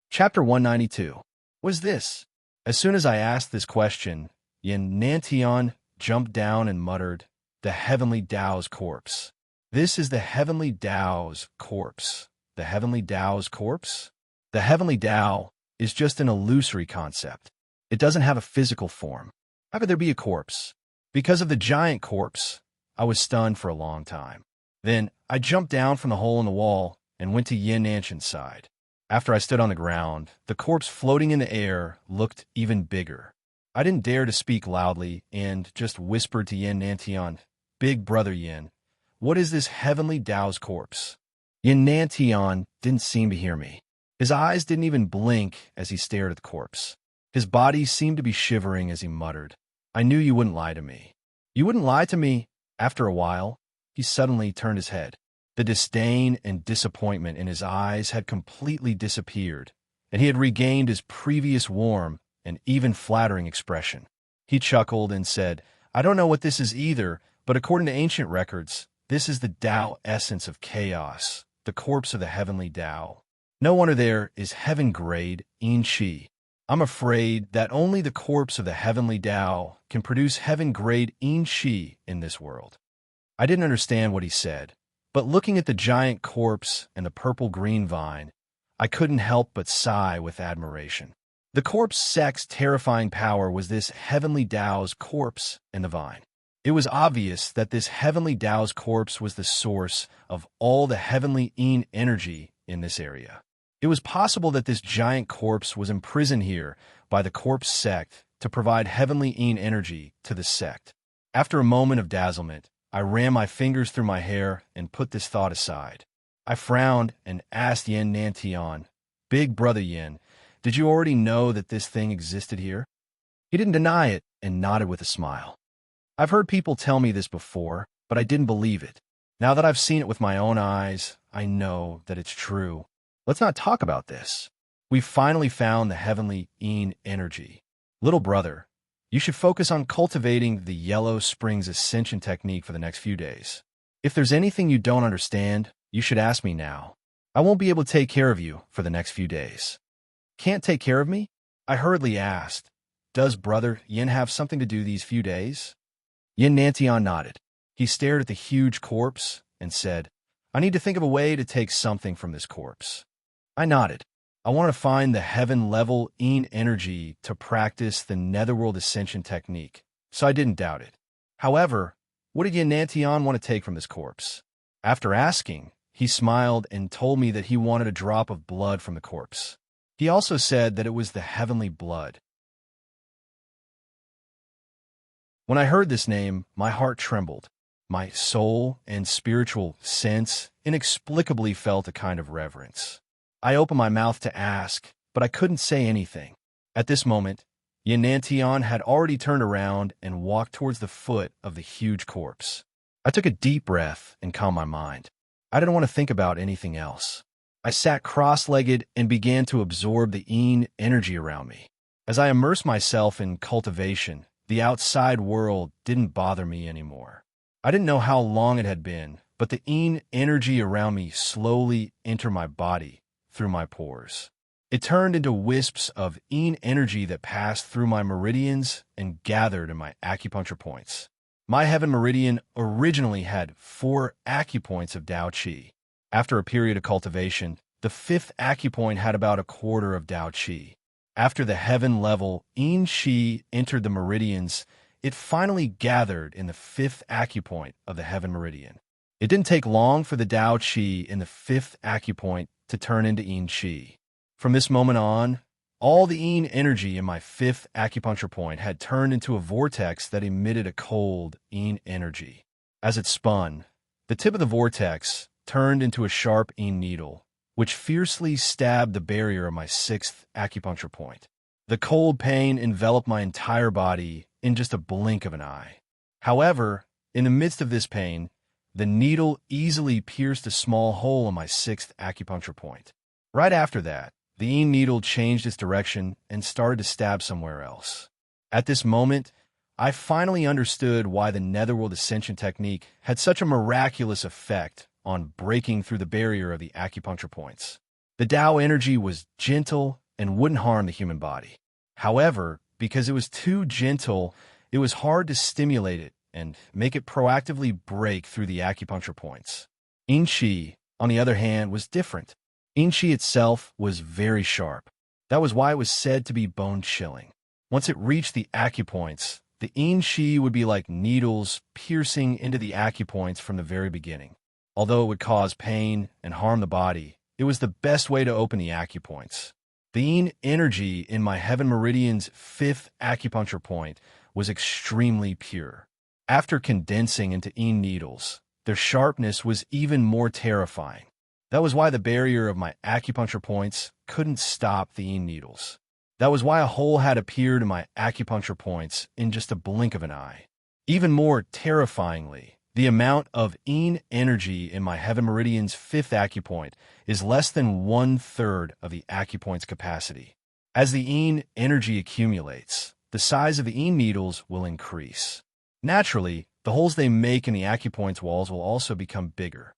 Chapter 192. What is this? As soon as I asked this question, Yin Nantian jumped down and muttered, "The heavenly Tao's corpse." This is the heavenly Tao's corpse. The heavenly Tao's corpse? The heavenly Tao is just an illusory concept. It doesn't have a physical form. How could there be a corpse? Because of the giant corpse, I was stunned for a long time. Then I jumped down from the hole in the wall and went to Yin Nantian's side. After I stood on the ground, the corpse floating in the air looked even bigger. I didn't dare to speak loudly and just whispered to Yin Nantian, "Big brother Yin, what is this heavenly Tao's corpse?" Yin Nantian didn't seem to hear me. His eyes didn't even blink as he stared at the corpse. His body seemed to be shivering as he muttered, "I knew you wouldn't lie to me." "You wouldn't lie to me?" After a while, he suddenly turned his head. The disdain and disappointment in his eyes had completely disappeared, and he had regained his previous warm and even flattering expression. He chuckled and said, "I don't know what this is either, but according to ancient records, this is the Tao essence of chaos, the corpse of the heavenly Tao. No wonder there is heaven-grade Yin Qi. I'm afraid that only the corpse of the heavenly Tao can produce heaven-grade Yin Qi in this world." I didn't understand what he said, but looking at the giant corpse and the purple-green vine, I couldn't help but sigh with admiration. The corpse-sect's terrifying power was this heavenly Tao's corpse and the vine. It was obvious that this heavenly Tao's corpse was the source of all the heavenly Yin energy in this area. It was possible that this giant corpse was imprisoned here by the corpse sect to provide heavenly Yin energy to the sect. After a moment of dazzlement, I ran my fingers through my hair and put this thought aside. I frowned and asked Yin Nantian, "Big brother Yin, did you already know that this thing existed here?" He didn't deny it and nodded with a smile. I've heard people tell me this before, but I didn't believe it. Now that I've seen it with my own eyes, I know that it's true. Let's not talk about this. We've finally found the heavenly Yin energy. Little brother, you should focus on cultivating the Yellow Springs Ascension technique for the next few days. If there's anything you don't understand, you should ask me now. I won't be able to take care of you for the next few days. Can't take care of me? I hurriedly asked. Does Brother Yin have something to do these few days? Yin Nantian nodded. He stared at the huge corpse and said, I need to think of a way to take something from this corpse. I nodded. I wanted to find the heaven-level Yin energy to practice the Netherworld Ascension technique, so I didn't doubt it. However, what did Yin Nantian want to take from this corpse? After asking, he smiled and told me that he wanted a drop of blood from the corpse. He also said that it was the heavenly blood. When I heard this name, my heart trembled. My soul and spiritual sense inexplicably felt a kind of reverence. I opened my mouth to ask, but I couldn't say anything. At this moment, Yin Nantian had already turned around and walked towards the foot of the huge corpse. I took a deep breath and calmed my mind. I didn't want to think about anything else. I sat cross-legged and began to absorb the Yin energy around me. As I immersed myself in cultivation, the outside world didn't bother me anymore. I didn't know how long it had been, but the Yin energy around me slowly entered my body through my pores. It turned into wisps of Yin energy that passed through my meridians and gathered in my acupuncture points. My heaven meridian originally had 4 acupoints of Tao Qi. After a period of cultivation, the 5th acupoint had about a quarter of Tao Qi. After the heaven-level Yin Qi entered the meridians, it finally gathered in the 5th acupoint of the heaven meridian. It didn't take long for the Tao Qi in the 5th acupoint to turn into Yin Qi. From this moment on, all the Yin energy in my 5th acupuncture point had turned into a vortex that emitted a cold Yin energy. As it spun, the tip of the vortex turned into a sharp Yin needle, which fiercely stabbed the barrier of my 6th acupuncture point. The cold pain enveloped my entire body in just a blink of an eye. However, in the midst of this pain, the needle easily pierced a small hole in my 6th acupuncture point. Right after that, the Yin needle changed its direction and started to stab somewhere else. At this moment, I finally understood why the Netherworld Ascension technique had such a miraculous effect on breaking through the barrier of the acupuncture points. The Tao energy was gentle and wouldn't harm the human body. However, because it was too gentle, it was hard to stimulate it and make it proactively break through the acupuncture points. Yin Qi, on the other hand, was different. Yin Qi itself was very sharp. That was why it was said to be bone-chilling. Once it reached the acupoints, the Yin Qi would be like needles piercing into the acupoints from the very beginning. Although it would cause pain and harm the body, it was the best way to open the acupoints. The Yin energy in my heaven meridian's 5th acupuncture point was extremely pure. After condensing into Yin needles, their sharpness was even more terrifying. That was why the barrier of my acupuncture points couldn't stop the Yin needles. That was why a hole had appeared in my acupuncture points in just a blink of an eye. Even more terrifyingly, the amount of Yin energy in my heaven meridian's 5th acupoint is less than 1/3 of the acupoint's capacity. As the Yin energy accumulates, the size of the Yin needles will increase. Naturally, the holes they make in the acupoint's walls will also become bigger.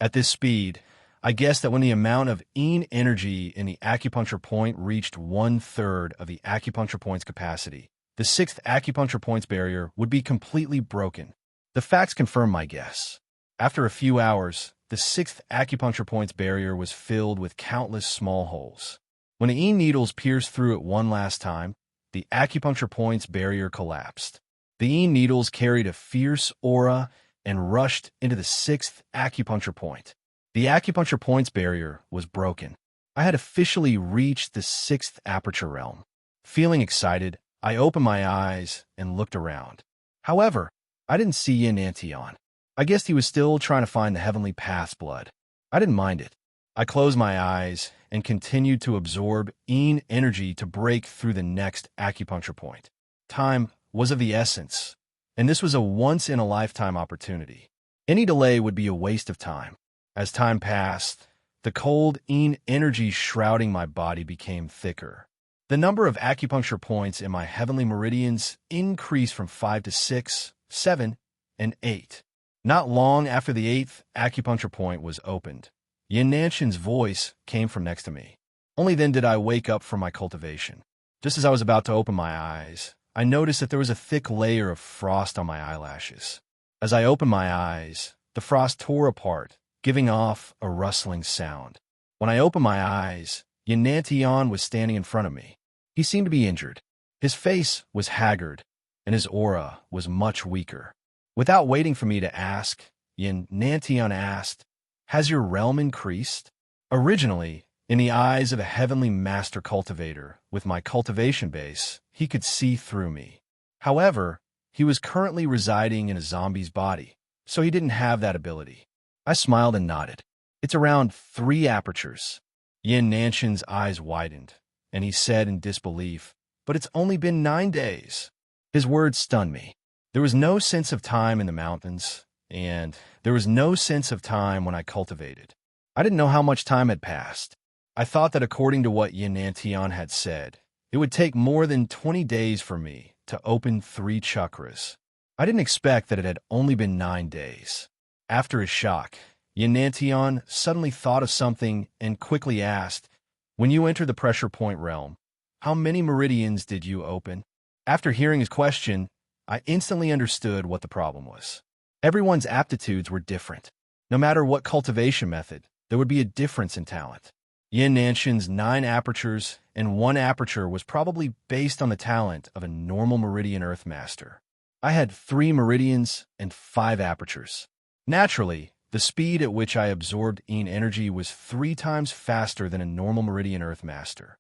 At this speed, I guessed that when the amount of Yin energy in the acupuncture point reached 1/3 of the acupuncture point's capacity, the 6th acupuncture point's barrier would be completely broken. The facts confirm my guess. After a few hours, the 6th acupuncture point's barrier was filled with countless small holes. When the Yin needles pierced through it one last time, the acupuncture point's barrier collapsed. The Yin needles carried a fierce aura and rushed into the 6th acupuncture point. The acupuncture point's barrier was broken. I had officially reached the 6th aperture realm. Feeling excited, I opened my eyes and looked around. However, I didn't see Yin Nantian. I guessed he was still trying to find the heavenly path's blood. I didn't mind it. I closed my eyes and continued to absorb Yin energy to break through the next acupuncture point. time was of the essence, and this was a once-in-a-lifetime opportunity. Any delay would be a waste of time. As time passed, the cold energy shrouding my body became thicker. The number of acupuncture points in my heavenly meridians increased from 5 to 6, 7, and 8. Not long after the 8th acupuncture point was opened, Yin Nanshan's voice came from next to me. Only then did I wake up from my cultivation. Just as I was about to open my eyes, I noticed that there was a thick layer of frost on my eyelashes. As I opened my eyes, the frost tore apart, giving off a rustling sound. When I opened my eyes, Yin Nantian was standing in front of me. He seemed to be injured. His face was haggard, and his aura was much weaker. Without waiting for me to ask, Yin Nantian asked, "Has your realm increased?" Originally, in the eyes of a heavenly master cultivator with my cultivation base, he could see through me. However, he was currently residing in a zombie's body, so he didn't have that ability. I smiled and nodded. "It's around 3 apertures." Yin Nanshan's eyes widened, and he said in disbelief, "But it's only been 9 days." His words stunned me. There was no sense of time in the mountains, and there was no sense of time when I cultivated. I didn't know how much time had passed. I thought that according to what Yin Nantian had said, it would take more than 20 days for me to open 3 chakras. I didn't expect that it had only been 9 days. After his shock, Yin Nantian suddenly thought of something and quickly asked, "When you entered the pressure point realm, how many meridians did you open?" After hearing his question, I instantly understood what the problem was. Everyone's aptitudes were different. No matter what cultivation method, there would be a difference in talent. Yin Nanshan's 9 apertures and 1 aperture was probably based on the talent of a normal meridian earth master. I had 3 meridians and 5 apertures. Naturally, the speed at which I absorbed Yin energy was 3 times faster than a normal meridian earth master.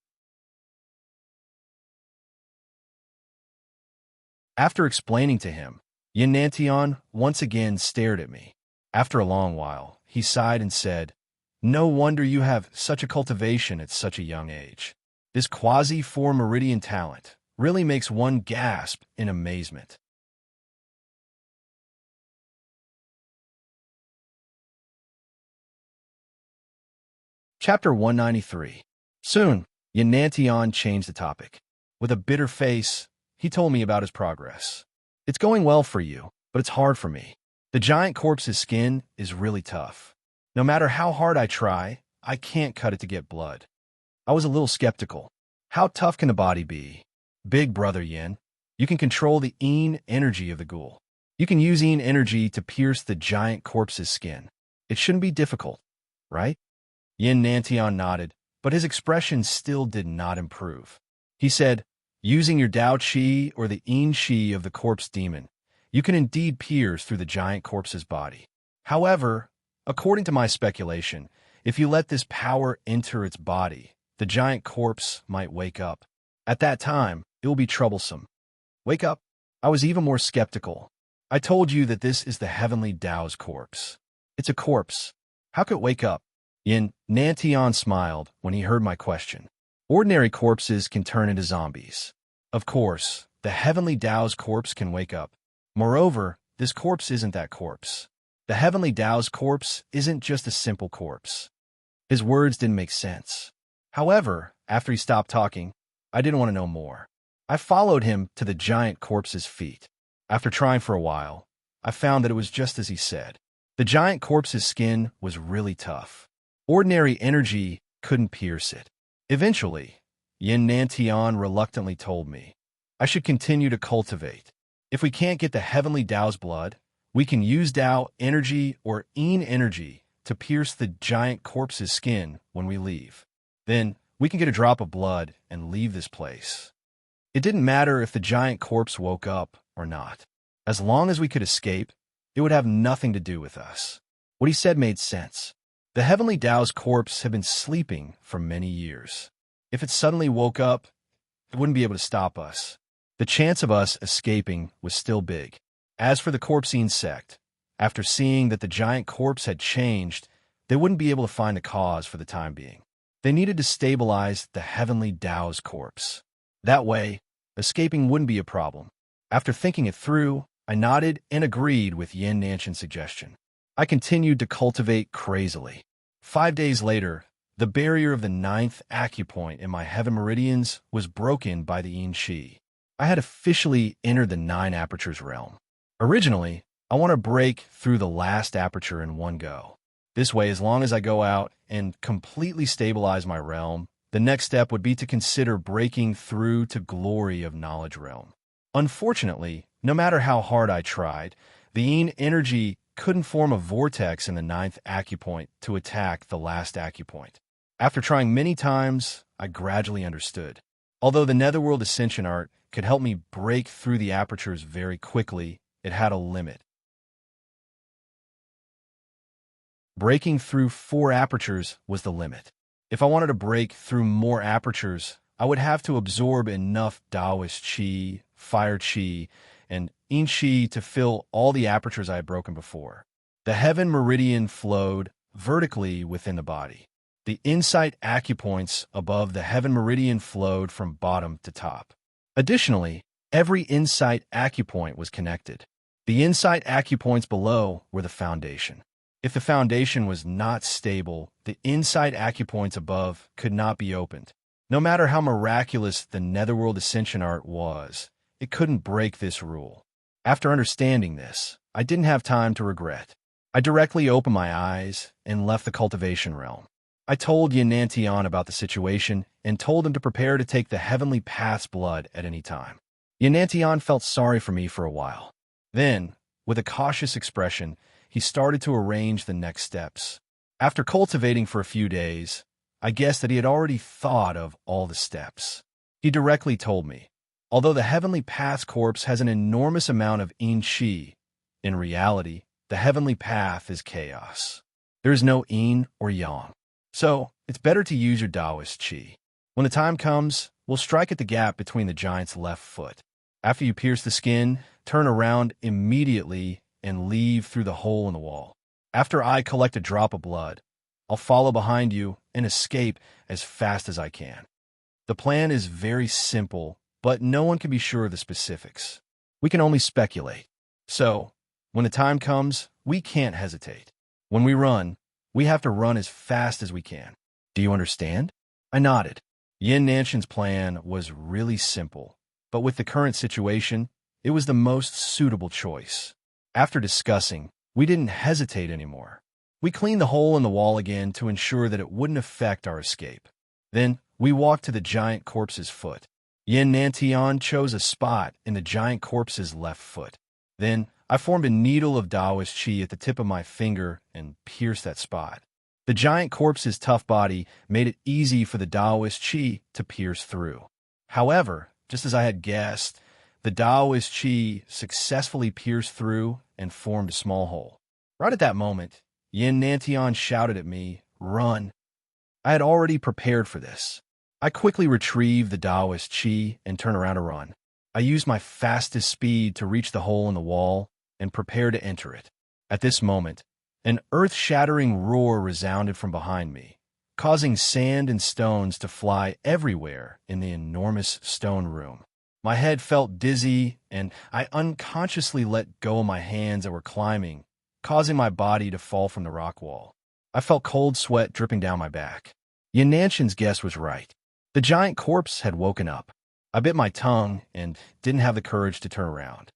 After explaining to him, Yin Nantian once again stared at me. After a long while, he sighed and said, "No wonder you have such a cultivation at such a young age. This quasi-4 meridian talent really makes one gasp in amazement." Chapter 193. Soon, Yin Nantian changed the topic. With a bitter face, he told me about his progress. "It's going well for you, but it's hard for me. The giant corpse's skin is really tough. No matter how hard I try, I can't cut it to get blood." I was a little skeptical. How tough can a body be? "Big brother Yin, you can control the Yin energy of the ghoul. You can use Yin energy to pierce the giant corpse's skin. It shouldn't be difficult, right?" Yin Nantian nodded, but his expression still did not improve. He said, "Using your Dao Qi or the Yin Qi of the corpse demon, you can indeed pierce through the giant corpse's body. However, according to my speculation, if you let this power enter its body, the giant corpse might wake up. At that time, it will be troublesome." "Wake up?" I was even more skeptical. "I told you that this is the heavenly Tao's corpse. It's a corpse. How could it wake up?" Yin Nantian smiled when he heard my question. "Ordinary corpses can turn into zombies. Of course, the heavenly Tao's corpse can wake up. Moreover, this corpse isn't that corpse. The heavenly Tao's corpse isn't just a simple corpse." His words didn't make sense. However, after he stopped talking, I didn't want to know more. I followed him to the giant corpse's feet. After trying for a while, I found that it was just as he said. The giant corpse's skin was really tough. Ordinary energy couldn't pierce it. Eventually, Yin Nantian reluctantly told me, "I should continue to cultivate. If we can't get the heavenly Tao's blood, we can use Tao energy or Yin energy to pierce the giant corpse's skin when we leave. Then we can get a drop of blood and leave this place." It didn't matter if the giant corpse woke up or not. As long as we could escape, it would have nothing to do with us. What he said made sense. The heavenly Tao's corpse had been sleeping for many years. If it suddenly woke up, it wouldn't be able to stop us. The chance of us escaping was still big. As for the corpsine sect, after seeing that the giant corpse had changed, they wouldn't be able to find a cause for the time being. They needed to stabilize the heavenly Tao's corpse. That way, escaping wouldn't be a problem. After thinking it through, I nodded and agreed with Yin Nanshan's suggestion. I continued to cultivate crazily. 5 days later, the barrier of the ninth acupoint in my heaven meridians was broken by the yin qi. I had officially entered the nine apertures realm. Originally, I want to break through the last aperture in one go. This way, as long as I go out and completely stabilize my realm, the next step would be to consider breaking through to glory of knowledge realm. Unfortunately, no matter how hard I tried, the yin energy couldn't form a vortex in the ninth acupoint to attack the last acupoint. After trying many times, I gradually understood. Although the netherworld ascension art could help me break through the apertures very quickly, it had a limit. Breaking through 4 apertures was the limit. If I wanted to break through more apertures, I would have to absorb enough Taoist Qi, Fire Qi, and Yin Qi to fill all the apertures I had broken before. The heaven meridian flowed vertically within the body. The insight acupoints above the heaven meridian flowed from bottom to top. Additionally, every insight acupoint was connected. The insight acupoints below were the foundation. If the foundation was not stable, the insight acupoints above could not be opened. No matter how miraculous the netherworld ascension art was, it couldn't break this rule. After understanding this, I didn't have time to regret. I directly opened my eyes and left the cultivation realm. I told Yin Nantian about the situation and told him to prepare to take the heavenly path's blood at any time. Yin Nantian felt sorry for me for a while. Then, with a cautious expression, he started to arrange the next steps. After cultivating for a few days, I guessed that he had already thought of all the steps. He directly told me, although the heavenly path's corpse has an enormous amount of yin qi, in reality, the heavenly path is chaos. There is no yin or yang. So, it's better to use your Taoist qi. When the time comes, we'll strike at the gap between the giant's left foot. After you pierce the skin, turn around immediately and leave through the hole in the wall. After I collect a drop of blood, I'll follow behind you and escape as fast as I can. The plan is very simple, but no one can be sure of the specifics. We can only speculate. So, when the time comes, we can't hesitate. When we run, we have to run as fast as we can. Do you understand? I nodded. Yin Nanshan's plan was really simple, but with the current situation, it was the most suitable choice. After discussing, we didn't hesitate anymore. We cleaned the hole in the wall again to ensure that it wouldn't affect our escape. Then, we walked to the giant corpse's foot. Yin Nantian chose a spot in the giant corpse's left foot. Then, I formed a needle of Taoist Qi at the tip of my finger and pierced that spot. The giant corpse's tough body made it easy for the Taoist Qi to pierce through. However, just as I had guessed, the Taoist Qi successfully pierced through and formed a small hole. Right at that moment, Yin Nantian shouted at me, "Run!" I had already prepared for this. I quickly retrieved the Taoist Qi and turned around to run. I used my fastest speed to reach the hole in the wall and prepare to enter it. At this moment, an earth-shattering roar resounded from behind me, causing sand and stones to fly everywhere in the enormous stone room. My head felt dizzy, and I unconsciously let go of my hands that were climbing, causing my body to fall from the rock wall. I felt cold sweat dripping down my back. Yin Nanshan's guess was right. The giant corpse had woken up. I bit my tongue and didn't have the courage to turn around.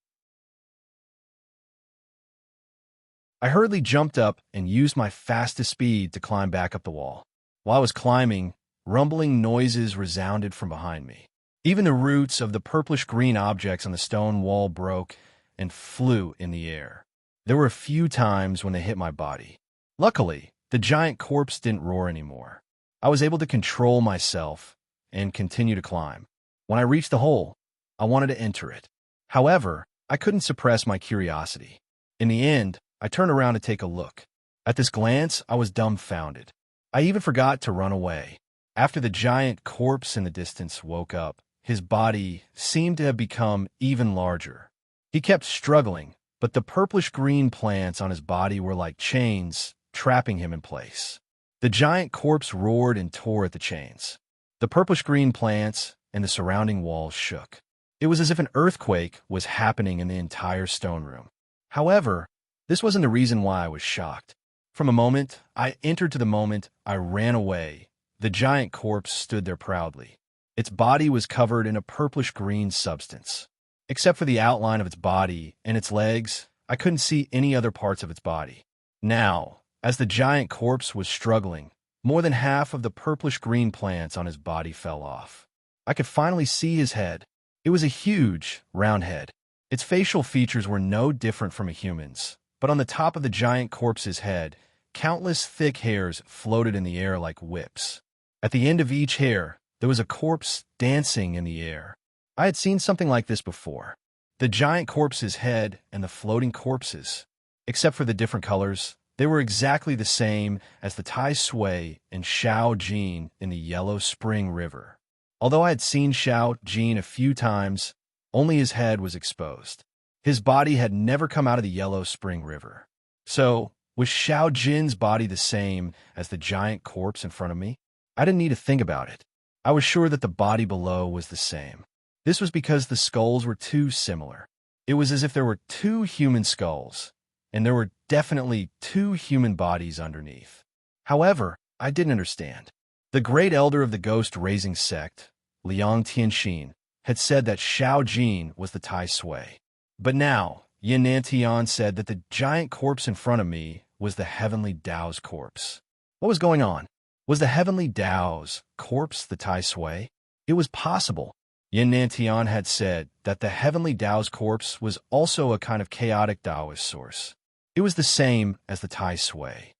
I hurriedly jumped up and used my fastest speed to climb back up the wall. While I was climbing, rumbling noises resounded from behind me. Even the roots of the purplish-green objects on the stone wall broke and flew in the air. There were a few times when they hit my body. Luckily, the giant corpse didn't roar anymore. I was able to control myself and continue to climb. When I reached the hole, I wanted to enter it. However, I couldn't suppress my curiosity. In the end, I turned around to take a look. At this glance, I was dumbfounded. I even forgot to run away. After the giant corpse in the distance woke up, his body seemed to have become even larger. He kept struggling, but the purplish-green plants on his body were like chains, trapping him in place. The giant corpse roared and tore at the chains. The purplish-green plants and the surrounding walls shook. It was as if an earthquake was happening in the entire stone room. However, this wasn't the reason why I was shocked. From a moment I entered to the moment I ran away, the giant corpse stood there proudly. Its body was covered in a purplish-green substance. Except for the outline of its body and its legs, I couldn't see any other parts of its body. Now, as the giant corpse was struggling, more than half of the purplish-green plants on his body fell off. I could finally see his head. It was a huge, round head. Its facial features were no different from a human's, but on the top of the giant corpse's head, countless thick hairs floated in the air like whips. At the end of each hair, there was a corpse dancing in the air. I had seen something like this before. The giant corpse's head and the floating corpses. Except for the different colors, they were exactly the same as the Tai Sui and Shao Jin in the Yellow Spring River. Although I had seen Shao Jin a few times, only his head was exposed. His body had never come out of the Yellow Spring River. So, was Shao Jin's body the same as the giant corpse in front of me? I didn't need to think about it. I was sure that the body below was the same. This was because the skulls were too similar. It was as if there were two human skulls, and there were definitely two human bodies underneath. However, I didn't understand. The great elder of the ghost-raising sect, Liang Tianxin, had said that Shao Jin was the Tai Sui. But now, Yin Nantian said that the giant corpse in front of me was the Heavenly Tao's corpse. What was going on? Was the Heavenly Tao's corpse the Tai Sui? It was possible. Yin Nantian had said that the Heavenly Tao's corpse was also a kind of chaotic Taoist source. It was the same as the Tai Sui.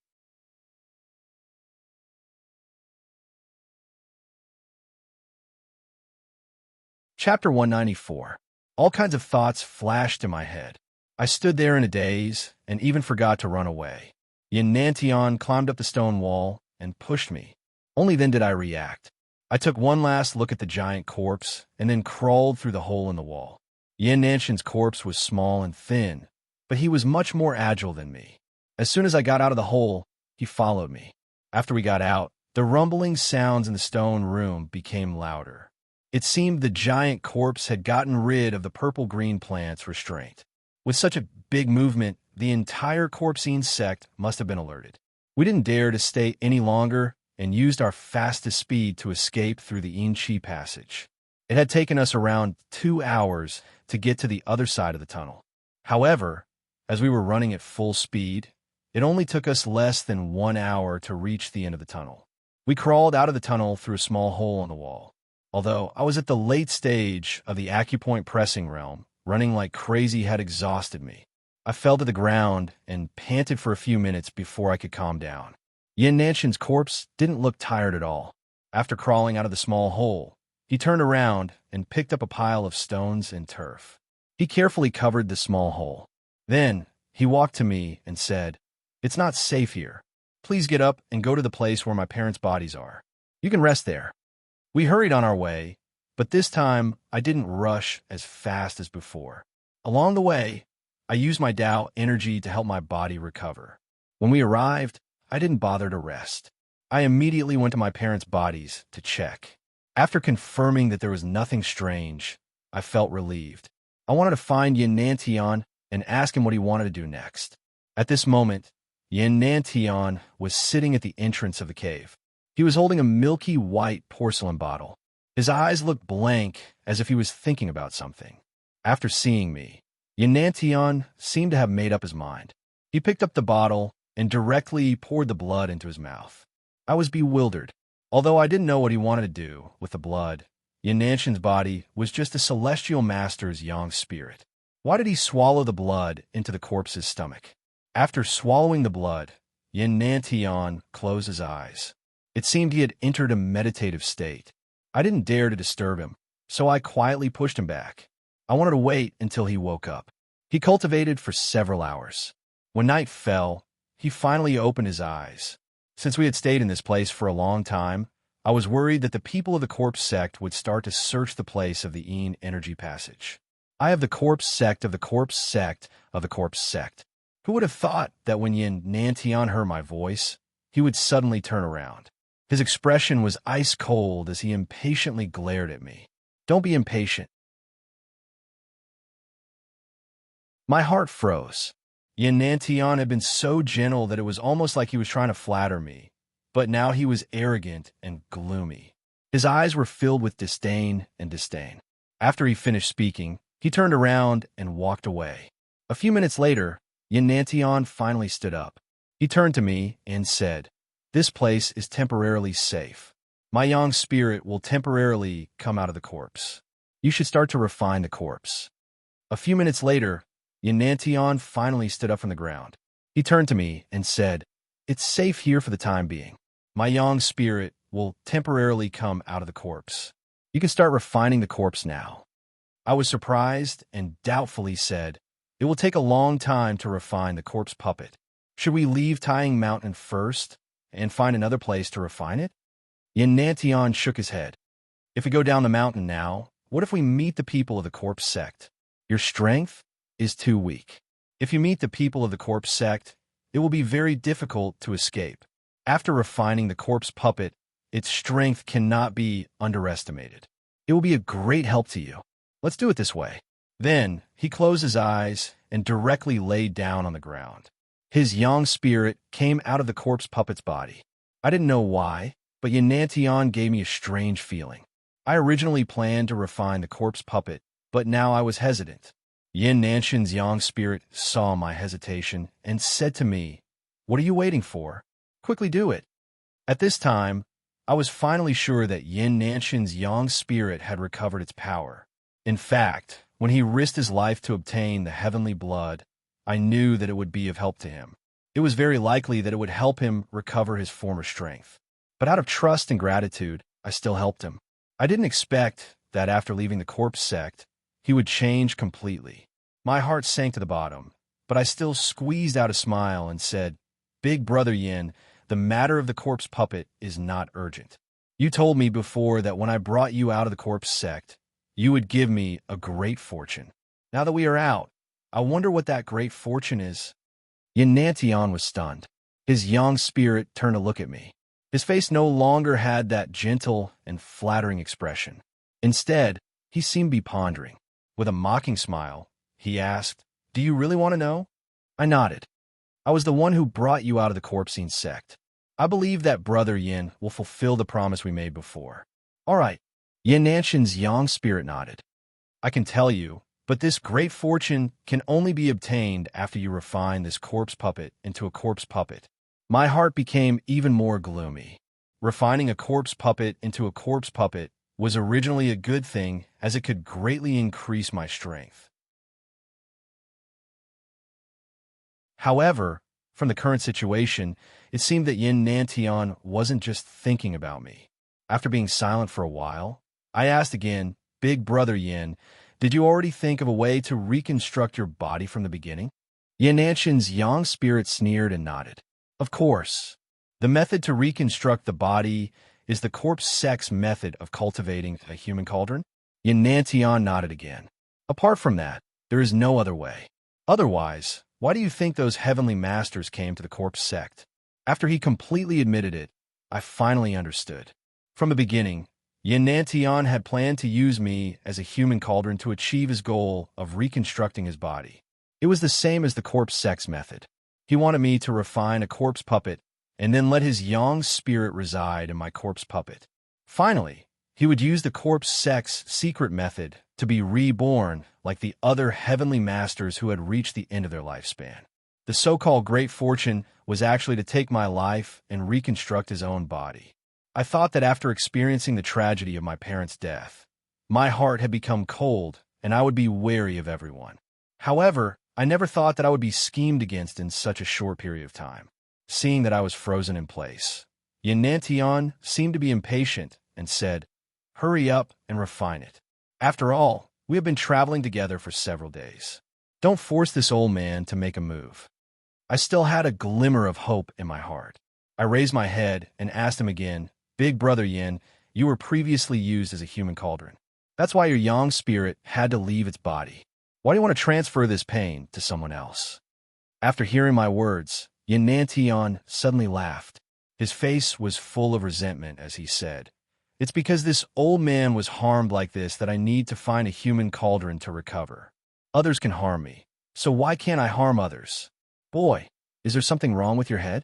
Chapter 194. All kinds of thoughts flashed in my head. I stood there in a daze and even forgot to run away. Yin Nantian climbed up the stone wall and pushed me. Only then did I react. I took one last look at the giant corpse and then crawled through the hole in the wall. Yin Nantian's corpse was small and thin, but he was much more agile than me. As soon as I got out of the hole, he followed me. After we got out, the rumbling sounds in the stone room became louder. It seemed the giant corpse had gotten rid of the purple-green plant's restraint. With such a big movement, the entire corpsine sect must have been alerted. We didn't dare to stay any longer and used our fastest speed to escape through the Inchi passage. It had taken us around 2 hours to get to the other side of the tunnel. However, as we were running at full speed, it only took us less than 1 hour to reach the end of the tunnel. We crawled out of the tunnel through a small hole in the wall. Although I was at the late stage of the acupoint pressing realm, running like crazy had exhausted me. I fell to the ground and panted for a few minutes before I could calm down. Yin Nantian's corpse didn't look tired at all. After crawling out of the small hole, he turned around and picked up a pile of stones and turf. He carefully covered the small hole. Then, he walked to me and said, "It's not safe here. Please get up and go to the place where my parents' bodies are. You can rest there." We hurried on our way, but this time I didn't rush as fast as before. Along the way, I used my Tao energy to help my body recover. When we arrived, I didn't bother to rest. I immediately went to my parents' bodies to check. After confirming that there was nothing strange, I felt relieved. I wanted to find Yin Nantian and ask him what he wanted to do next. At this moment, Yin Nantian was sitting at the entrance of the cave. He was holding a milky white porcelain bottle. His eyes looked blank, as if he was thinking about something. After seeing me, Yin Nantian seemed to have made up his mind. He picked up the bottle and directly poured the blood into his mouth. I was bewildered. Although I didn't know what he wanted to do with the blood, Yin Nantian's body was just a celestial master's yang spirit. Why did he swallow the blood into the corpse's stomach? After swallowing the blood, Yin Nantian closed his eyes. It seemed he had entered a meditative state. I didn't dare to disturb him, so I quietly pushed him back. I wanted to wait until he woke up. He cultivated for several hours. When night fell, he finally opened his eyes. Since we had stayed in this place for a long time, I was worried that the people of the corpse sect would start to search the place of the Yin energy passage. I have the corpse sect of the corpse sect of the corpse sect. Who would have thought that when Yin Nantian heard my voice, he would suddenly turn around? His expression was ice cold as he impatiently glared at me. "Don't be impatient. My heart froze. Yin Nantian had been so gentle that it was almost like he was trying to flatter me, but now he was arrogant and gloomy. His eyes were filled with disdain and disdain. After he finished speaking, he turned around and walked away. A few minutes later, Yin Nantian finally stood up. He turned to me and said, "This place is temporarily safe. My yang spirit will temporarily come out of the corpse. You should start to refine the corpse." A few minutes later, Yin Nantian finally stood up from the ground. He turned to me and said, "It's safe here for the time being. My yang spirit will temporarily come out of the corpse. You can start refining the corpse now." I was surprised and doubtfully said, "It will take a long time to refine the corpse puppet. Should we leave Tying Mountain first and find another place to refine it?" Yin Nantian shook his head. "If we go down the mountain now, what if we meet the people of the corpse sect? Your strength is too weak. If you meet the people of the corpse sect, it will be very difficult to escape. After refining the corpse puppet, its strength cannot be underestimated. It will be a great help to you. Let's do it this way." Then he closed his eyes and directly laid down on the ground. His yang spirit came out of the corpse puppet's body. I didn't know why, but Yin Nantian gave me a strange feeling. I originally planned to refine the corpse puppet, but now I was hesitant. Yin Nanshan's yang spirit saw my hesitation and said to me, "What are you waiting for? Quickly do it." At this time, I was finally sure that Yin Nanshan's yang spirit had recovered its power. In fact, when he risked his life to obtain the heavenly blood, I knew that it would be of help to him. It was very likely that it would help him recover his former strength. But out of trust and gratitude, I still helped him. I didn't expect that after leaving the corpse sect, he would change completely. My heart sank to the bottom, but I still squeezed out a smile and said, "Big brother Yin, the matter of the corpse puppet is not urgent. You told me before that when I brought you out of the corpse sect, you would give me a great fortune. Now that we are out, I wonder what that great fortune is." Yin Nantian was stunned. His yang spirit turned to look at me. His face no longer had that gentle and flattering expression. Instead, he seemed to be pondering. With a mocking smile, he asked, "Do you really want to know?" I nodded. "I was the one who brought you out of the corpsine sect. I believe that Brother Yin will fulfill the promise we made before." "All right." Yin Nanshan's yang spirit nodded. "I can tell you, but this great fortune can only be obtained after you refine this corpse puppet into a corpse puppet." My heart became even more gloomy. Refining a corpse puppet into a corpse puppet was originally a good thing, as it could greatly increase my strength. However, from the current situation, it seemed that Yin Nantian wasn't just thinking about me. After being silent for a while, I asked again, "Big brother Yin, did you already think of a way to reconstruct your body from the beginning?" Yin Nanshan's yang spirit sneered and nodded. "Of course. The method to reconstruct the body is the corpse sect's method of cultivating a human cauldron." Yin Nantian nodded again. "Apart from that, there is no other way. Otherwise, why do you think those heavenly masters came to the corpse sect?" After he completely admitted it, I finally understood. From the beginning, Yin Nantian had planned to use me as a human cauldron to achieve his goal of reconstructing his body. It was the same as the corpse sect's method. He wanted me to refine a corpse puppet and then let his yang spirit reside in my corpse puppet. Finally, he would use the corpse sect's secret method to be reborn like the other heavenly masters who had reached the end of their lifespan. The so-called great fortune was actually to take my life and reconstruct his own body. I thought that after experiencing the tragedy of my parents' death, my heart had become cold and I would be wary of everyone. However, I never thought that I would be schemed against in such a short period of time. Seeing that I was frozen in place, Yin Nantian seemed to be impatient and said, "Hurry up and refine it. After all, we have been traveling together for several days. Don't force this old man to make a move." I still had a glimmer of hope in my heart. I raised my head and asked him again, "Big brother Yin, you were previously used as a human cauldron. That's why your yang spirit had to leave its body. Why do you want to transfer this pain to someone else?" After hearing my words, Yin Nantian suddenly laughed. His face was full of resentment as he said, "It's because this old man was harmed like this that I need to find a human cauldron to recover. Others can harm me, So why can't I harm others? Boy, is there something wrong with your head?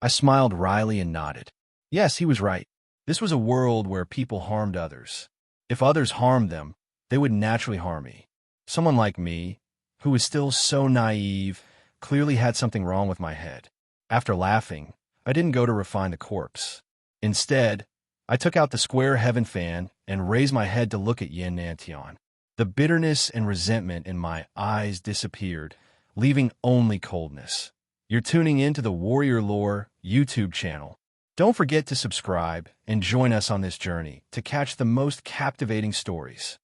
I smiled wryly and nodded. Yes, he was right. This was a world where people harmed others. If others harmed them, they would naturally harm me. Someone like me, who was still so naive, clearly had something wrong with my head. After laughing, I didn't go to refine the corpse. Instead, I took out the square heaven fan and raised my head to look at Yin Nantian. The bitterness and resentment in my eyes disappeared, leaving only coldness. You're tuning in to the Warrior Lore YouTube channel. Don't forget to subscribe and join us on this journey to catch the most captivating stories.